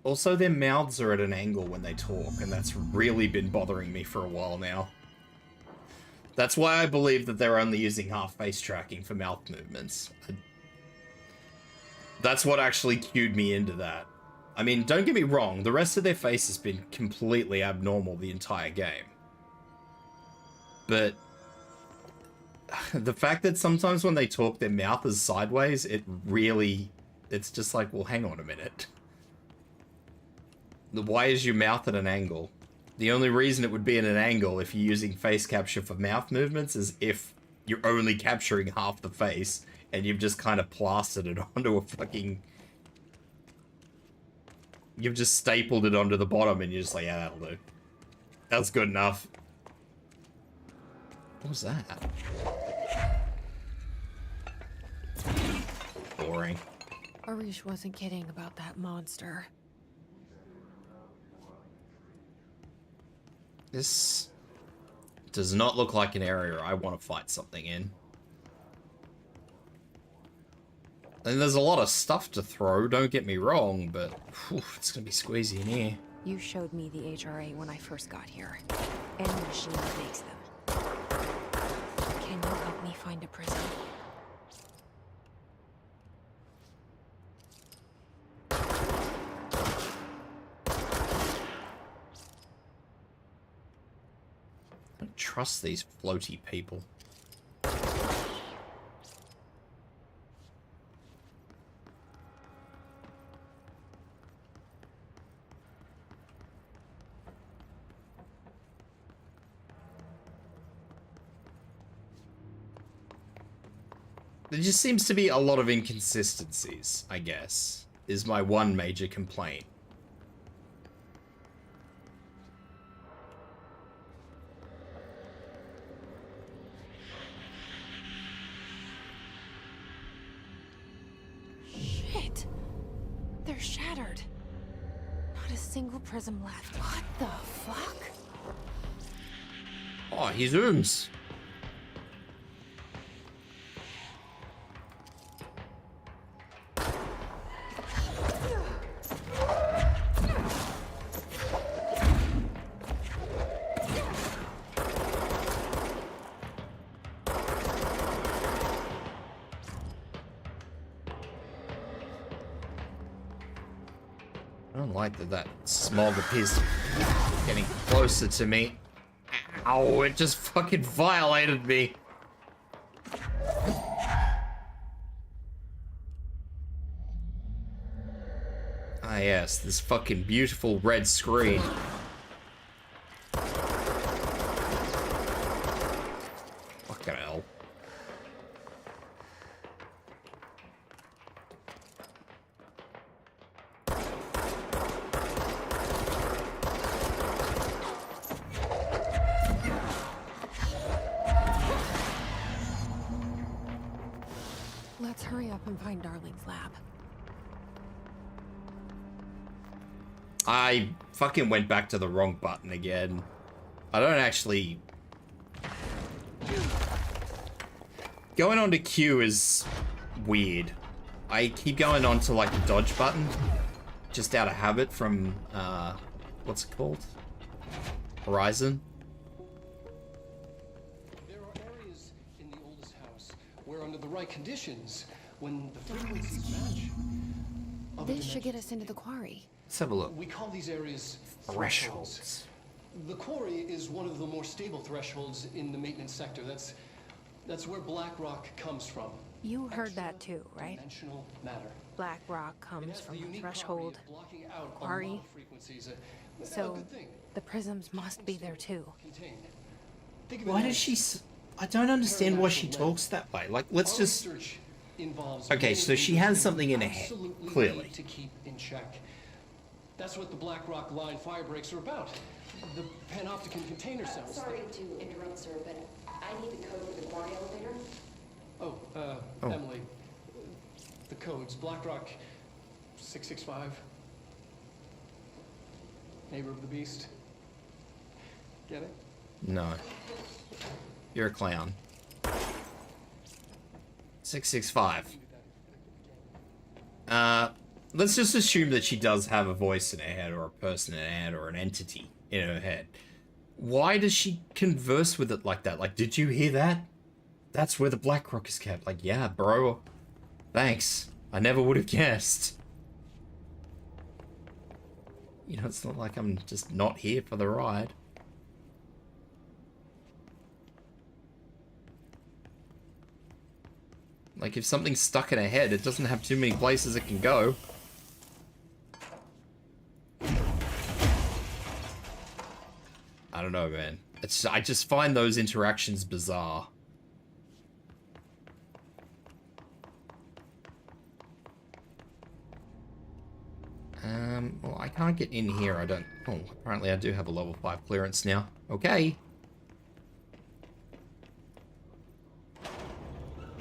Also, their mouths are at an angle when they talk, and that's really been bothering me for a while now. That's why I believe that they're only using half face tracking for mouth movements. That's what actually cued me into that. I mean, don't get me wrong, the rest of their face has been completely abnormal the entire game. But the fact that sometimes when they talk, their mouth is sideways, it's just like, well, hang on a minute. Why is your mouth at an angle? The only reason it would be at an angle if you're using face capture for mouth movements is if you're only capturing half the face and you've just kind of plastered it onto a fucking... You've just stapled it onto the bottom and you're just like, yeah, that'll do. That's good enough. What was that? Boring. Arish wasn't kidding about that monster. This does not look like an area I want to fight something in. And there's a lot of stuff to throw, don't get me wrong, but whew, it's going to be squeezy in here. You showed me the HRA when I first got here. And the machine that makes them. Can you help me find a prison? I don't trust these floaty people. There just seems to be a lot of inconsistencies, I guess, is my one major complaint. Shit! They're shattered. Not a single prism left. What the fuck? Oh, he zooms. I don't like that smog appears to be getting closer to me. Ow, it just fucking violated me. Ah yes, this fucking beautiful red screen. Fucking hell. Let's hurry up and find Darling's lab. I fucking went back to the wrong button again. I don't actually... Going on to Q is weird. I keep going on to like the dodge button. Just out of habit from, what's it called? Horizon? There are areas in the oldest house where under the right conditions, when the frequencies match... This should get us into the quarry. Let's have a look. We call these areas Thresholds. The quarry is one of the more stable thresholds in the maintenance sector. That's where black rock comes from. You heard that too, right? Dimensional matter. Black rock comes from the threshold quarry. So the prisms must be there too. Why does she... I don't understand why she talks that way. Like, let's just... Okay, so she has something in her head, clearly. To keep in check. That's what the black rock line fire breaks are about. The panopticon container cells. Sorry to interrupt, sir, but I need the code for the quarry elevator. Oh, Emily. The codes. Blackrock 665. Neighbor of the beast. Get it? No. You're a clown. 665. Let's just assume that she does have a voice in her head, or a person in her head, or an entity in her head. Why does she converse with it like that? Like, did you hear that? That's where the black rock is kept. Like, yeah, bro. Thanks. I never would have guessed. You know, it's not like I'm just not here for the ride. Like, if something's stuck in her head, it doesn't have too many places it can go. I don't know, man. I just find those interactions bizarre. Well, I can't get in here. I don't... Oh, apparently I do have a level 5 clearance now. Okay.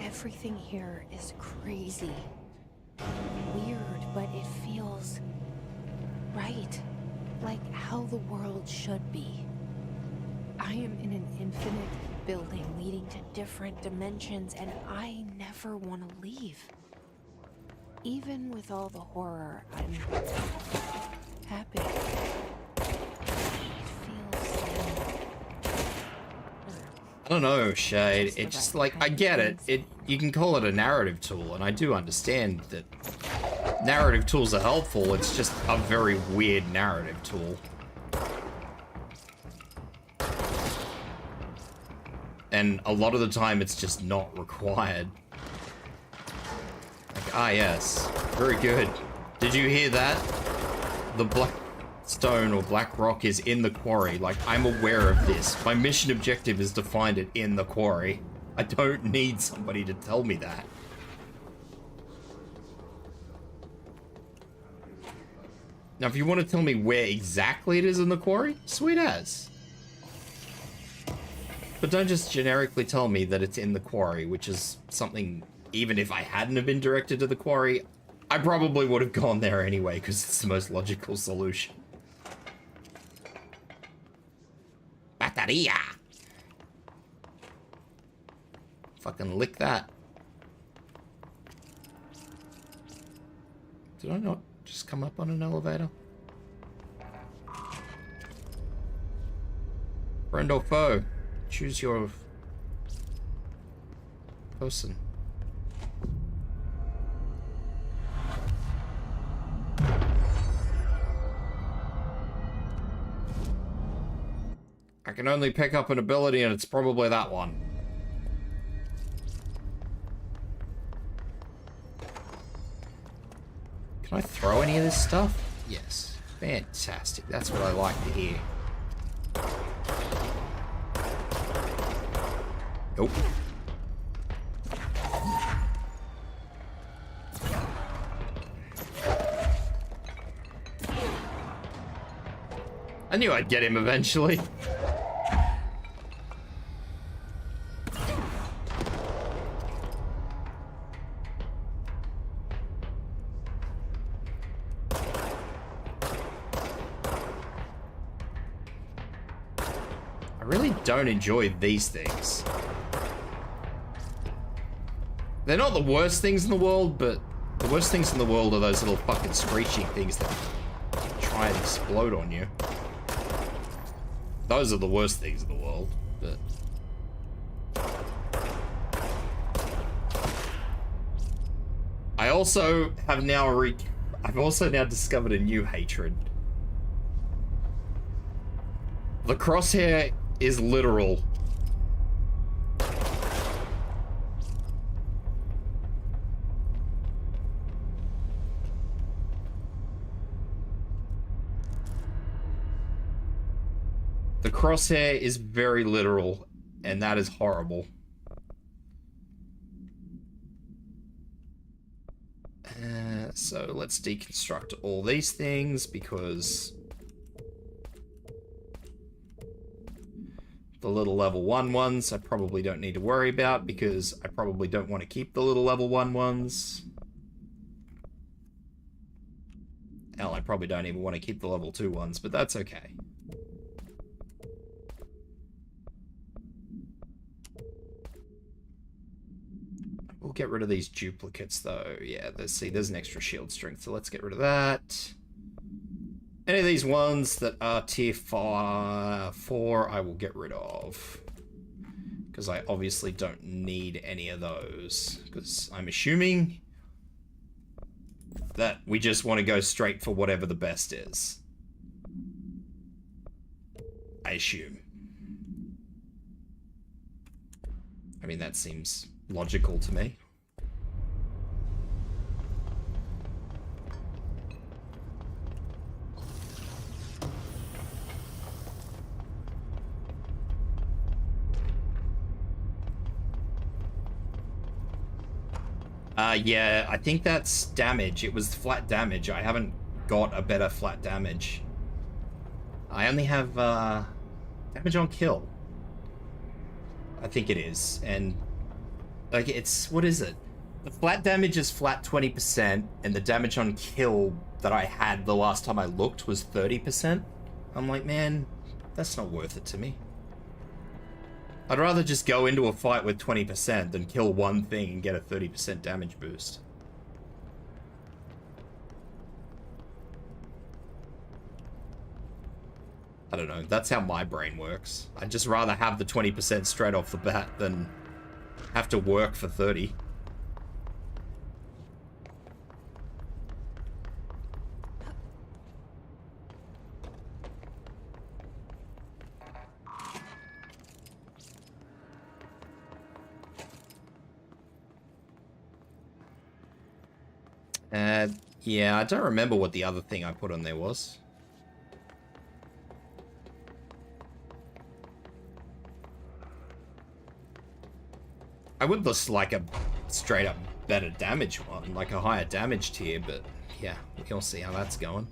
Everything here is crazy. Weird, but it feels right. Like how the world should be. I am in an infinite building leading to different dimensions, and I never want to leave. Even with all the horror, I'm happy. I don't know, Shade. It's just like, I get it. You can call it a narrative tool, and I do understand that narrative tools are helpful. It's just a very weird narrative tool. And a lot of the time, it's just not required. Like, ah, yes. Very good. Did you hear that? The black stone or black rock is in the quarry. Like, I'm aware of this. My mission objective is to find it in the quarry. I don't need somebody to tell me that. Now, if you want to tell me where exactly it is in the quarry, sweet as. But don't just generically tell me that it's in the quarry, which is something, even if I hadn't have been directed to the quarry, I probably would have gone there anyway, because it's the most logical solution. Bateria! Fucking lick that. Did I not just come up on an elevator? Friend or foe? Choose your person. I can only pick up an ability and it's probably that one. Can I throw any of this stuff? Yes. Fantastic. That's what I like to hear. Nope. I knew I'd get him eventually. Don't enjoy these things. They're not the worst things in the world, but the worst things in the world are those little fucking screeching things that try and explode on you. Those are the worst things in the world, but... I've also now discovered a new hatred. The crosshair is literal. The crosshair is very literal, and that is horrible. So let's deconstruct all these things because the little level 1 ones I probably don't need to worry about because I probably don't want to keep the little level 1 ones. Hell, I probably don't even want to keep the level 2 ones, but that's okay. We'll get rid of these duplicates though. Yeah, there's an extra shield strength, so let's get rid of that. Any of these ones that are tier 4, I will get rid of. Because I obviously don't need any of those. Because I'm assuming that we just want to go straight for whatever the best is. I assume. I mean, that seems logical to me. Yeah, I think that's damage. It was flat damage. I haven't got a better flat damage. I only have damage on kill. I think it is. And like it's, what is it? The flat damage is flat 20% and the damage on kill that I had the last time I looked was 30%. I'm like, man, that's not worth it to me. I'd rather just go into a fight with 20% than kill one thing and get a 30% damage boost. I don't know, that's how my brain works. I'd just rather have the 20% straight off the bat than have to work for 30. Yeah, I don't remember what the other thing I put on there was. I would just like a straight up better damage one, like a higher damage tier, but yeah, we'll see how that's going.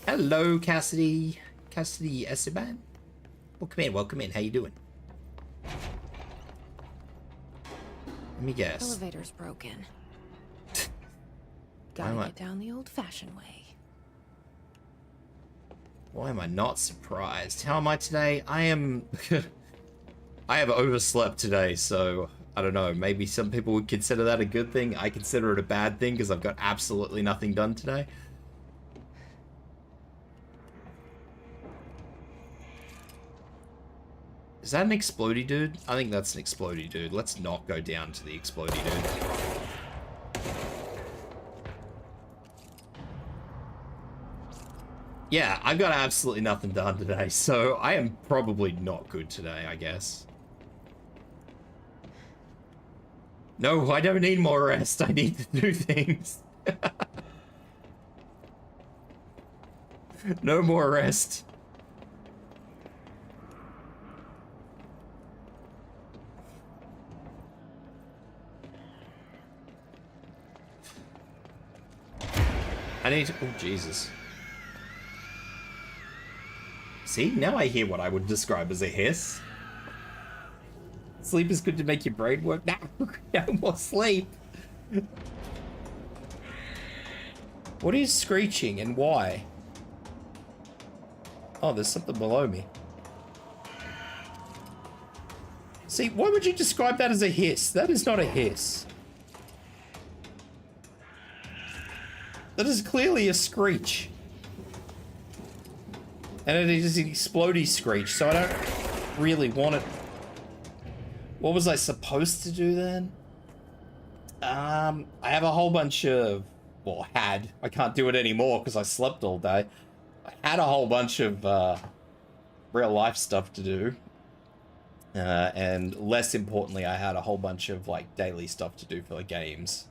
Hello, Cassidy. Cassidy Esteban. Welcome in. How you doing? Let me guess. Elevator's broken. Gotta get down the old-fashioned way. Why am I not surprised? How am I today? I am I have overslept today, so I don't know. Maybe some people would consider that a good thing. I consider it a bad thing because I've got absolutely nothing done today. Is that an explodey dude? I think that's an explodey dude. Let's not go down to the explodey dude. Yeah, I've got absolutely nothing done today, so I am probably not good today, I guess. No, I don't need more rest. I need to do things. No more rest. I need to... Oh, Jesus. See, now I hear what I would describe as a hiss. Sleep is good to make your brain work. No, no more sleep. What is screeching and why? Oh, there's something below me. See, why would you describe that as a hiss? That is not a hiss. That is clearly a screech. And it is an explodey screech, so I don't really want it. What was I supposed to do then? I have a whole bunch of... Well, I can't do it anymore because I slept all day. I had a whole bunch of real life stuff to do. And less importantly, I had a whole bunch of like daily stuff to do for the games.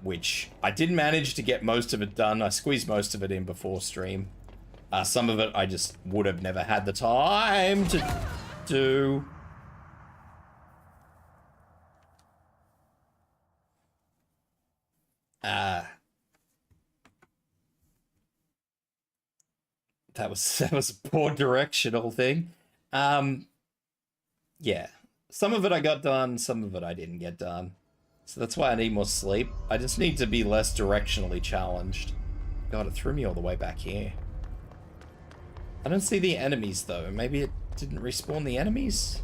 Which I did manage to get most of it done. I squeezed most of it in before stream. Some of it I just would have never had the time to do. That was a poor directional thing. Yeah. Some of it I got done, some of it I didn't get done. So that's why I need more sleep. I just need to be less directionally challenged. God, it threw me all the way back here. I don't see the enemies, though. Maybe it didn't respawn the enemies?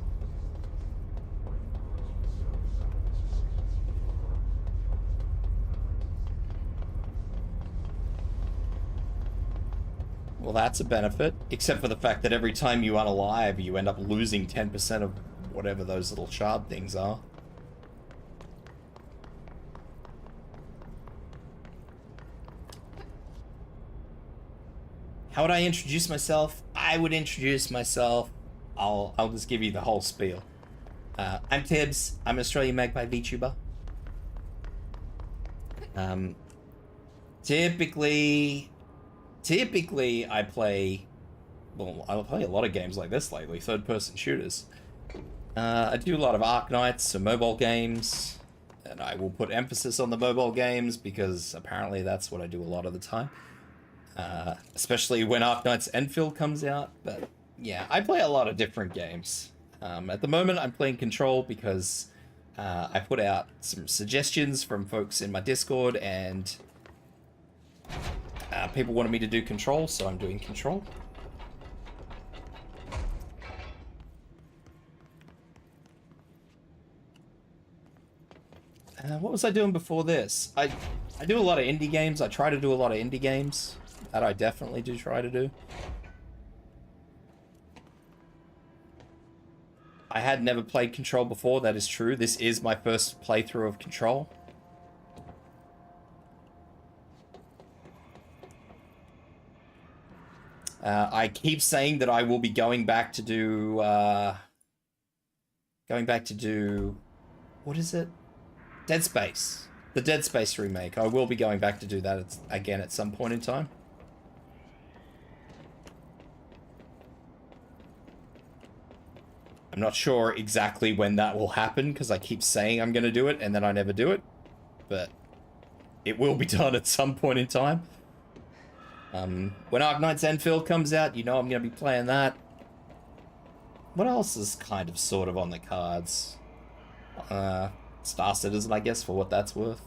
Well, that's a benefit. Except for the fact that every time you unalive, you end up losing 10% of whatever those little shard things are. How would I introduce myself? I would introduce myself. I'll just give you the whole spiel. I'm Tibs. I'm an Australian Magpie VTuber. Typically I play... Well, I play a lot of games like this lately, third-person shooters. I do a lot of Arknights, so mobile games, and I will put emphasis on the mobile games because apparently that's what I do a lot of the time. Especially when Arknight's Enfield comes out, but yeah, I play a lot of different games. At the moment, I'm playing Control because I put out some suggestions from folks in my Discord, and people wanted me to do Control, so I'm doing Control. What was I doing before this? I do a lot of indie games. I try to do a lot of indie games. That I definitely do try to do. I had never played Control before, that is true. This is my first playthrough of Control. I keep saying that I will be going back to do... what is it? Dead Space. The Dead Space remake. I will be going back to do that again at some point in time. I'm not sure exactly when that will happen, because I keep saying I'm going to do it, and then I never do it. But it will be done at some point in time. When Arknight's Enfield comes out, you know I'm going to be playing that. What else is kind of sort of on the cards? Star Citizen, I guess, for what that's worth.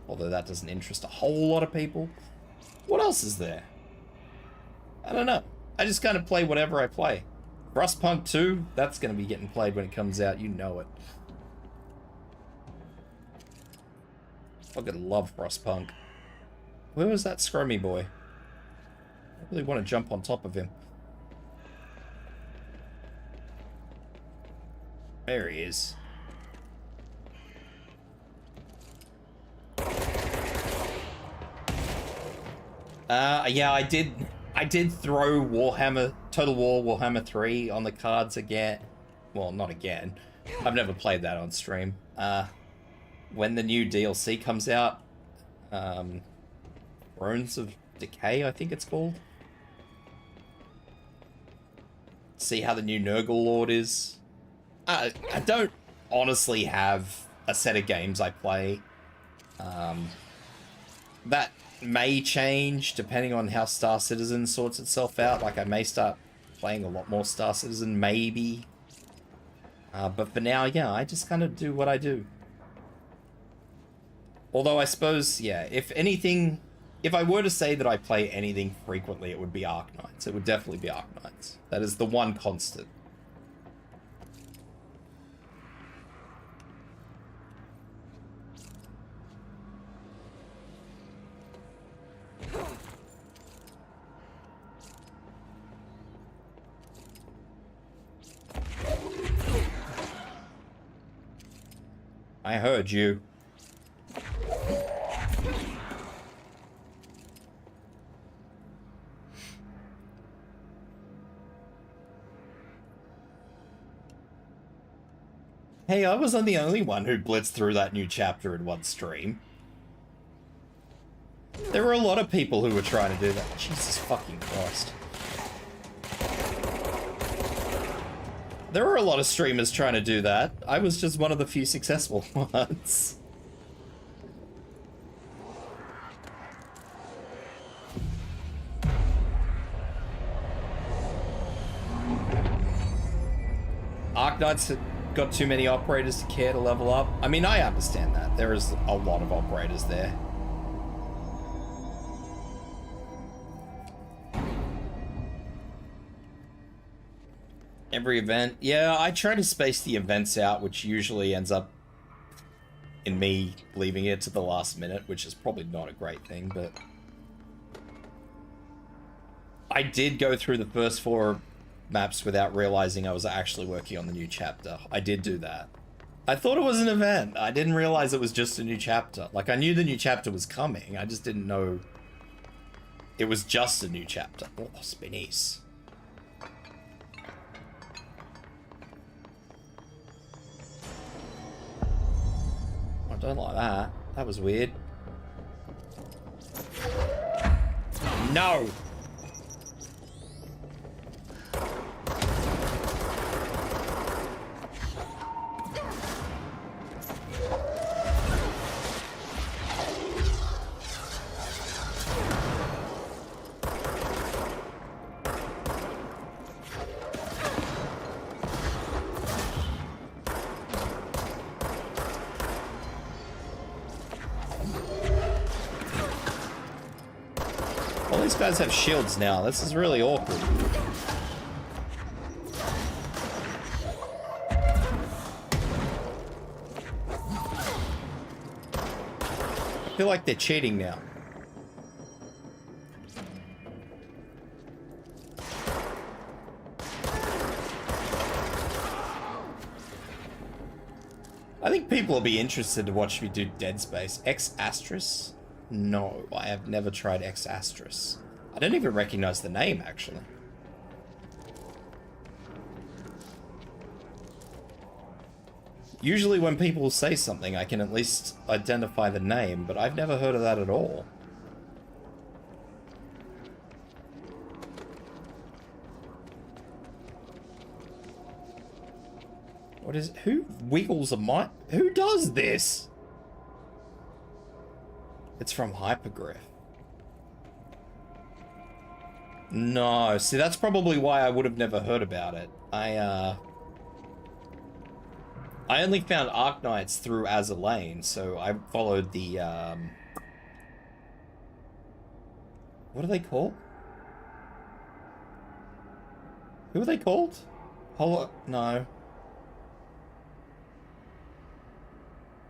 Although that doesn't interest a whole lot of people. What else is there? I don't know. I just kind of play whatever I play. Frostpunk 2, that's going to be getting played when it comes out, you know it. Fucking love Frostpunk. Where was that scrummy boy? I really want to jump on top of him. There he is. Yeah, I did throw Warhammer, Total War Warhammer 3 on the cards again. Well, not again. I've never played that on stream. When the new DLC comes out, Thrones of Decay, I think it's called. See how the new Nurgle Lord is. I don't honestly have a set of games I play. That may change depending on how Star Citizen sorts itself out. Like, I may start playing a lot more Star Citizen, maybe. But for now, yeah, I just kind of do what I do. Although I suppose, yeah, if anything, if I were to say that I play anything frequently, it would be Arknights. It would definitely be Arknights. That is the one constant. I heard you. Hey, I wasn't the only one who blitzed through that new chapter in one stream. There were a lot of people who were trying to do that. Jesus fucking Christ. There were a lot of streamers trying to do that. I was just one of the few successful ones. Arknights got too many operators to care to level up. I mean, I understand that. There is a lot of operators there. Every event. Yeah, I try to space the events out, which usually ends up in me leaving it to the last minute, which is probably not a great thing, but I did go through the first 4 maps without realizing I was actually working on the new chapter. I did do that. I thought it was an event. I didn't realize it was just a new chapter. Like, I knew the new chapter was coming. I just didn't know it was just a new chapter. Oh, spinnies. I don't like that. That was weird. No! These guys have shields now. This is really awkward. I feel like they're cheating now. I think people will be interested to watch me do Dead Space. X Astris? No, I have never tried X Astris. I don't even recognize the name, actually. Usually when people say something, I can at least identify the name, but I've never heard of that at all. What is... Who wiggles a mic? Who does this? It's from Hypergriff. No, see, that's probably why I would have never heard about it. I only found Arknights through Azalane, so I followed the, what are they called? Who are they called? No.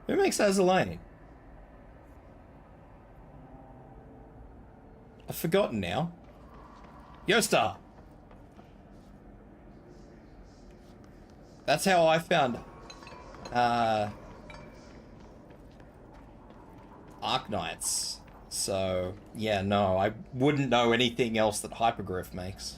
Who makes Azalane? I've forgotten now. Yostar! That's how I found Arknights. So, yeah, no, I wouldn't know anything else that Hypergriff makes.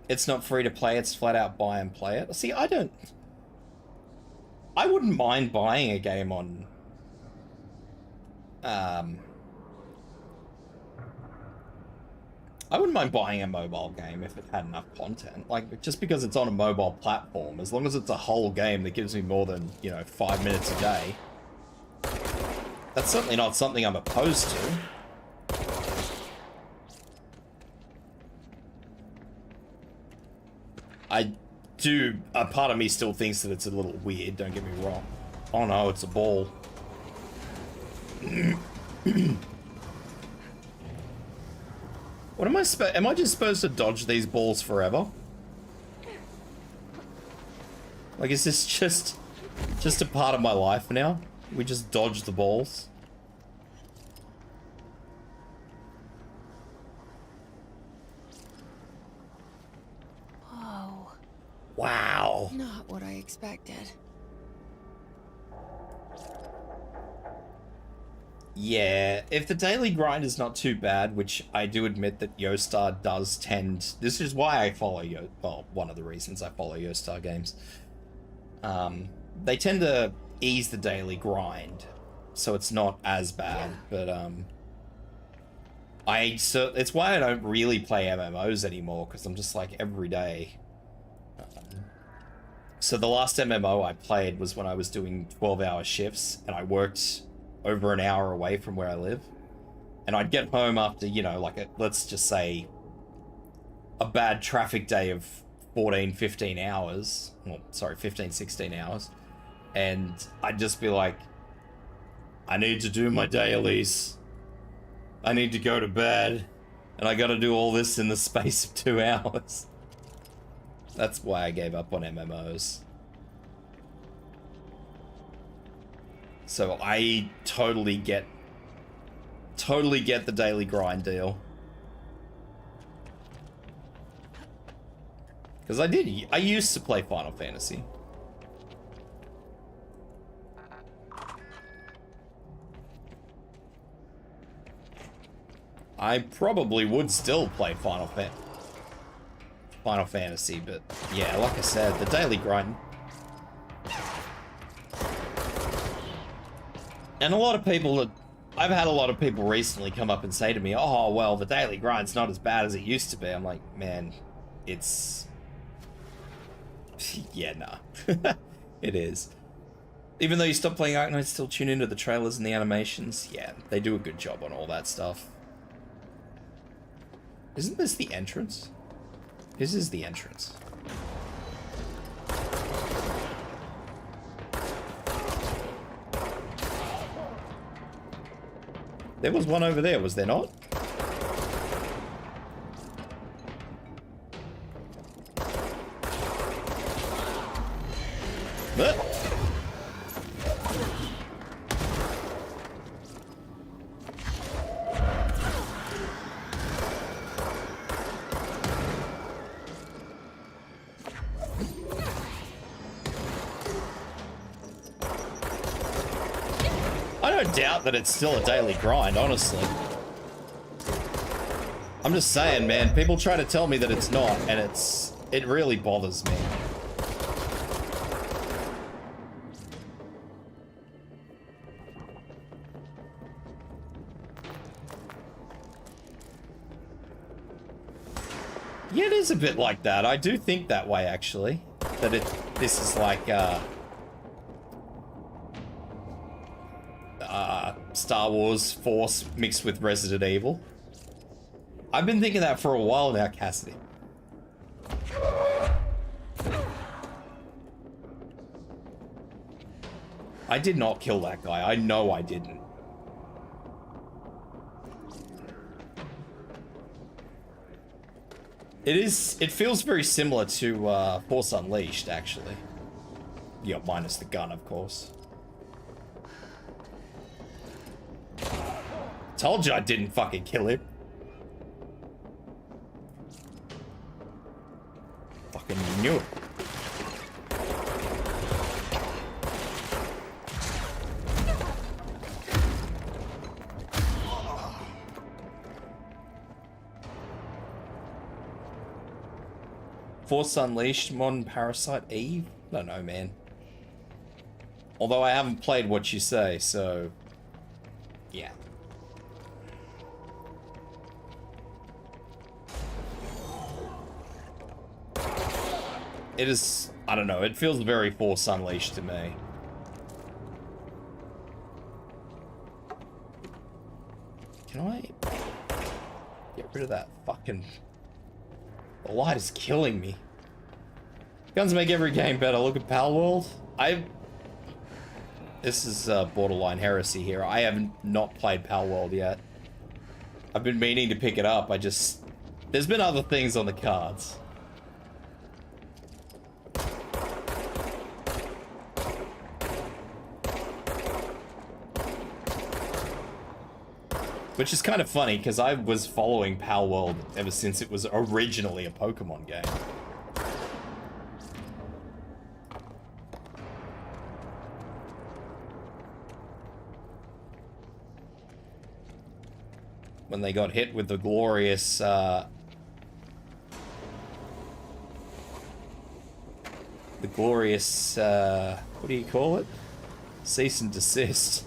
It's not free to play, it's flat out buy and play it. See, I wouldn't mind buying a game on... I wouldn't mind buying a mobile game if it had enough content. Like, just because it's on a mobile platform, as long as it's a whole game that gives me more than, you know, 5 minutes a day. That's certainly not something I'm opposed to. A part of me still thinks that it's a little weird, don't get me wrong. Oh no, it's a ball. What am I just supposed to dodge these balls forever? Like, is this just a part of my life now? We just dodge the balls? Whoa. Wow. Not what I expected. Yeah, if the daily grind is not too bad, which I do admit that Yostar does tend... This is why I follow well, one of the reasons I follow Yostar games. They tend to ease the daily grind, so it's not as bad, but it's why I don't really play MMOs anymore, because I'm just like every day. So the last MMO I played was when I was doing 12-hour shifts, and I worked over an hour away from where I live. And I'd get home after, you know, like, let's just say, a bad traffic day of 14, 15 hours. Well, sorry, 15, 16 hours. And I'd just be like, I need to do my dailies. I need to go to bed. And I gotta do all this in the space of 2 hours. That's why I gave up on MMOs. So I totally get the daily grind deal. Because I used to play Final Fantasy. I probably would still play Final Fantasy, but yeah, like I said, the daily grind. And a lot of people I've had a lot of people recently come up and say to me, oh, well, the daily grind's not as bad as it used to be. I'm like, man, it's... yeah, nah. It is. Even though you stop playing Arknights, still tune into the trailers and the animations. Yeah, they do a good job on all that stuff. Isn't this the entrance? This is the entrance. There was one over there, was there not? I don't doubt that it's still a daily grind, honestly. I'm just saying, man, people try to tell me that it's not, and it really bothers me. Yeah, it is a bit like that. I do think that way, actually. That this is like, Star Wars Force mixed with Resident Evil. I've been thinking that for a while now, Cassidy. I did not kill that guy. I know I didn't. It feels very similar to Force Unleashed, actually. Yeah, minus the gun, of course. Told you I didn't fucking kill him. Fucking knew it. Force Unleashed, Modern Parasite Eve? I don't know, man. Although I haven't played what you say, so... yeah. It is... I don't know, it feels very Force Unleashed to me. Can I... get rid of that fucking... The light is killing me. Guns make every game better. Look at Pal World. This is borderline heresy here. I haven't not played Pal World yet. I've been meaning to pick it up. There's been other things on the cards. Which is kind of funny, because I was following Pal World ever since it was originally a Pokemon game. When they got hit with the glorious, what do you call it? Cease and desist.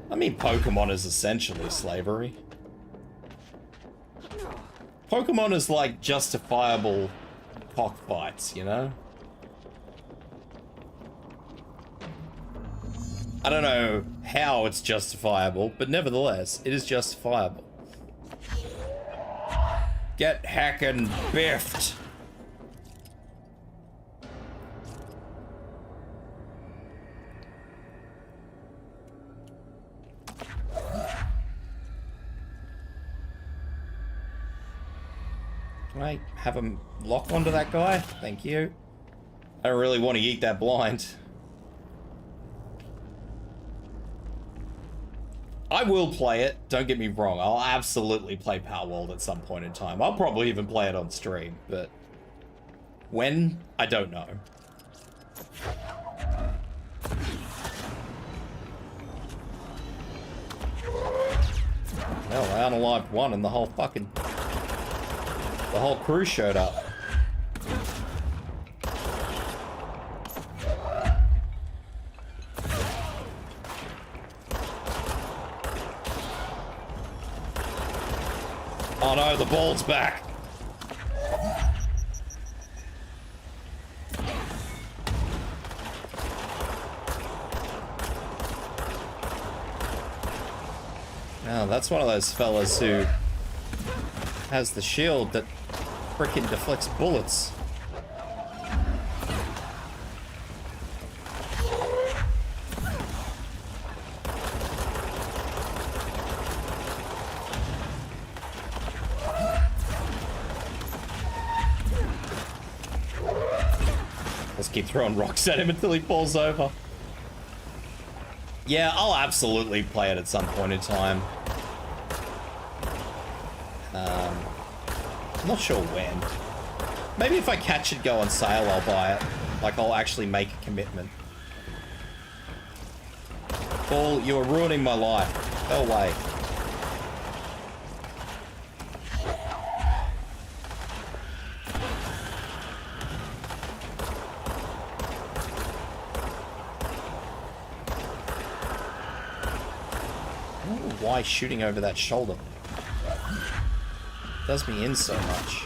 I mean, Pokemon is essentially slavery. Pokemon is like justifiable cockfights, you know? I don't know how it's justifiable, but nevertheless, it is justifiable. Get hackin' biffed. Can I have him lock onto that guy? Thank you. I don't really want to eat that blind. I will play it, don't get me wrong. I'll absolutely play Power World at some point in time. I'll probably even play it on stream, but when? I don't know. Hell, I unalived one and the whole crew showed up. Oh no, the ball's back. Now, that's one of those fellas who has the shield that frickin' deflects bullets. Let's keep throwing rocks at him until he falls over. Yeah, I'll absolutely play it at some point in time. I'm not sure when. Maybe if I catch it go on sale, I'll buy it. Like, I'll actually make a commitment. Paul, you are ruining my life. Go away. I don't know why shooting over that shoulder does me in so much.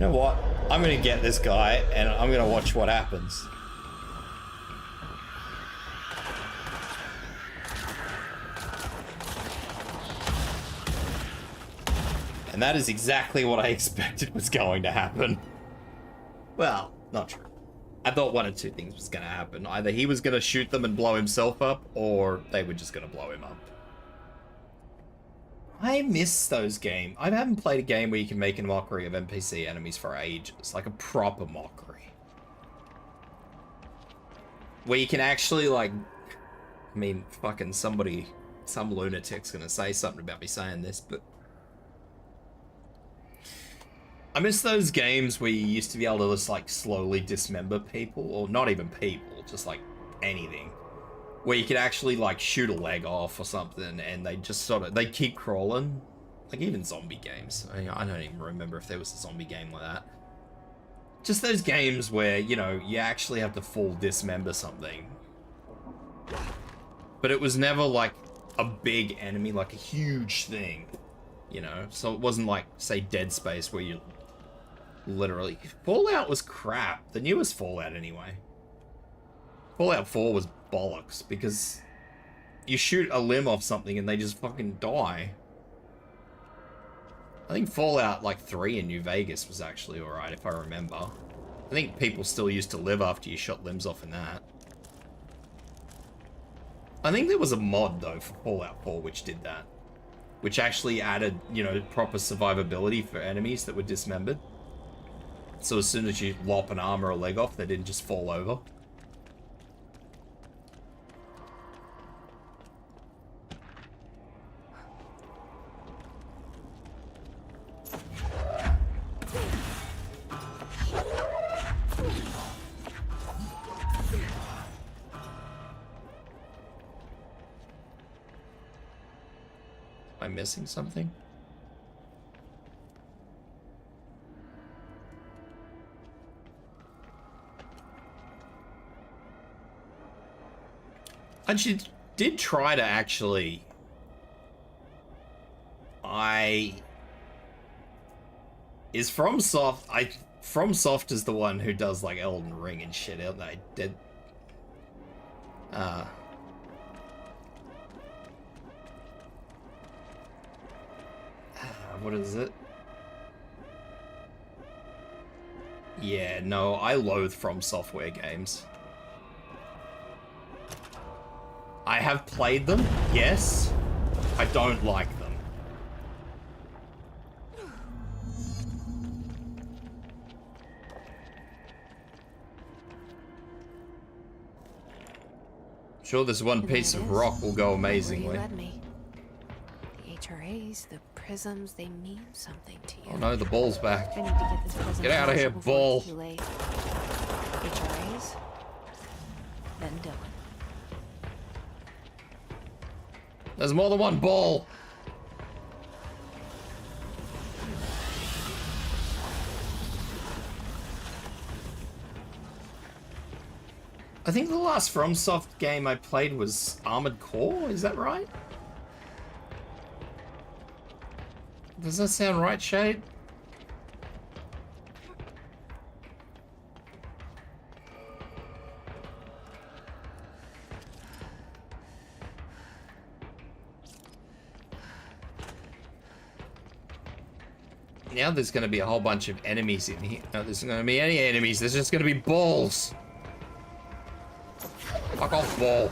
You know what? I'm gonna get this guy and I'm gonna watch what happens. And that is exactly what I expected was going to happen. Well, not true. I thought one of two things was going to happen. Either he was going to shoot them and blow himself up, or they were just going to blow him up. I miss those games. I haven't played a game where you can make a mockery of NPC enemies for ages. Like a proper mockery. Where you can actually, like... I mean, fucking somebody... Some lunatic's going to say something about me saying this, but... I miss those games where you used to be able to just, like, slowly dismember people, or not even people, just, like, anything. Where you could actually, like, shoot a leg off or something, and they just sort of, they keep crawling. Like, even zombie games. I don't even remember if there was a zombie game like that. Just those games where, you know, you actually have to full dismember something. But it was never, like, a big enemy, like a huge thing. You know? So it wasn't like, say, Dead Space, where you... Literally. Fallout was crap. The newest Fallout, anyway. Fallout 4 was bollocks, because you shoot a limb off something and they just fucking die. I think Fallout, like, 3 in New Vegas was actually alright, if I remember. I think people still used to live after you shot limbs off in that. I think there was a mod, though, for Fallout 4 which did that. Which actually added, you know, proper survivability for enemies that were dismembered. So as soon as you lop an arm or a leg off, they didn't just fall over. Am I missing something? And she did try to actually... Is FromSoft... FromSoft is the one who does, like, Elden Ring and shit, aren't they? Did... What is it? Yeah, no, I loathe From Software games. I have played them, yes. I don't like them. Sure, this one piece of rock will go amazingly. Where you led me. The HRAs, the prisms, they mean something to you. Oh no, the ball's back. I need to get this prism. Get out of here, ball. HRAs, then Dylan. There's more than one ball. I think the last FromSoft game I played was Armored Core, is that right? Does that sound right, Shade? Now there's going to be a whole bunch of enemies in here. No, there's not going to be any enemies. There's just going to be balls. Fuck off, ball.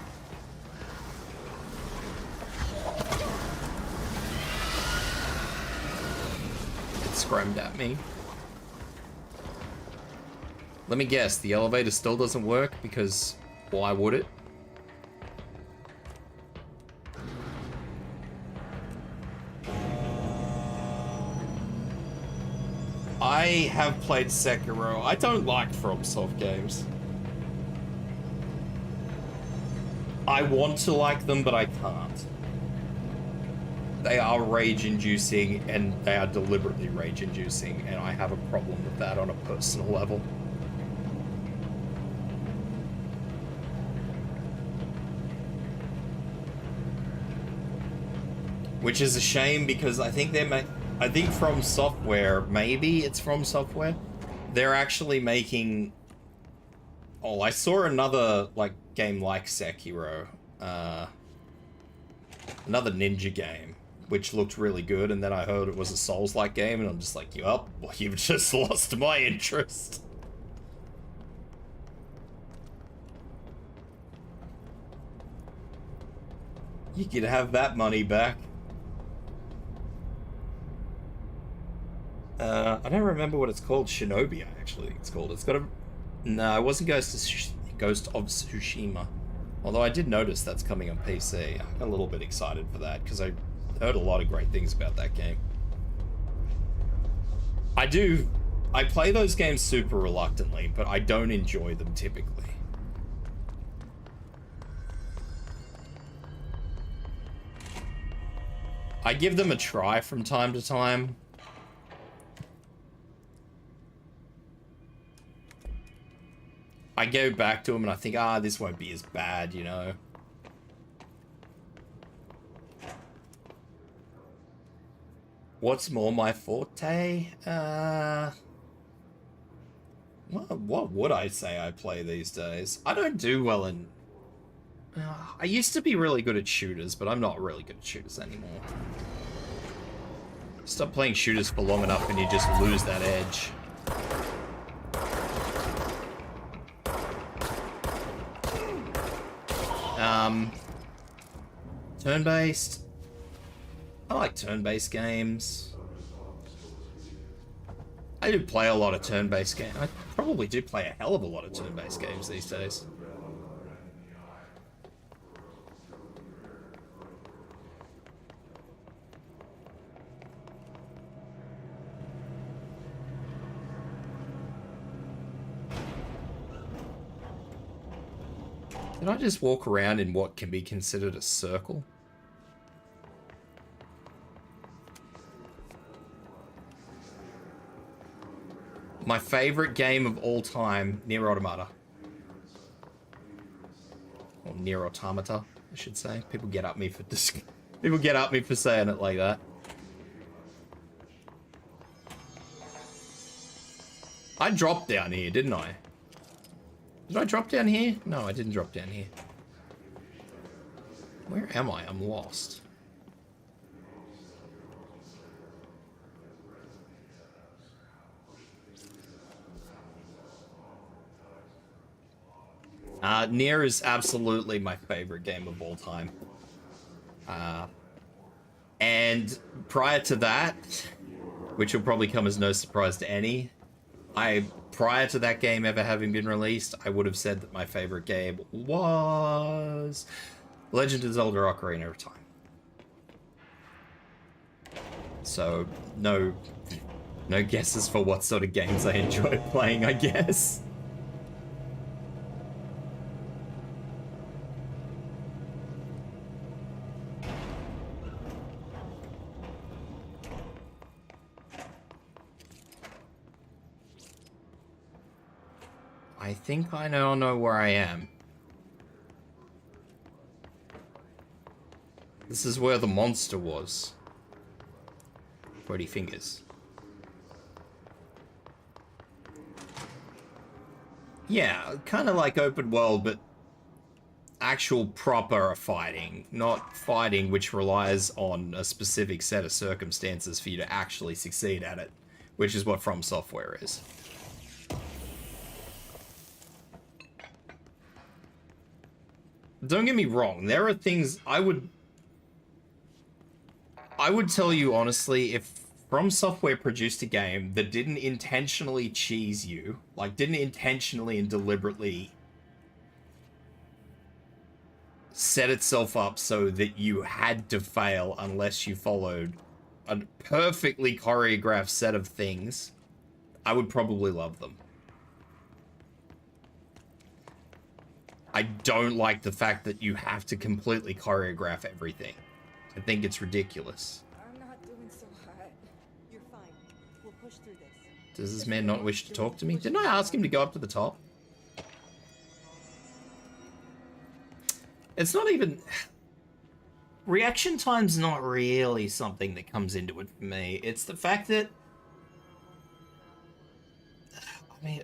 It screamed at me. Let me guess, the elevator still doesn't work because why would it? I have played Sekiro. I don't like FromSoft games. I want to like them, but I can't. They are rage-inducing, and they are deliberately rage-inducing, and I have a problem with that on a personal level. Which is a shame, because I think they're I think From Software, maybe it's From Software. They're actually making... Oh, I saw another like game like Sekiro. Another ninja game, which looked really good, and then I heard it was a Souls-like game, and I'm just like, well, you've just lost my interest. You could have that money back. I don't remember what it's called. Shinobi, actually, it's called. It's got a... No, it wasn't Ghost of Tsushima. Although I did notice that's coming on PC. I got a little bit excited for that, because I heard a lot of great things about that game. I play those games super reluctantly, but I don't enjoy them typically. I give them a try from time to time. I go back to them and I think, this won't be as bad, you know. What's more my forte? What would I say I play these days? I don't do well in... I used to be really good at shooters, but I'm not really good at shooters anymore. Stop playing shooters for long enough and you just lose that edge. Turn-based. I like turn-based games. I do play a lot of turn-based games. I probably do play a hell of a lot of turn-based games these days. Did I just walk around in what can be considered a circle? My favorite game of all time, Nier Automata. Or Nier Automata, I should say. People get at me for saying it like that. I dropped down here, didn't I? Did I drop down here? No, I didn't drop down here. Where am I? I'm lost. Nier is absolutely my favorite game of all time. And prior to that, which will probably come as no surprise to any, prior to that game ever having been released, I would have said that my favorite game was Legend of Zelda Ocarina of Time. So, no guesses for what sort of games I enjoy playing, I guess. I think I now know where I am. This is where the monster was. Pretty fingers. Yeah, kind of like open world, but actual proper fighting. Not fighting which relies on a specific set of circumstances for you to actually succeed at it, which is what From Software is. Don't get me wrong, there are things I would tell you honestly, if From Software produced a game that didn't intentionally cheese you, like didn't intentionally and deliberately set itself up so that you had to fail unless you followed a perfectly choreographed set of things, I would probably love them. I don't like the fact that you have to completely choreograph everything. I think it's ridiculous. I'm not doing so hot. You're fine. We'll push through this. Does this man not wish to talk to me? Didn't I ask him to go up to the top? It's not even... reaction time's not really something that comes into it for me. It's the fact that, I mean,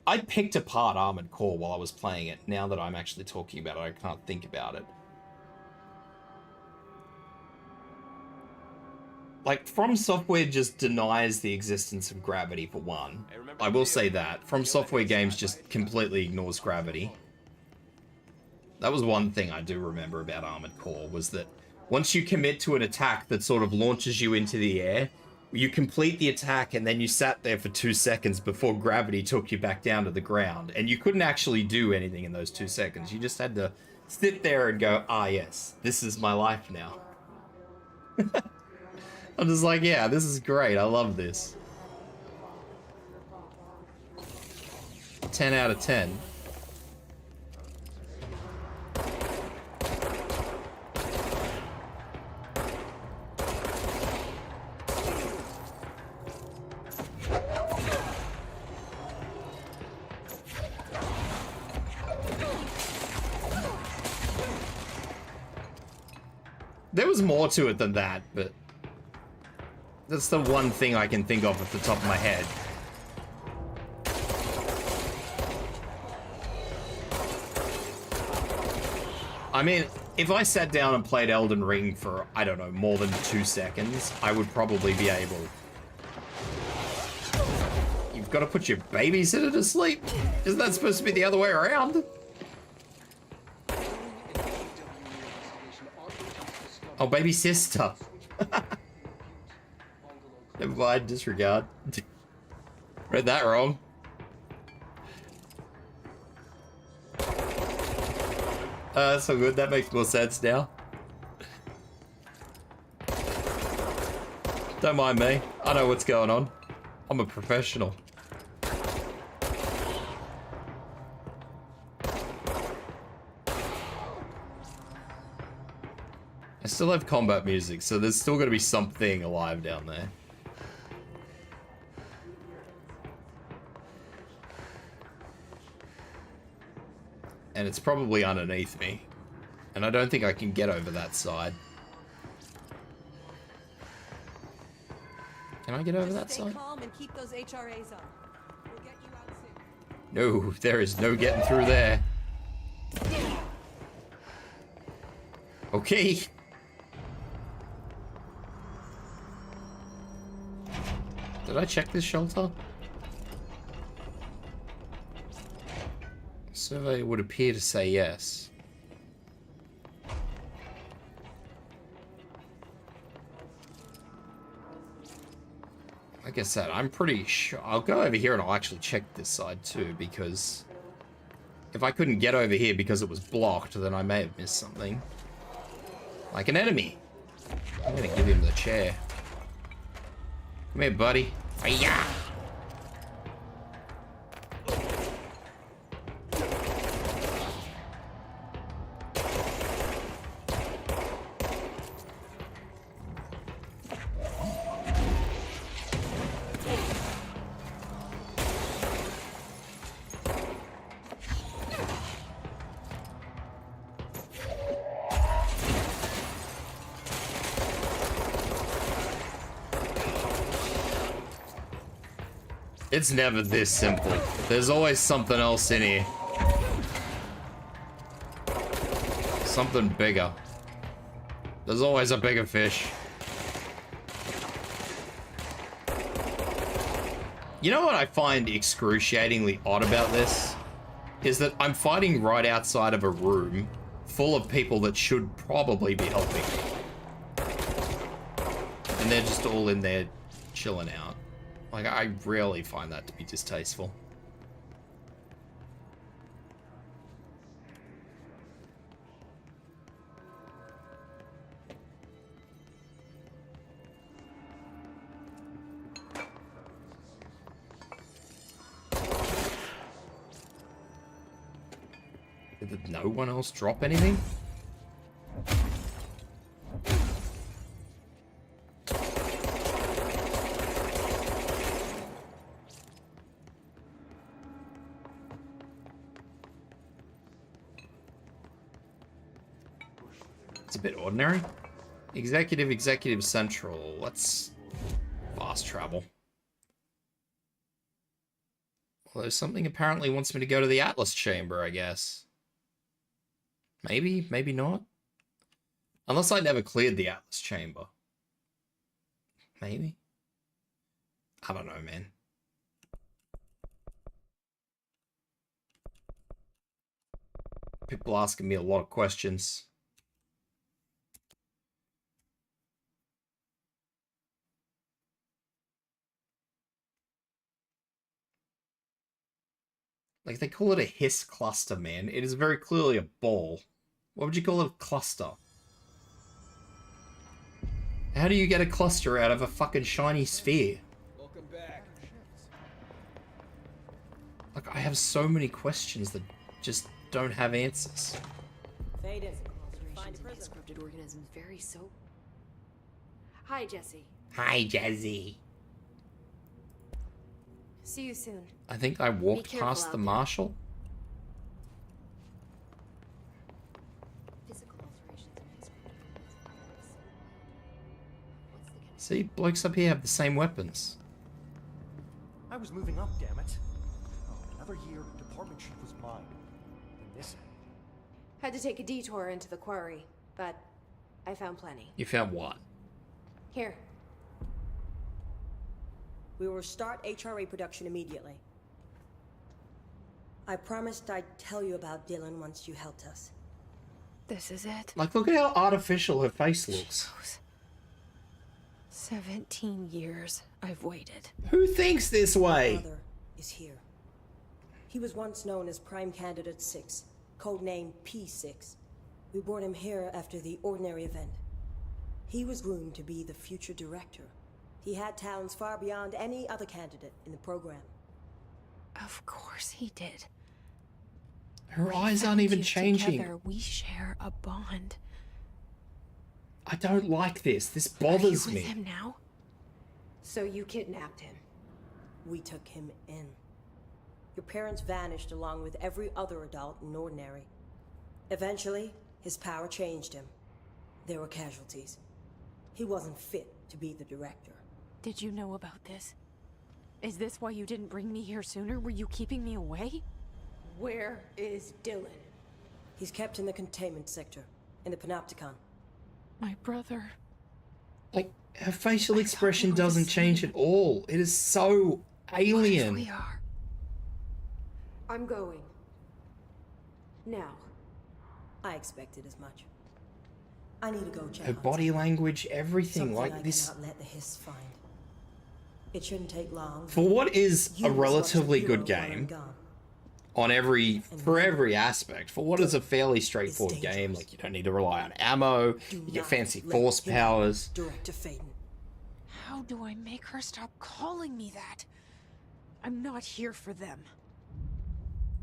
I picked apart Armored Core while I was playing it. Now that I'm actually talking about it, I can't think about it. Like, From Software just denies the existence of gravity, for one. I will say that. From Software games just completely ignores gravity. That was one thing I do remember about Armored Core, was that once you commit to an attack that sort of launches you into the air, you complete the attack and then you sat there for 2 seconds before gravity took you back down to the ground. And you couldn't actually do anything in those 2 seconds. You just had to sit there and go, ah yes, this is my life now. I'm just like, yeah, this is great. I love this. 10 out of 10. There was more to it than that, but that's the one thing I can think of at the top of my head. I mean, if I sat down and played Elden Ring for, I don't know, more than 2 seconds, I would probably be able. You've got to put your babysitter to sleep? Isn't that supposed to be the other way around? Oh, baby sister. Never mind, disregard. Read that wrong. That's so good, that makes more sense now. Don't mind me, I know what's going on. I'm a professional. I still have combat music, so there's still gonna be something alive down there. And it's probably underneath me. And I don't think I can get over that side. Can I get over that side? Calm and keep those HRAs up. We'll get you out soon. No, there is no getting through there. Okay. Did I check this shelter? Survey would appear to say yes. Like I said, I'm pretty sure. I'll go over here and I'll actually check this side too, because if I couldn't get over here because it was blocked, then I may have missed something. Like an enemy. I'm gonna give him the chair. Come here, buddy. Hiya! It's never this simple. There's always something else in here. Something bigger. There's always a bigger fish. You know what I find excruciatingly odd about this? Is that I'm fighting right outside of a room full of people that should probably be helping me. And they're just all in there chilling out. Like, I really find that to be distasteful. Did no one else drop anything? It's a bit ordinary. Executive Central. Let's fast travel. Although something apparently wants me to go to the Atlas Chamber, I guess. Maybe, maybe not. Unless I never cleared the Atlas Chamber. Maybe. I don't know, man. People asking me a lot of questions. Like, they call it a hiss cluster, man. It is very clearly a ball. What would you call it a cluster? How do you get a cluster out of a fucking shiny sphere? Welcome back. Like, I have so many questions that just don't have answers. Fade Concentrations of these corrupted organisms vary so. Hi, Jesse. Hi, Jazzy. See you soon. I think I walked past the marshal. Physical alterations in these corrupted organisms vary so widely. What's the kind of See, blokes up here have the same weapons. I was moving up, damn it. Oh, another year, department chief was mine. And this. Had to take a detour into the quarry, but I found plenty. You found what? Here. We will start HRA production immediately. I promised I'd tell you about Dylan once you helped us. This is it? Like, look at how artificial her face looks. 17 years I've waited. Who thinks this way? My brother is here. He was once known as Prime Candidate 6, codename P6. We brought him here after the ordinary event. He was groomed to be the future director. He had talents far beyond any other candidate in the program. Of course he did. Her eyes aren't even changing. Together, we share a bond. I don't like this. This bothers Are you me. with him now? So you kidnapped him. We took him in. Your parents vanished along with every other adult in Ordinary. Eventually, his power changed him. There were casualties. He wasn't fit to be the director. Did you know about this? Is this why you didn't bring me here sooner? Were you keeping me away? Where is Dylan? He's kept in the containment sector, in the Panopticon. My brother. Like, her facial expression doesn't change at all. It is so alien. What if we are? I'm going. Now. I expected as much. I need to go check Her on body something. language, everything. Something Like I this. cannot let the hiss find. It shouldn't take long. For what is You a must watch relatively the good bureau while I'm game, gone. on every aspect, for what is a fairly straightforward game, like you don't need to rely on ammo, you get fancy force powers. Director Faden. How do I make her stop calling me that? I'm not here for them.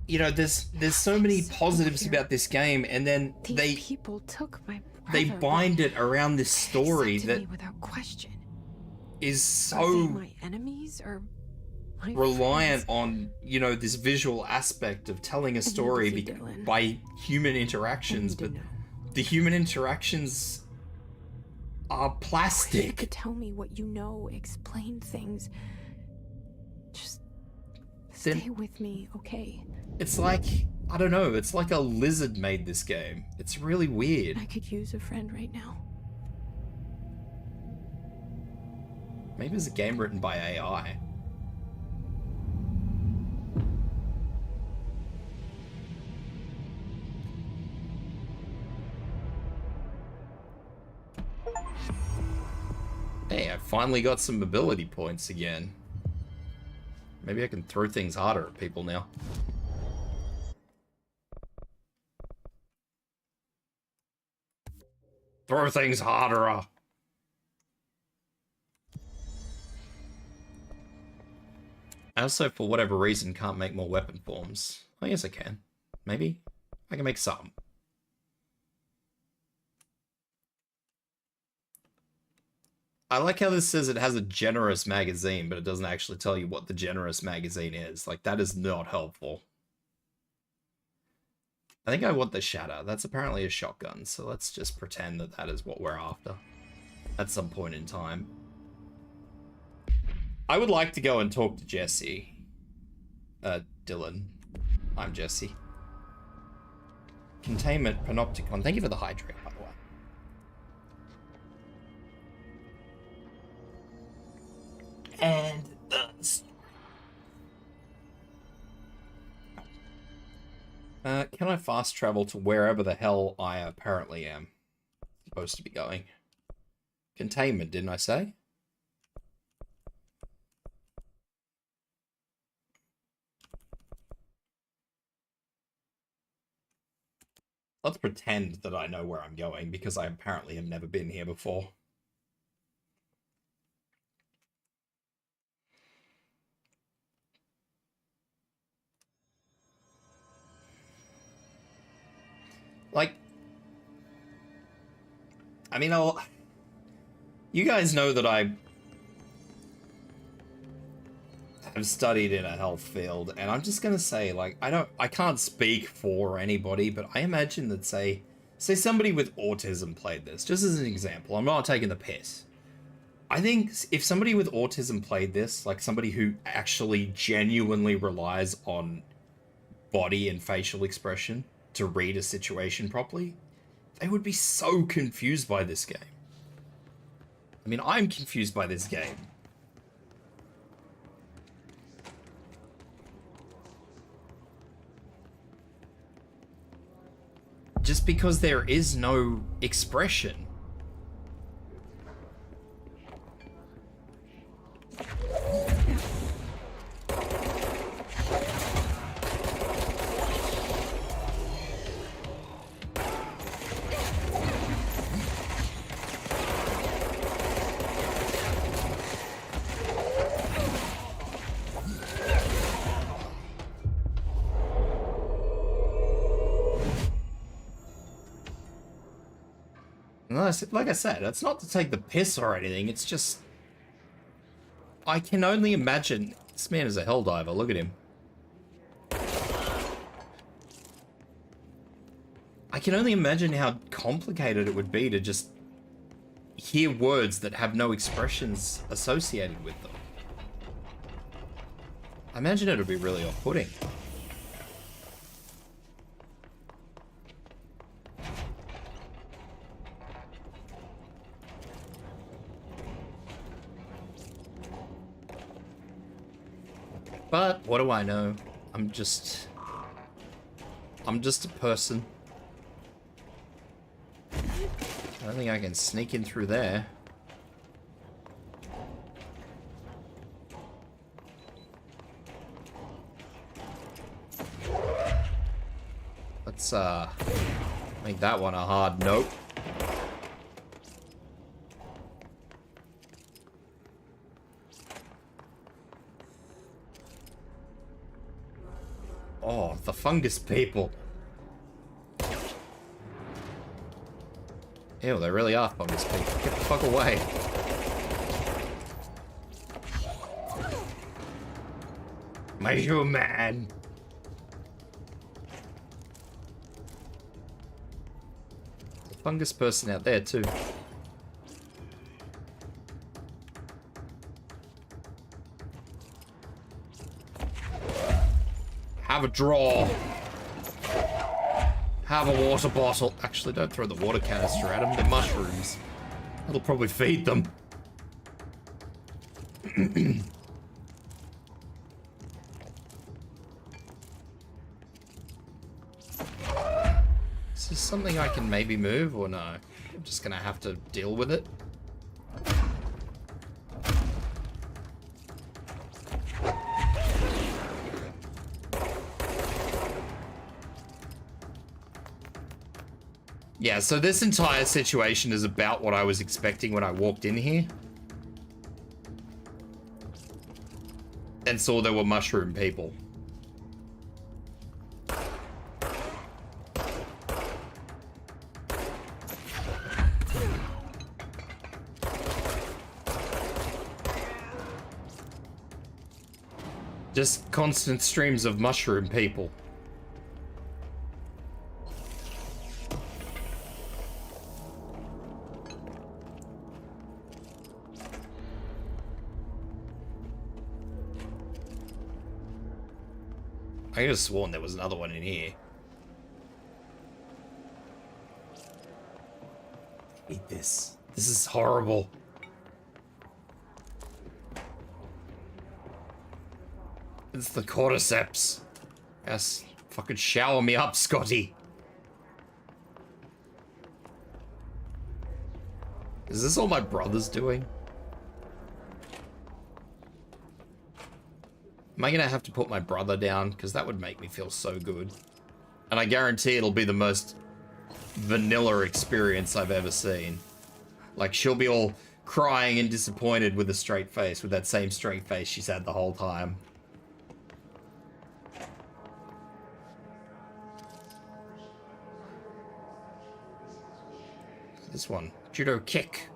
You know, there's so many positives about this game, and then These people took my brother. they bind it around this story accepted that me without question. is Are they so my enemies or my reliant friends? on, you know, this visual aspect of telling a story by human interactions, but the human interactions are You plastic. could tell me what you know, explain things. Just stay with me, okay? It's like, I don't know, it's like a lizard made this game. It's really weird. I could use a friend right now. Maybe it's a game written by AI. Hey, I finally got some mobility points again. Maybe I can throw things harder at people now. Throw things harder. I also, for whatever reason, can't make more weapon forms. I guess I can. Maybe. I can make some. I like how this says it has a generous magazine, but it doesn't actually tell you what the generous magazine is. Like, that is not helpful. I think I want the shatter. That's apparently a shotgun, so let's just pretend that that is what we're after at some point in time. I would like to go and talk to Jesse. Dylan. I'm Jesse. Containment Panopticon. Thank you for the hydrate, by the way. And can I fast travel to wherever the hell I apparently am supposed to be going? Containment, didn't I say? Let's pretend that I know where I'm going, because I apparently have never been here before. Like, I mean, you guys know that I have studied in a health field, and I'm just gonna say, like, I can't speak for anybody, but I imagine that, say somebody with autism played this, just as an example. I'm not taking the piss. I think if somebody with autism played this, like somebody who actually genuinely relies on body and facial expression to read a situation properly, they would be so confused by this game. I mean, I'm confused by this game. Just because there is no expression. Like I said, it's not to take the piss or anything, it's just... I can only imagine... This man is a helldiver, look at him. I can only imagine how complicated it would be to just hear words that have no expressions associated with them. I imagine it would be really off-putting. But what do I know? I'm just a person. I don't think I can sneak in through there. Let's make that one a hard nope. Oh, the fungus people. Ew, they really are fungus people. Get the fuck away. My human. There's a fungus person out there too. Have a draw. Have a water bottle. Actually, don't throw the water canister at them. They're mushrooms. That'll probably feed them. Is this something I can maybe move or no? I'm just gonna have to deal with it. Yeah, so this entire situation is about what I was expecting when I walked in here. And saw there were mushroom people. Just constant streams of mushroom people. I could have sworn there was another one in here. I hate this. This is horrible. It's the cordyceps. Yes, fucking shower me up, Scotty. Is this all my brother's doing? Am I gonna have to put my brother down? Because that would make me feel so good. And I guarantee it'll be the most vanilla experience I've ever seen. Like, she'll be all crying and disappointed with a straight face, with that same straight face she's had the whole time. This one. Judo kick.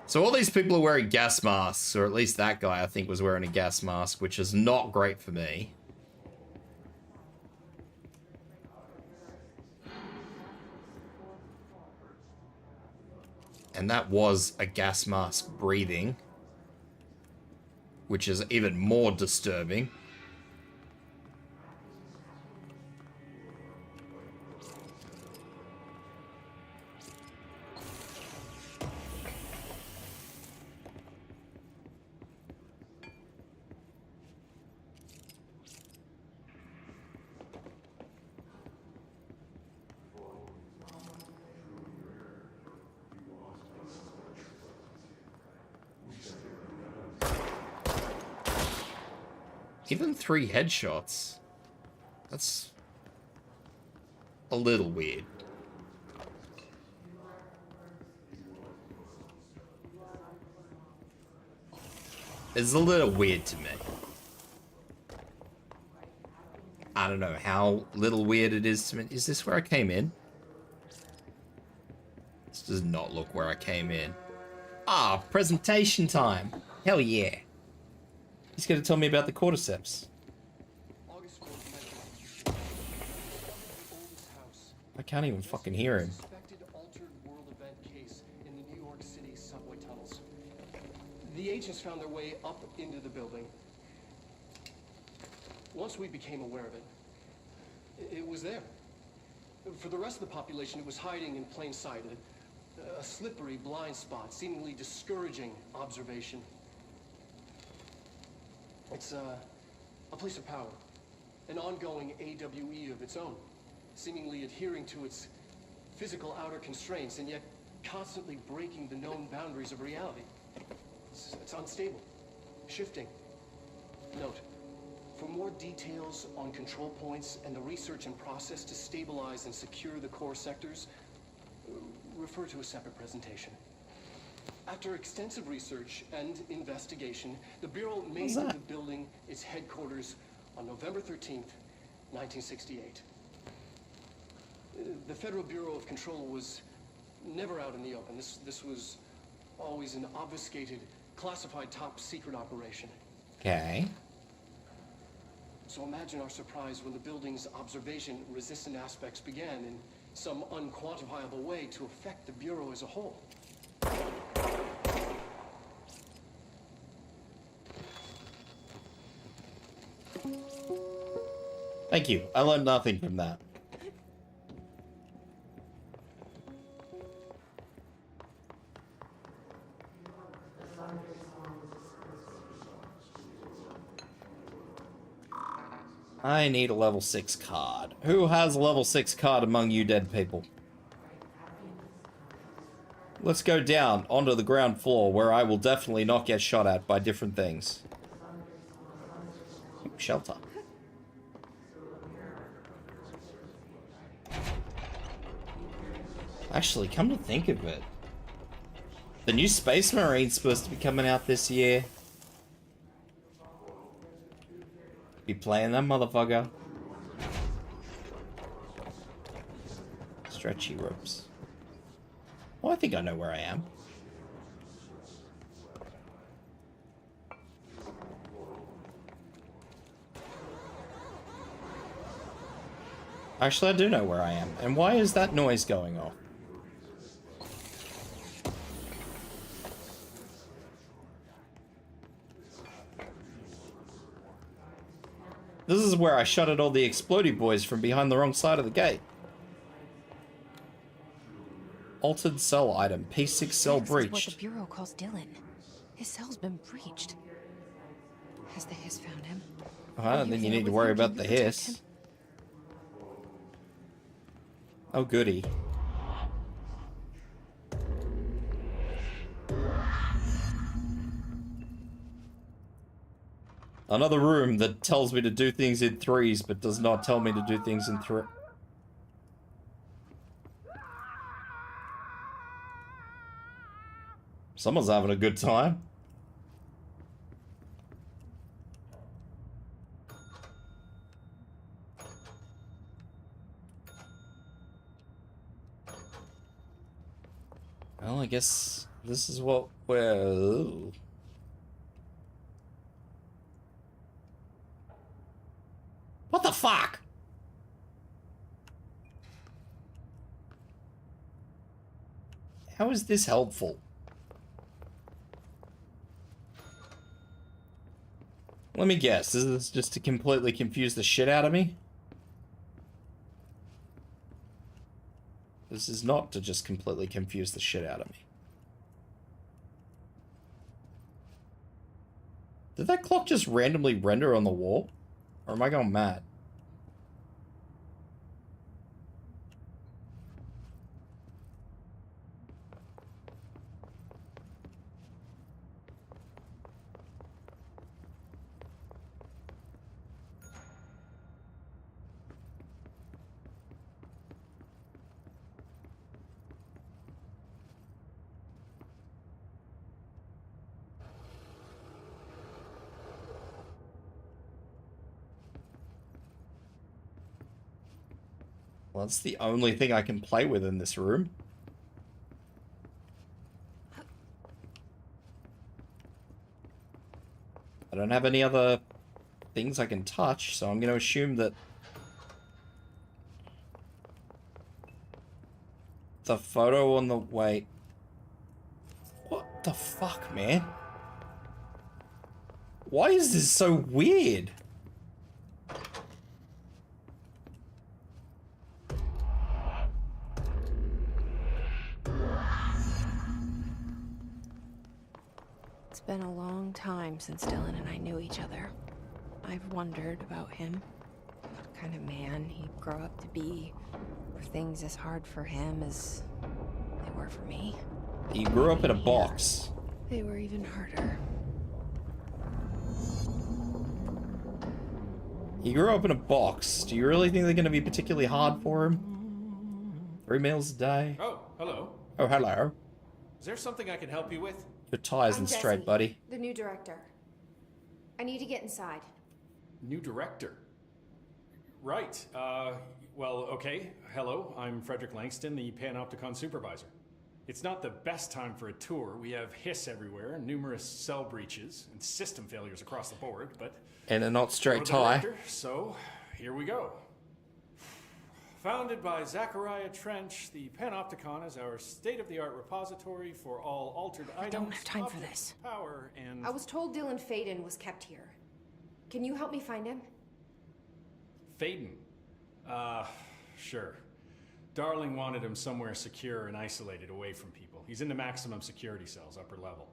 So all these people are wearing gas masks, or at least that guy I think was wearing a gas mask, which is not great for me. And that was a gas mask breathing, which is even more disturbing. Even 3 headshots. That's a little weird. It's a little weird to me. I don't know how little weird it is to me. Is this where I came in? This does not look where I came in. Ah, presentation time. Hell yeah. He's going to tell me about the cordyceps. I can't even fucking hear him. Suspected altered world event case in the New York City subway tunnels. The agents found their way up into the building. Once we became aware of it, it was there. For the rest of the population, it was hiding in plain sight. A slippery blind spot, seemingly discouraging observation. It's a place of power, an ongoing AWE of its own, seemingly adhering to its physical outer constraints and yet constantly breaking the known boundaries of reality. It's unstable, shifting. Note, for more details on control points and the research and process to stabilize and secure the core sectors, refer to a separate presentation. After extensive research and investigation, the Bureau made the building its headquarters on November 13th, 1968. The Federal Bureau of Control was never out in the open. This was always an obfuscated, classified top secret operation. Okay. So imagine our surprise when the building's observation-resistant aspects began in some unquantifiable way to affect the Bureau as a whole. Thank you. I learned nothing from that. I need a level 6 card. Who has a level 6 card among you dead people? Let's go down onto the ground floor where I will definitely not get shot at by different things. Ooh, shelter. Actually, come to think of it, the new Space Marine's supposed to be coming out this year. Be playing that motherfucker. Stretchy ropes. Well, I think I know where I am. Actually, I do know where I am. And why is that noise going off? This is where I shot at all the explodey boys from behind the wrong side of the gate. Altered cell item. P6 cell This is what breached. the Bureau calls Dylan. His cell's been breached. Has the Hiss found him? I don't think you need to worry about the hiss. Oh, goody. Another room that tells me to do things in threes, but does not tell me to do things in three. Someone's having a good time. Well, I guess this is what we're... Ooh. What the fuck? How is this helpful? Let me guess, is this just to completely confuse the shit out of me? This is not to just completely confuse the shit out of me. Did that clock just randomly render on the wall? Or am I going mad? Well, that's the only thing I can play with in this room. I don't have any other things I can touch, so I'm going to assume that the photo on the... Wait. What the fuck, man? Why is this so weird? It's been a long time since Dylan and I knew each other. I've wondered about him. What kind of man he'd grow up to be. Were things as hard for him as they were for me? He grew up in a box. They were even harder. He grew up in a box. Do you really think they're going to be particularly hard for him? 3 meals a day. Oh, hello. Oh, hello. Is there something I can help you with? Your tie isn't straight, buddy. The new director. I need to get inside. New director. Right. Well, okay. Hello, I'm Frederick Langston, the Panopticon supervisor. It's not the best time for a tour. We have hiss everywhere, numerous cell breaches, and system failures across the board, but... And a not straight you're the tie. director, so, here we go. Founded by Zachariah Trench, the Panopticon is our state-of-the-art repository for all altered items. I don't have time for this. Power and... I was told Dylan Faden was kept here. Can you help me find him? Faden? Sure. Darling wanted him somewhere secure and isolated away from people. He's in the maximum security cells, upper level.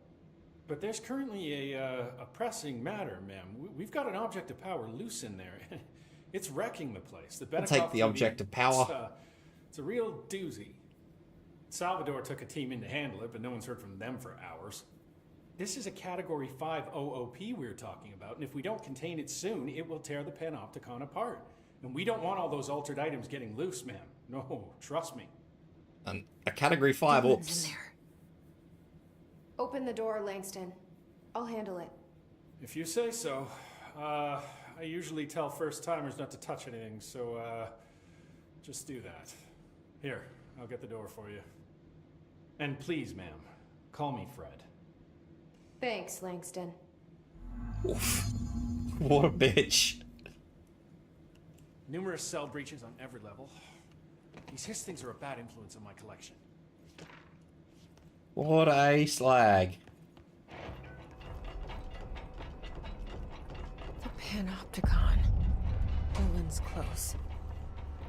But there's currently a pressing matter, ma'am. We've got an object of power loose in there. It's wrecking the place. The I'll take the object of power. It's a real doozy. Salvador took a team in to handle it, but no one's heard from them for hours. This is a Category 5 OOP we're talking about, and if we don't contain it soon, it will tear the Panopticon apart. And we don't want all those altered items getting loose, ma'am. No, trust me. A Category 5 oops. Open the door, Langston. I'll handle it. If you say so. I usually tell first-timers not to touch anything, so, just do that. Here, I'll get the door for you. And please, ma'am, call me Fred. Thanks, Langston. Oof. What a bitch. Numerous cell breaches on every level. These hiss things are a bad influence on my collection. What a slag. The Panopticon. Sounds close.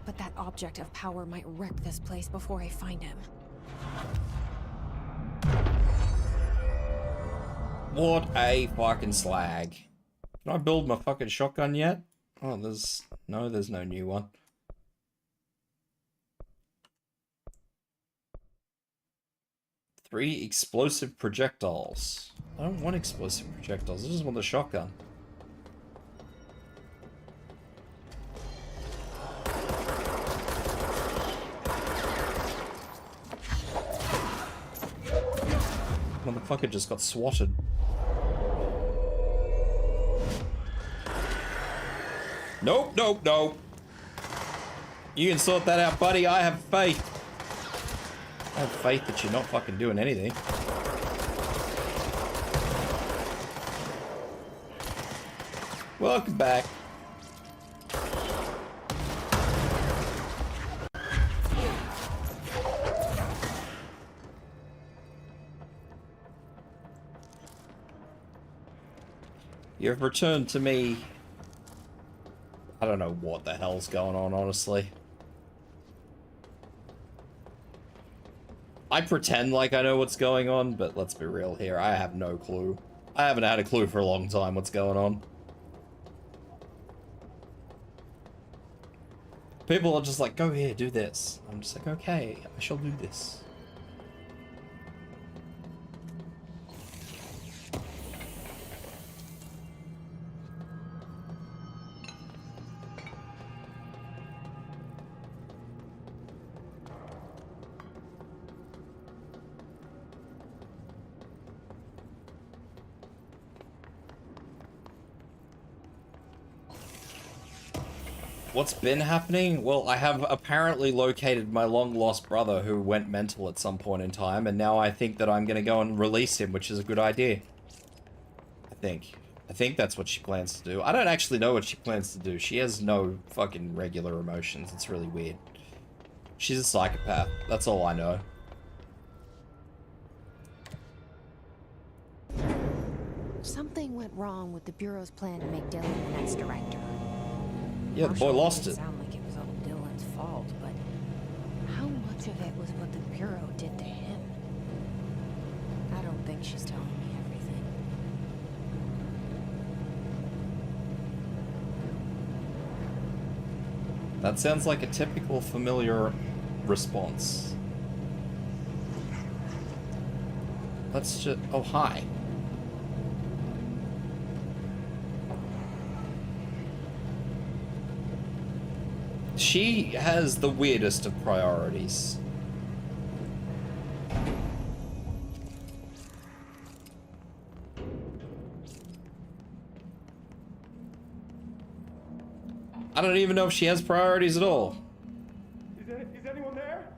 But that object of power might wreck this place before I find him. What a fucking slag. Can I build my fucking shotgun yet? Oh, there's no new one. Three explosive projectiles. I don't want explosive projectiles, I just want the shotgun. Motherfucker just got swatted. Nope, nope, nope. You can sort that out, buddy. I have faith. I have faith that you're not fucking doing anything. Welcome back. You have returned to me. I don't know what the hell's going on, honestly. I pretend like I know what's going on, but let's be real here. I have no clue. I haven't had a clue for a long time what's going on. People are just like, go here, do this. I'm just like, okay, I shall do this. What's been happening? Well, I have apparently located my long-lost brother who went mental at some point in time, and now I think that I'm gonna go and release him, which is a good idea. I think that's what she plans to do. I don't actually know what she plans to do. She has no fucking regular emotions. It's really weird. She's a psychopath. That's all I know. Something went wrong with the Bureau's plan to make Dylan the next director. Yeah, the boy lost it. Sound like it was all Dylan's fault, but how much of it was what the Bureau did to him? I don't think she's telling me everything. That sounds like a typical familiar response. Let's just... Oh, hi. She has the weirdest of priorities. I don't even know if she has priorities at all. Is anyone there?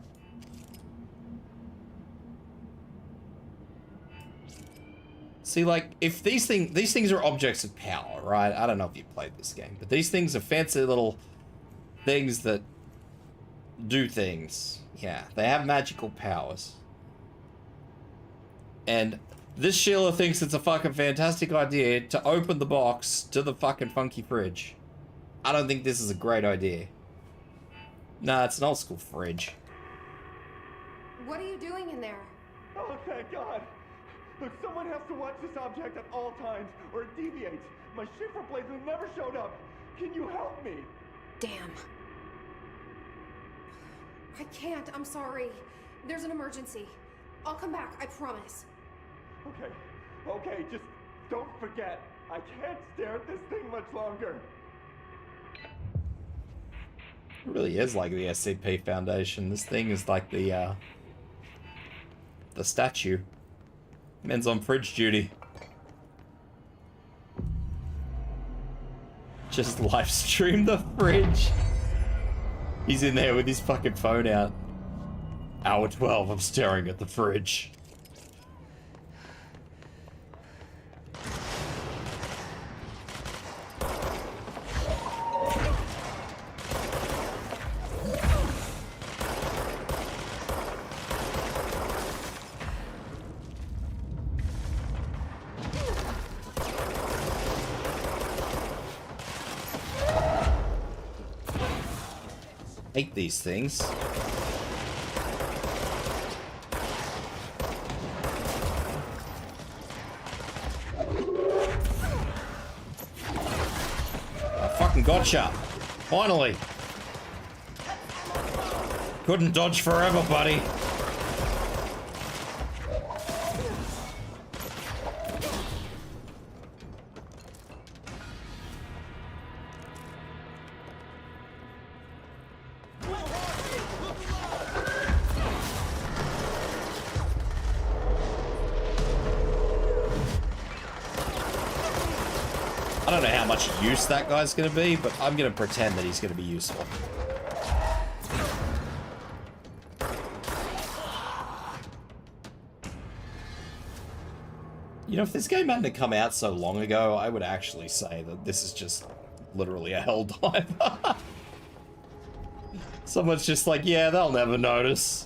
See, like, if these things are objects of power, right? I don't know if you played this game, but these things are fancy little things that do things. Yeah, they have magical powers. And this Sheila thinks it's a fucking fantastic idea to open the box to the fucking funky fridge. I don't think this is a great idea. Nah, it's an old school fridge. What are you doing in there? Oh, thank God. Look, someone has to watch this object at all times, or it deviates. My shifter blazer never showed up. Can you help me? Damn. I can't, I'm sorry. There's an emergency. I'll come back, I promise. Okay, just don't forget. I can't stare at this thing much longer. It really is like the SCP Foundation. This thing is like the statue. Men's on fridge duty. Just live stream the fridge. He's in there with his fucking phone out. Hour 12, I'm staring at the fridge. hate these things. I fucking gotcha. Finally. Couldn't dodge forever, buddy. I don't know how much use that guy's gonna be, but I'm gonna pretend that he's gonna be useful. You know, if this game hadn't come out so long ago, I would actually say that this is just literally a hell dive. Someone's just like, yeah, they'll never notice.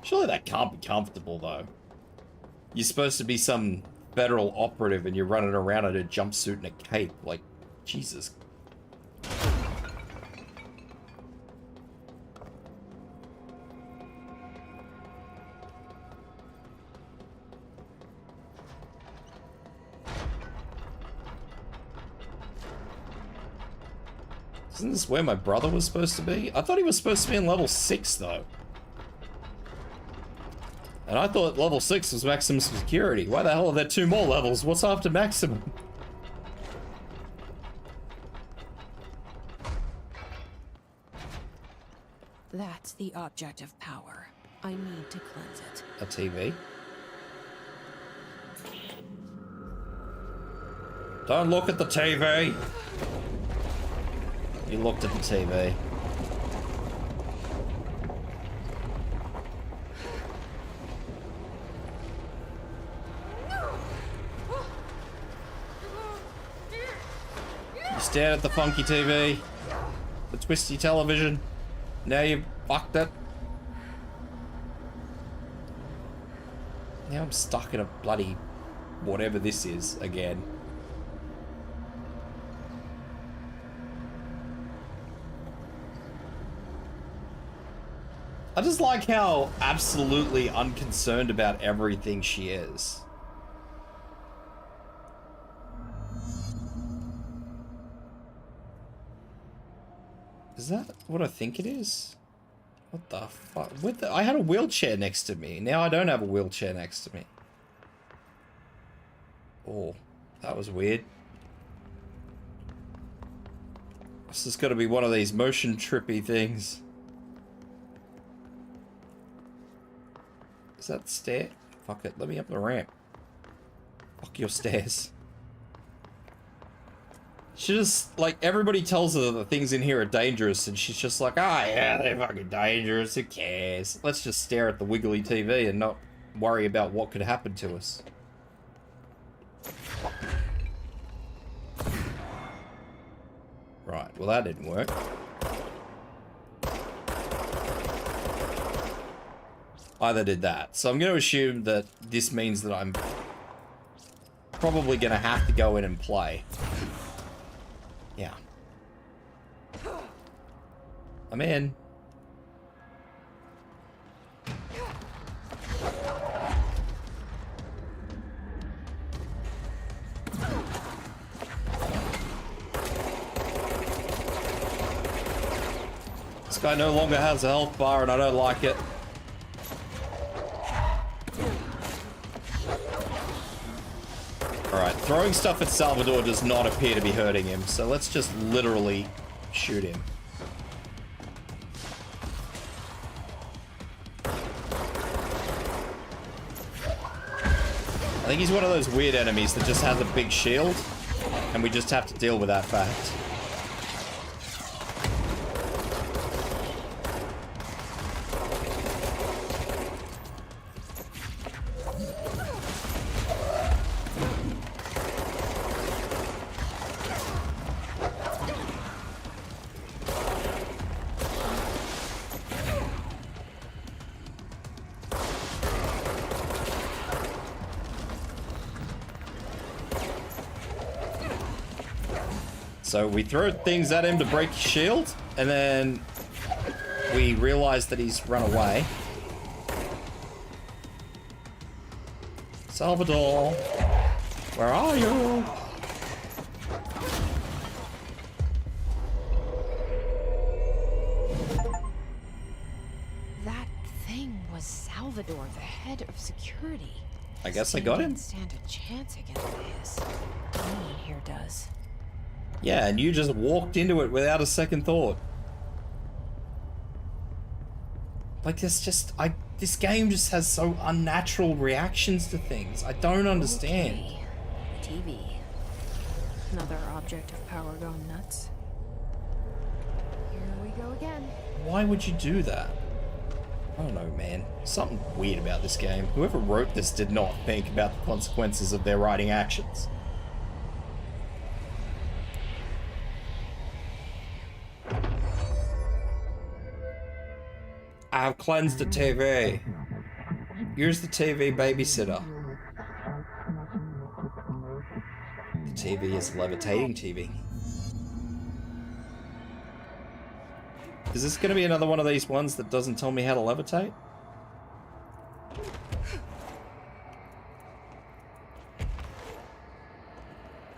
Surely that can't be comfortable, though. You're supposed to be some federal operative and you're running around in a jumpsuit and a cape. Like, Jesus. Isn't this where my brother was supposed to be? I thought he was supposed to be in level 6, though. And I thought level 6 was maximum security. Why the hell are there 2 more levels? What's after maximum? That's the object of power. I need to cleanse it. A TV? Don't look at the TV! You looked at the TV. You stared at the funky TV, the twisty television. Now you fucked it. Now I'm stuck in a bloody whatever this is again. I just like how absolutely unconcerned about everything she is. Is that what I think it is? What the fuck? I had a wheelchair next to me. Now I don't have a wheelchair next to me. Oh, that was weird. This has got to be one of these motion trippy things. Is that the stair? Fuck it, let me up the ramp. Fuck your stairs. She just, like, everybody tells her that things in here are dangerous, and she's just like, ah, yeah, they're fucking dangerous, who cares? Let's just stare at the wiggly TV and not worry about what could happen to us. Right, well that didn't work. Either did that. So I'm going to assume that this means that I'm probably going to have to go in and play. Yeah. I'm in. This guy no longer has a health bar and I don't like it. Alright, throwing stuff at Salvador does not appear to be hurting him, so let's just literally shoot him. I think he's one of those weird enemies that just has a big shield, and we just have to deal with that fact. So we throw things at him to break his shield, and then we realize that he's run away. Salvador, where are you? That thing was Salvador, the head of security. I guess I got him. Didn't stand a chance against this. Me here does. Yeah, and you just walked into it without a second thought. Like, it's just, this game just has so unnatural reactions to things. I don't understand. Okay. TV. Another object of power gone nuts. Here we go again. Why would you do that? I don't know, man. Something weird about this game. Whoever wrote this did not think about the consequences of their writing actions. I've cleansed the TV. Use the TV babysitter. The TV is levitating TV. Is this going to be another one of these ones that doesn't tell me how to levitate?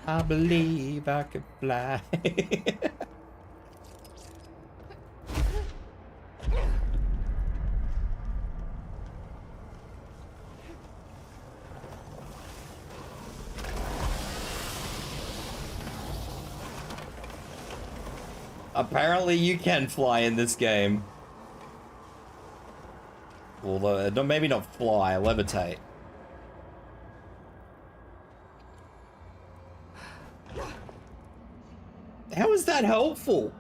I believe I could fly. Apparently you can fly in this game. Although, maybe not fly, levitate. How is that helpful?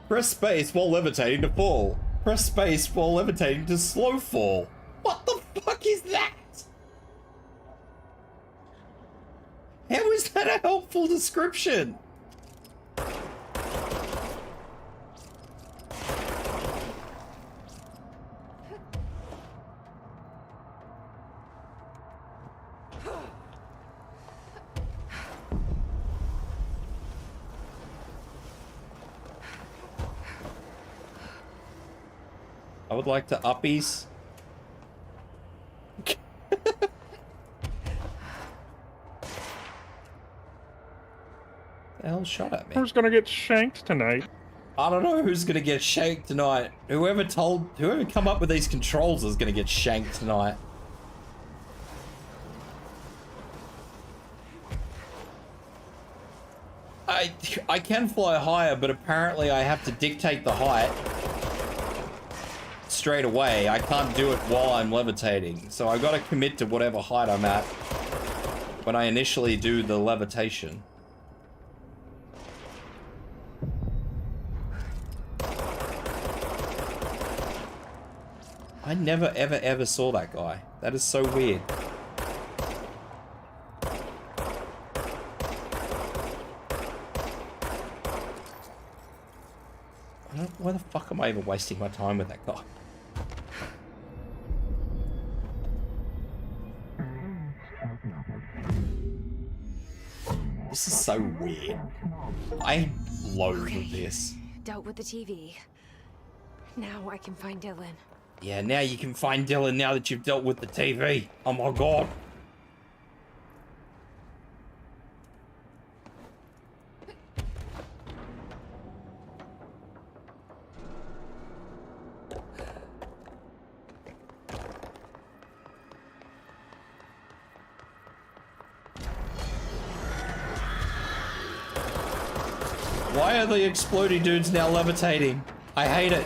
Press space while levitating to fall. Press space while levitating to slow fall. What the fuck is that? How is that a helpful description? I would like to uppies. The hell shot at me? Who's gonna get shanked tonight? I don't know who's gonna get shanked tonight. Whoever come up with these controls is gonna get shanked tonight. I can fly higher, but apparently I have to dictate the height straight away. I can't do it while I'm levitating. So I've got to commit to whatever height I'm at when I initially do the levitation. I never ever saw that guy. That is so weird. Why the fuck am I even wasting my time with that guy? This is so weird. I loathe this. Dealt with the TV. Now I can find Dylan. Yeah, now you can find Dylan now that you've dealt with the TV. Oh my god. Why are the exploding dudes now levitating? I hate it.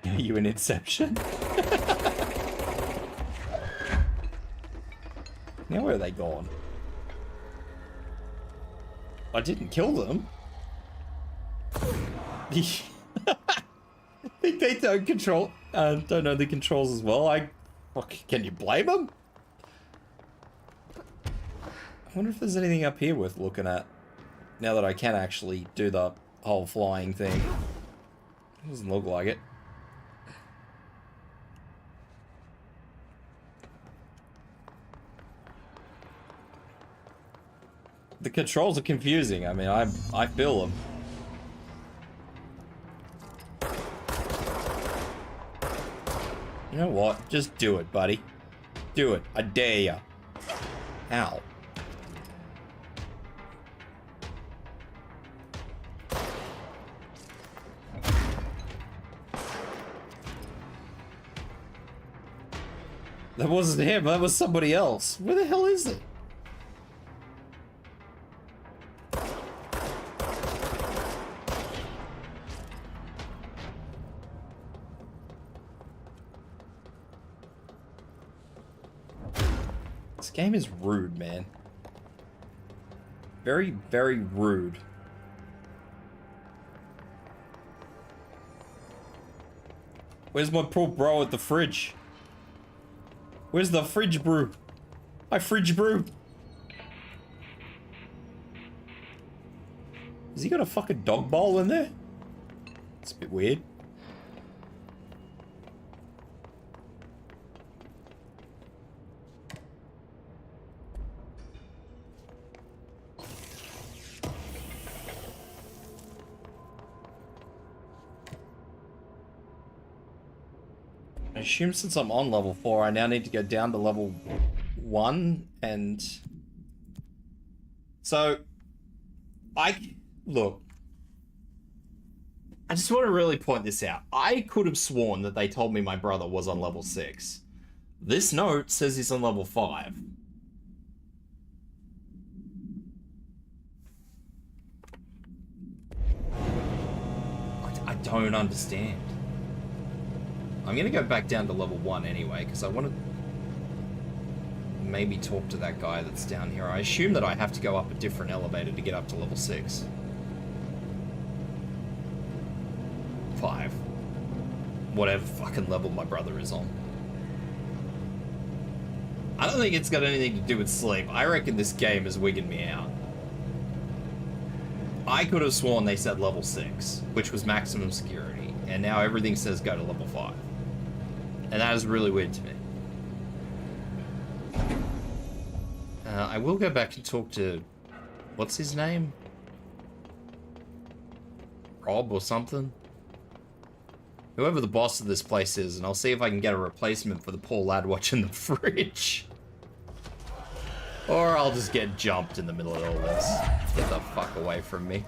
Are you in Inception? Now where are they gone? I didn't kill them. I think they don't know the controls as well. Can you blame them? I wonder if there's anything up here worth looking at. Now that I can actually do the whole flying thing. Doesn't look like it. The controls are confusing. I mean, I feel them. You know what? Just do it, buddy. Do it. I dare ya. Ow. That wasn't him. That was somebody else. Where the hell is it? This game is rude, man. Very, very rude. Where's my poor bro at the fridge? Where's the fridge brew? My fridge brew. Has he got a fucking dog bowl in there? It's a bit weird. I assume since I'm on level 4, I now need to go down to level 1, and... So... Look. I just want to really point this out. I could have sworn that they told me my brother was on level 6. This note says he's on level 5. I don't understand. I'm gonna go back down to level 1 anyway, because I want to maybe talk to that guy that's down here. I assume that I have to go up a different elevator to get up to level 6. 5. Whatever fucking level my brother is on. I don't think it's got anything to do with sleep. I reckon this game is wigging me out. I could have sworn they said level 6, which was maximum security, and now everything says go to level 5. And that is really weird to me. I will go back and talk to... What's his name? Rob or something? Whoever the boss of this place is, and I'll see if I can get a replacement for the poor lad watching the fridge. Or I'll just get jumped in the middle of all this. Get the fuck away from me.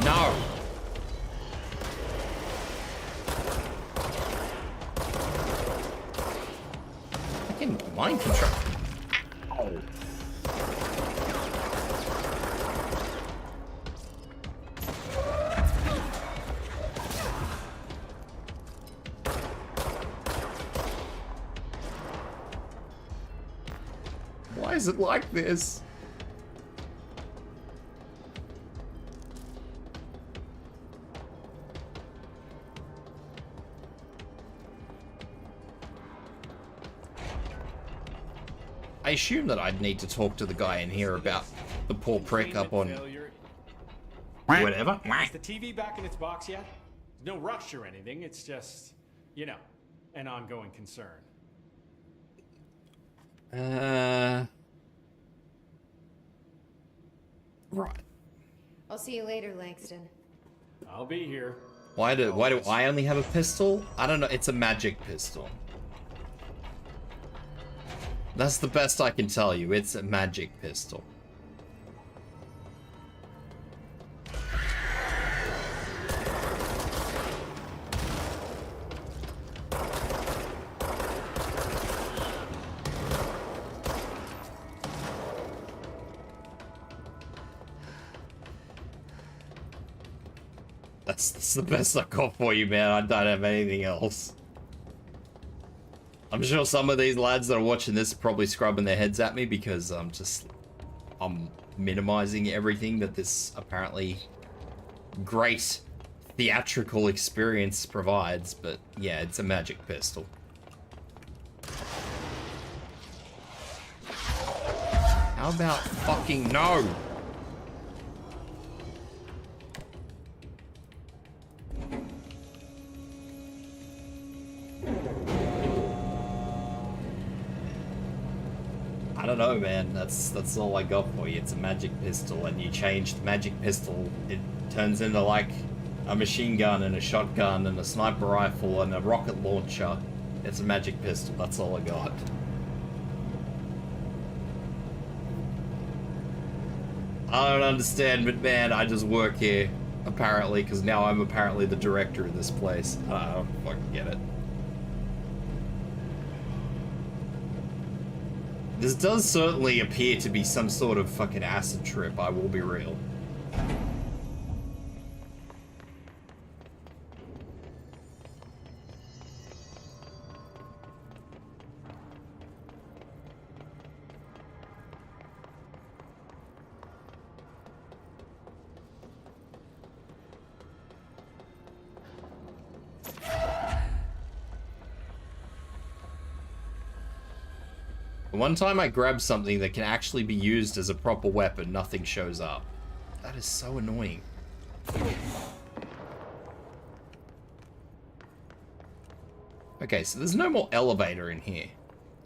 No! Fucking mind control. Ow. Why is it like this? I assume that I'd need to talk to the guy in here about the poor prick up on... Whatever. Is the TV back in its box yet? No rush or anything, it's just, you know, an ongoing concern. Right. I'll see you later, Langston. I'll be here. Why do I only have a pistol? I don't know, it's a magic pistol. That's the best I can tell you, it's a magic pistol. That's the best I got for you, man. I don't have anything else. I'm sure some of these lads that are watching this are probably scrubbing their heads at me because I'm minimizing everything that this apparently great theatrical experience provides, but yeah, it's a magic pistol. How about fucking no? I don't know, man. That's all I got for you. It's a magic pistol, and you change the magic pistol, it turns into like a machine gun and a shotgun and a sniper rifle and a rocket launcher. It's a magic pistol. That's all I got. I don't understand, but man, I just work here, apparently, because now I'm apparently the director of this place. I don't fucking get it. This does certainly appear to be some sort of fucking acid trip, I will be real. One time I grabbed something that can actually be used as a proper weapon, nothing shows up. That is so annoying. Okay, so there's no more elevator in here.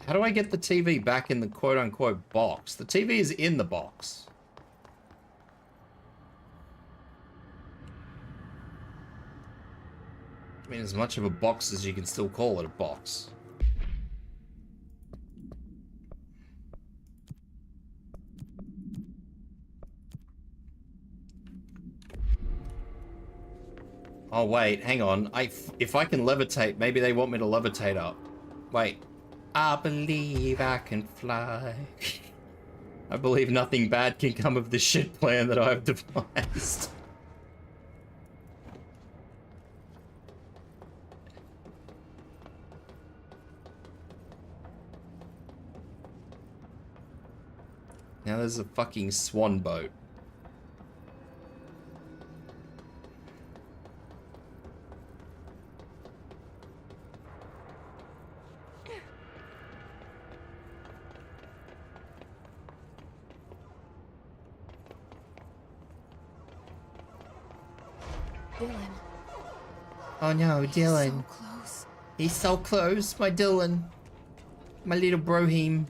How do I get the TV back in the quote-unquote box? The TV is in the box. I mean, as much of a box as you can still call it a box. Oh wait, hang on. If I can levitate, maybe they want me to levitate up. Wait. I believe I can fly. I believe nothing bad can come of the shit plan that I've devised. Now there's a fucking swan boat. Dylan. Oh no, Dylan. So close. He's so close, my Dylan. My little brohim.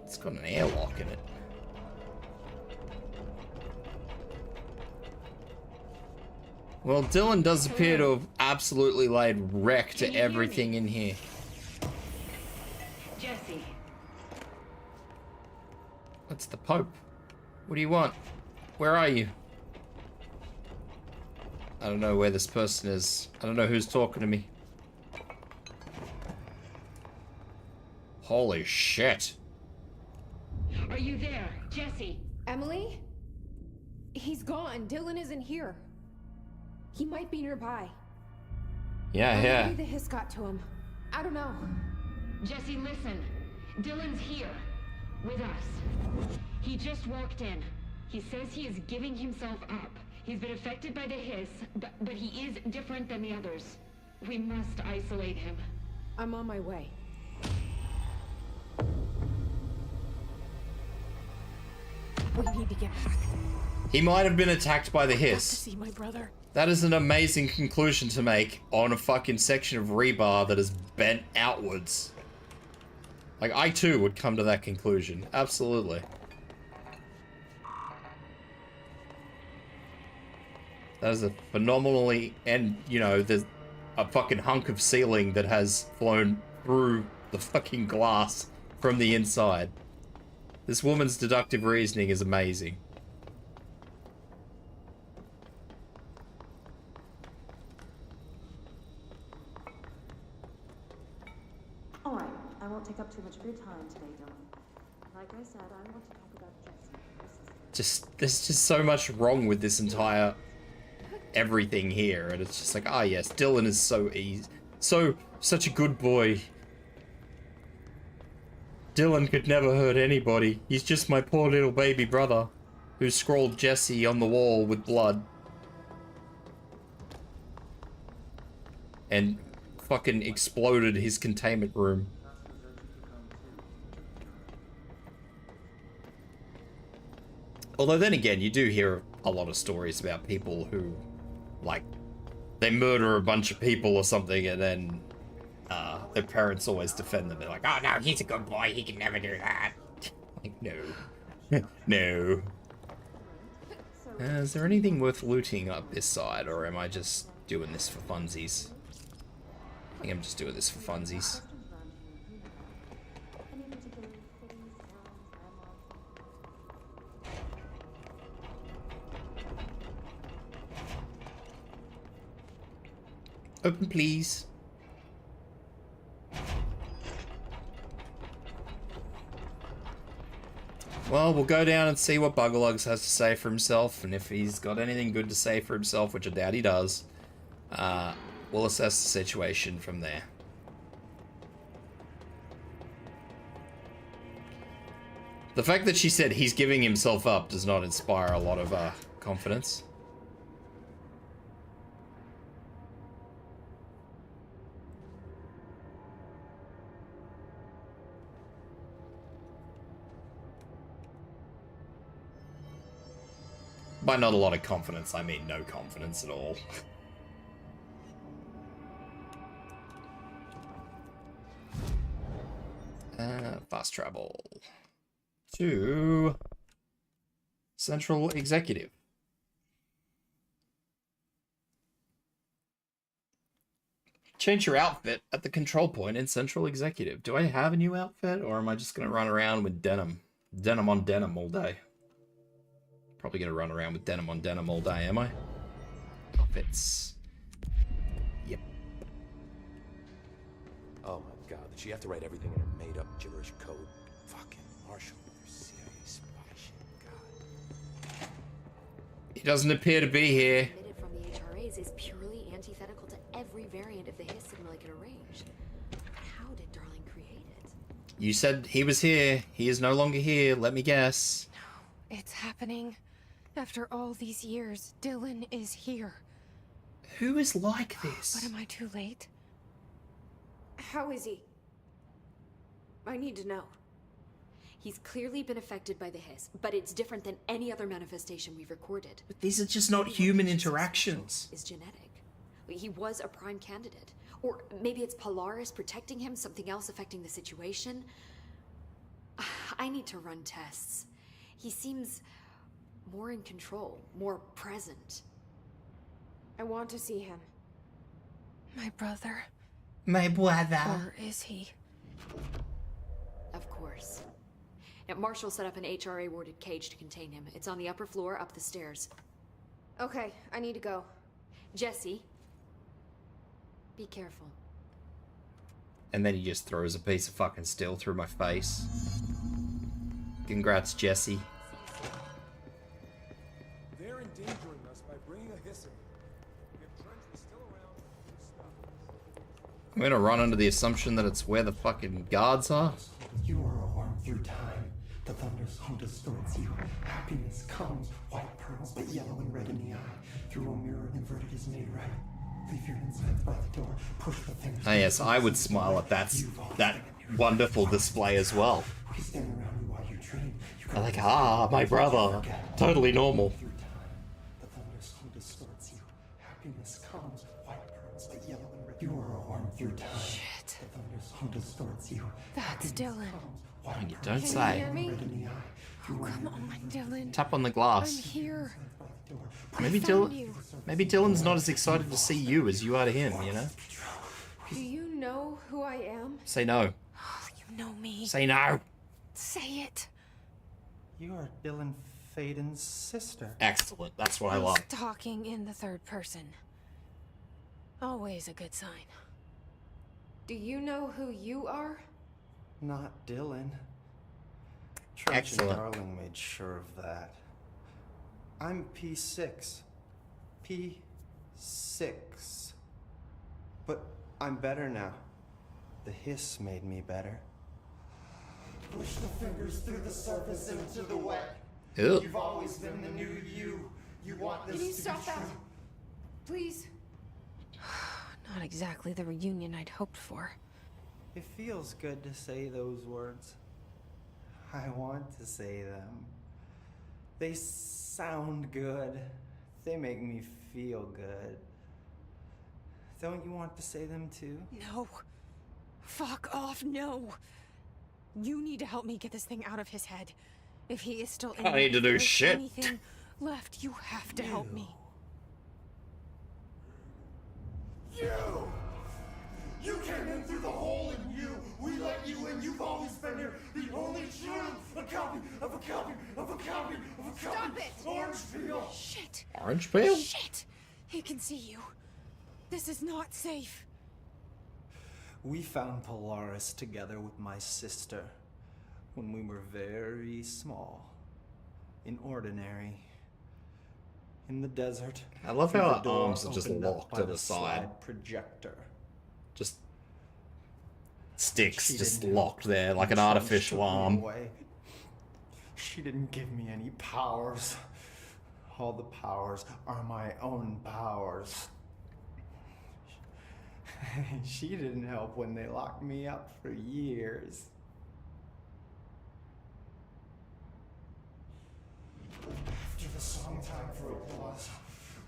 It's got an airlock in it. Well, Dylan does appear to have absolutely laid wreck to everything in here. Jesse. That's the Pope. What do you want? Where are you? I don't know where this person is. I don't know who's talking to me. Holy shit. Are you there, Jesse? Emily? He's gone. Dylan isn't here. He might be nearby. Yeah. Maybe the hiss got to him. I don't know. Jesse, listen. Dylan's here. With us. He just walked in. He says he is giving himself up. He's been affected by the hiss, but he is different than the others. We must isolate him. I'm on my way. We need to get back. He might have been attacked by the To hiss. see my brother. That is an amazing conclusion to make on a fucking section of rebar that is bent outwards. Like, I too would come to that conclusion. Absolutely. That is a phenomenally, and you know, there's a fucking hunk of ceiling that has flown through the fucking glass from the inside. This woman's deductive reasoning is amazing. Alright, I won't take up too much of your time today, Dylan. Like I said, I want to talk about Jesse. There's just so much wrong with this entire everything here, and it's just like, ah yes, Dylan is so easy. Such a good boy. Dylan could never hurt anybody. He's just my poor little baby brother. who scrawled Jesse on the wall with blood. And fucking exploded his containment room. Although then again, you do hear a lot of stories about people who, like, they murder a bunch of people or something and then their parents always defend them. They're like, oh no, he's a good boy, he can never do that. Like, no. No. Is there anything worth looting up this side, or am I just doing this for funsies? I think I'm just doing this for funsies. Open, please. Well, we'll go down and see what Buggerlugs has to say for himself, and if he's got anything good to say for himself, which I doubt he does, we'll assess the situation from there. The fact that she said he's giving himself up does not inspire a lot of confidence. By not a lot of confidence, I mean no confidence at all. Fast travel to Central Executive. Change your outfit at the control point in Central Executive. Do I have a new outfit, or am I just going to run around with denim? Denim on denim all day. Probably going to run around with denim on denim all day, am I? Outfits. Yep. Oh my god, did she have to write everything in her made-up gibberish code? Fucking Marshall with her CIA spy shit, god. He doesn't appear to be here. Emitted from the HRAs is purely antithetical to every variant of the Hiss signal it can arrange. How did Darling create it? You said he was here. He is no longer here. Let me guess. No, it's happening. After all these years, Dylan is here. Who is like this? But am I too late? How is he? I need to know. He's clearly been affected by the Hiss, but it's different than any other manifestation we've recorded. But these are just not human interactions. Is genetic. He was a prime candidate. Or maybe it's Polaris protecting him, something else affecting the situation. I need to run tests. He seems more in control, more present. I want to see him. My brother. My brother. Or is he? Of course. Now, Marshall set up an HRA-warded cage to contain him. It's on the upper floor, up the stairs. Okay, I need to go. Jesse, be careful. And then he just throws a piece of fucking steel through my face. Congrats, Jesse. They're endangering us by bringing a Hiss in. If Trench was still around, we'd stop us. I'm gonna run under the assumption that it's where the fucking guards are. You are a worm through time. The thunder's home distorts you. Happiness comes, white pearls, but yellow and red in the eye. Through a mirror, inverted is made right. Leave your insides by the door. Push the fingers. Ah, yes, I would smile at that wonderful display as well. We stand around you while you dream. I'm like, ah, my brother. Totally normal. Through time, the thunder's home distorts you. Happiness comes, white pearls, but yellow and red. You are a worm through time. Shit. The thunder's home distorts you. That's Dylan. You don't Can say. you hear me? Oh, come on, Dylan. Tap on the I'm glass. here. Maybe Dylan's not as excited to see you as you are to him, you know? Do you know who I am? Say no. Oh, you know me. Say no. Say it. You are Dylan Faden's sister. Excellent. That's what I love. He's talking in the third person. Always a good sign. Do you know who you are? Not Dylan. Trench Excellent. and Darling made sure of that. I'm P6. P6. But I'm better now. The Hiss made me better. Push the fingers through the surface into the wet. Ew. You've always been the new you. You want this Can you to stop be that? true. Please. Not exactly the reunion I'd hoped for. It feels good to say those words. I want to say them. They sound good. They make me feel good. Don't you want to say them too? No. Fuck off, no. You need to help me get this thing out of his head. If he is still in I need to do there's shit. anything left, you have to help me. You came in through the hole in you. We let you in. You've always been here. The only true. A copy of a copy of a copy of a copy. Stop it! Orange peel. Shit. Orange peel? Shit. He can see you. This is not safe. We found Polaris together with my sister when we were very small, in Ordinary, in the desert. I love through how the her door arms are just opened up locked by to the side. slide projector. Just sticks, She just didn't locked there like an She artificial took me arm. away. She didn't give me any powers. All the powers are my own powers. She didn't help when they locked me up for years. After the song time for applause,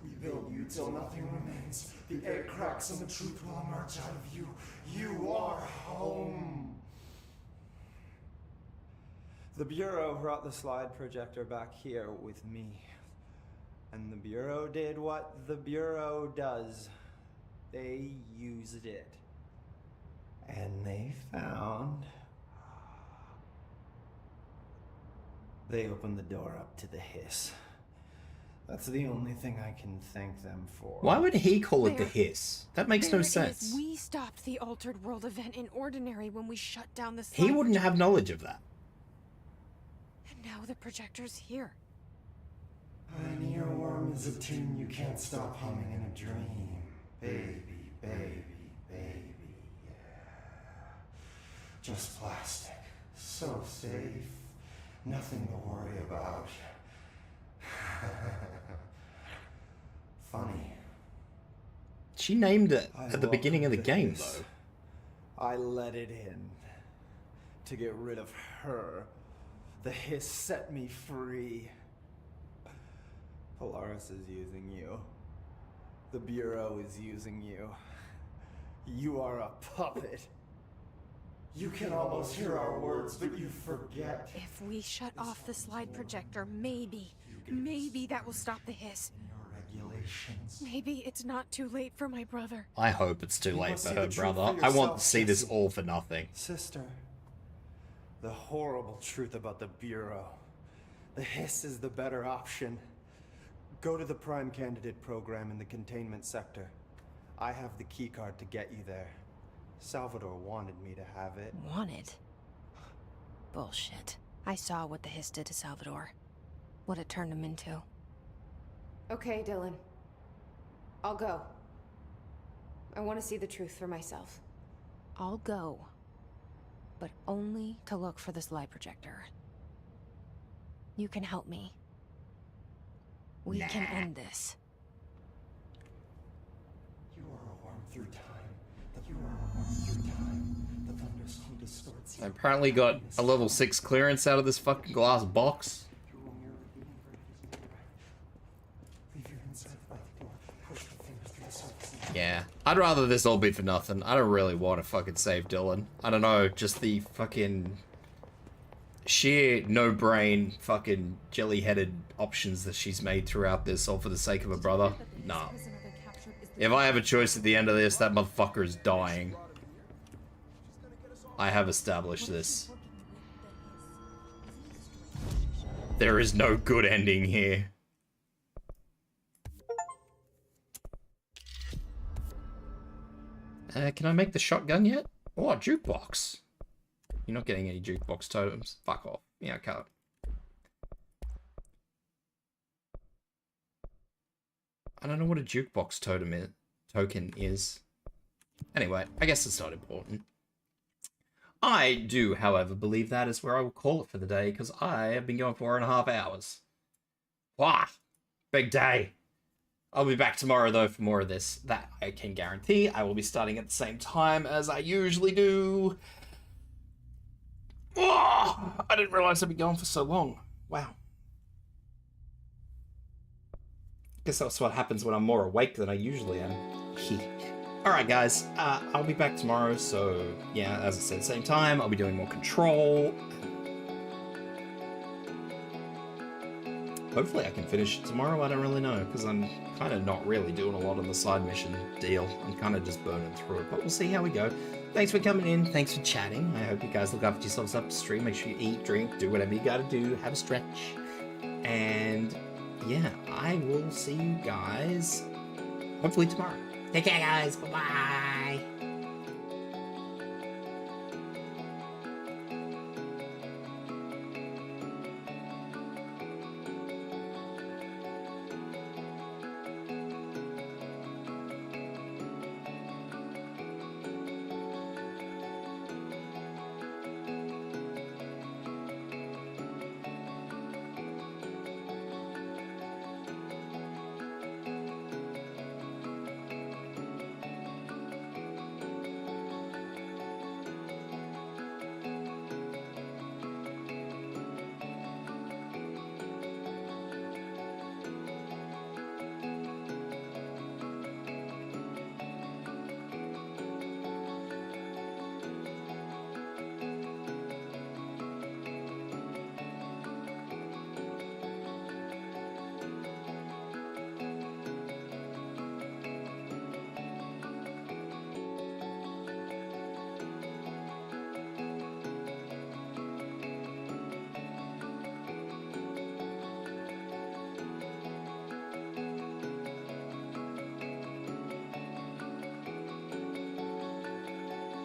we build you till nothing remains. The egg cracks and the truth will emerge out of you. You are home. The Bureau brought the slide projector back here with me. And the Bureau did what the Bureau does. They used it. And they found... They opened the door up to the hiss. That's the only thing I can thank them for. Why would he call it the There- hiss? That makes no There it is. sense. We stopped the Altered World event in Ordinary when we shut down the slide He wouldn't have projector. knowledge of that. And now the projector's here. An earworm is a tune you can't stop humming in a dream. Baby, baby, baby, yeah. Just plastic. So safe. Nothing to worry about. Funny. She named it I at the beginning of the welcomed game, hiss. though. I let it in to get rid of her. The hiss set me free. Polaris is using you. The Bureau is using you. You are a puppet. You can almost hear our words, but you forget. If we shut off the slide projector, maybe that will stop the hiss. Regulations. Maybe it's not too late for my brother. I hope it's too You late must for see her the truth brother. for I want yourself, to see this Jesse. all for nothing. Sister, the horrible truth about the Bureau. The hiss is the better option. Go to the Prime Candidate program in the containment sector. I have the keycard to get you there. Salvador wanted me to have it. Wanted? Bullshit. I saw what the hiss did to Salvador. What it turned him into. Okay, Dylan. I'll go. I want to see the truth for myself. I'll go. But only to look for this light projector. You can help me. We can end this. You are a worm through time. You are a worm through time. The thunderstorm distorts you. I apparently got a level 6 clearance out of this fucking glass box. Through a mirror, the invert is right. Leave your inside by the door. Push the fingers through the surface. Yeah. I'd rather this all be for nothing. I don't really want to fucking save Dylan. I don't know, just the fucking sheer no-brain fucking jelly-headed options that she's made throughout this, all for the sake of her brother. No. If I have a choice at the end of this, that motherfucker is dying. I have established this. There is no good ending here. Can I make the shotgun yet? Oh, a jukebox. You're not getting any jukebox totems. Fuck off. Yeah, I can't. I don't know what a jukebox token is. Anyway, I guess it's not important. I do, however, believe that is where I will call it for the day, because I have been going 4.5 hours. Wow, big day. I'll be back tomorrow, though, for more of this. That I can guarantee. I will be starting at the same time as I usually do. Oh, I didn't realize I'd be going for so long. Wow. Guess that's what happens when I'm more awake than I usually am. Alright, guys. I'll be back tomorrow, so yeah, as I said, same time. I'll be doing more control. Hopefully I can finish it tomorrow, I don't really know, because I'm kind of not really doing a lot on the side mission deal. I'm kind of just burning through it, but we'll see how we go. Thanks for coming in, thanks for chatting. I hope you guys look after yourselves up the stream. Make sure you eat, drink, do whatever you gotta do, have a stretch. And yeah, I will see you guys hopefully tomorrow. Take care, guys. Bye-bye.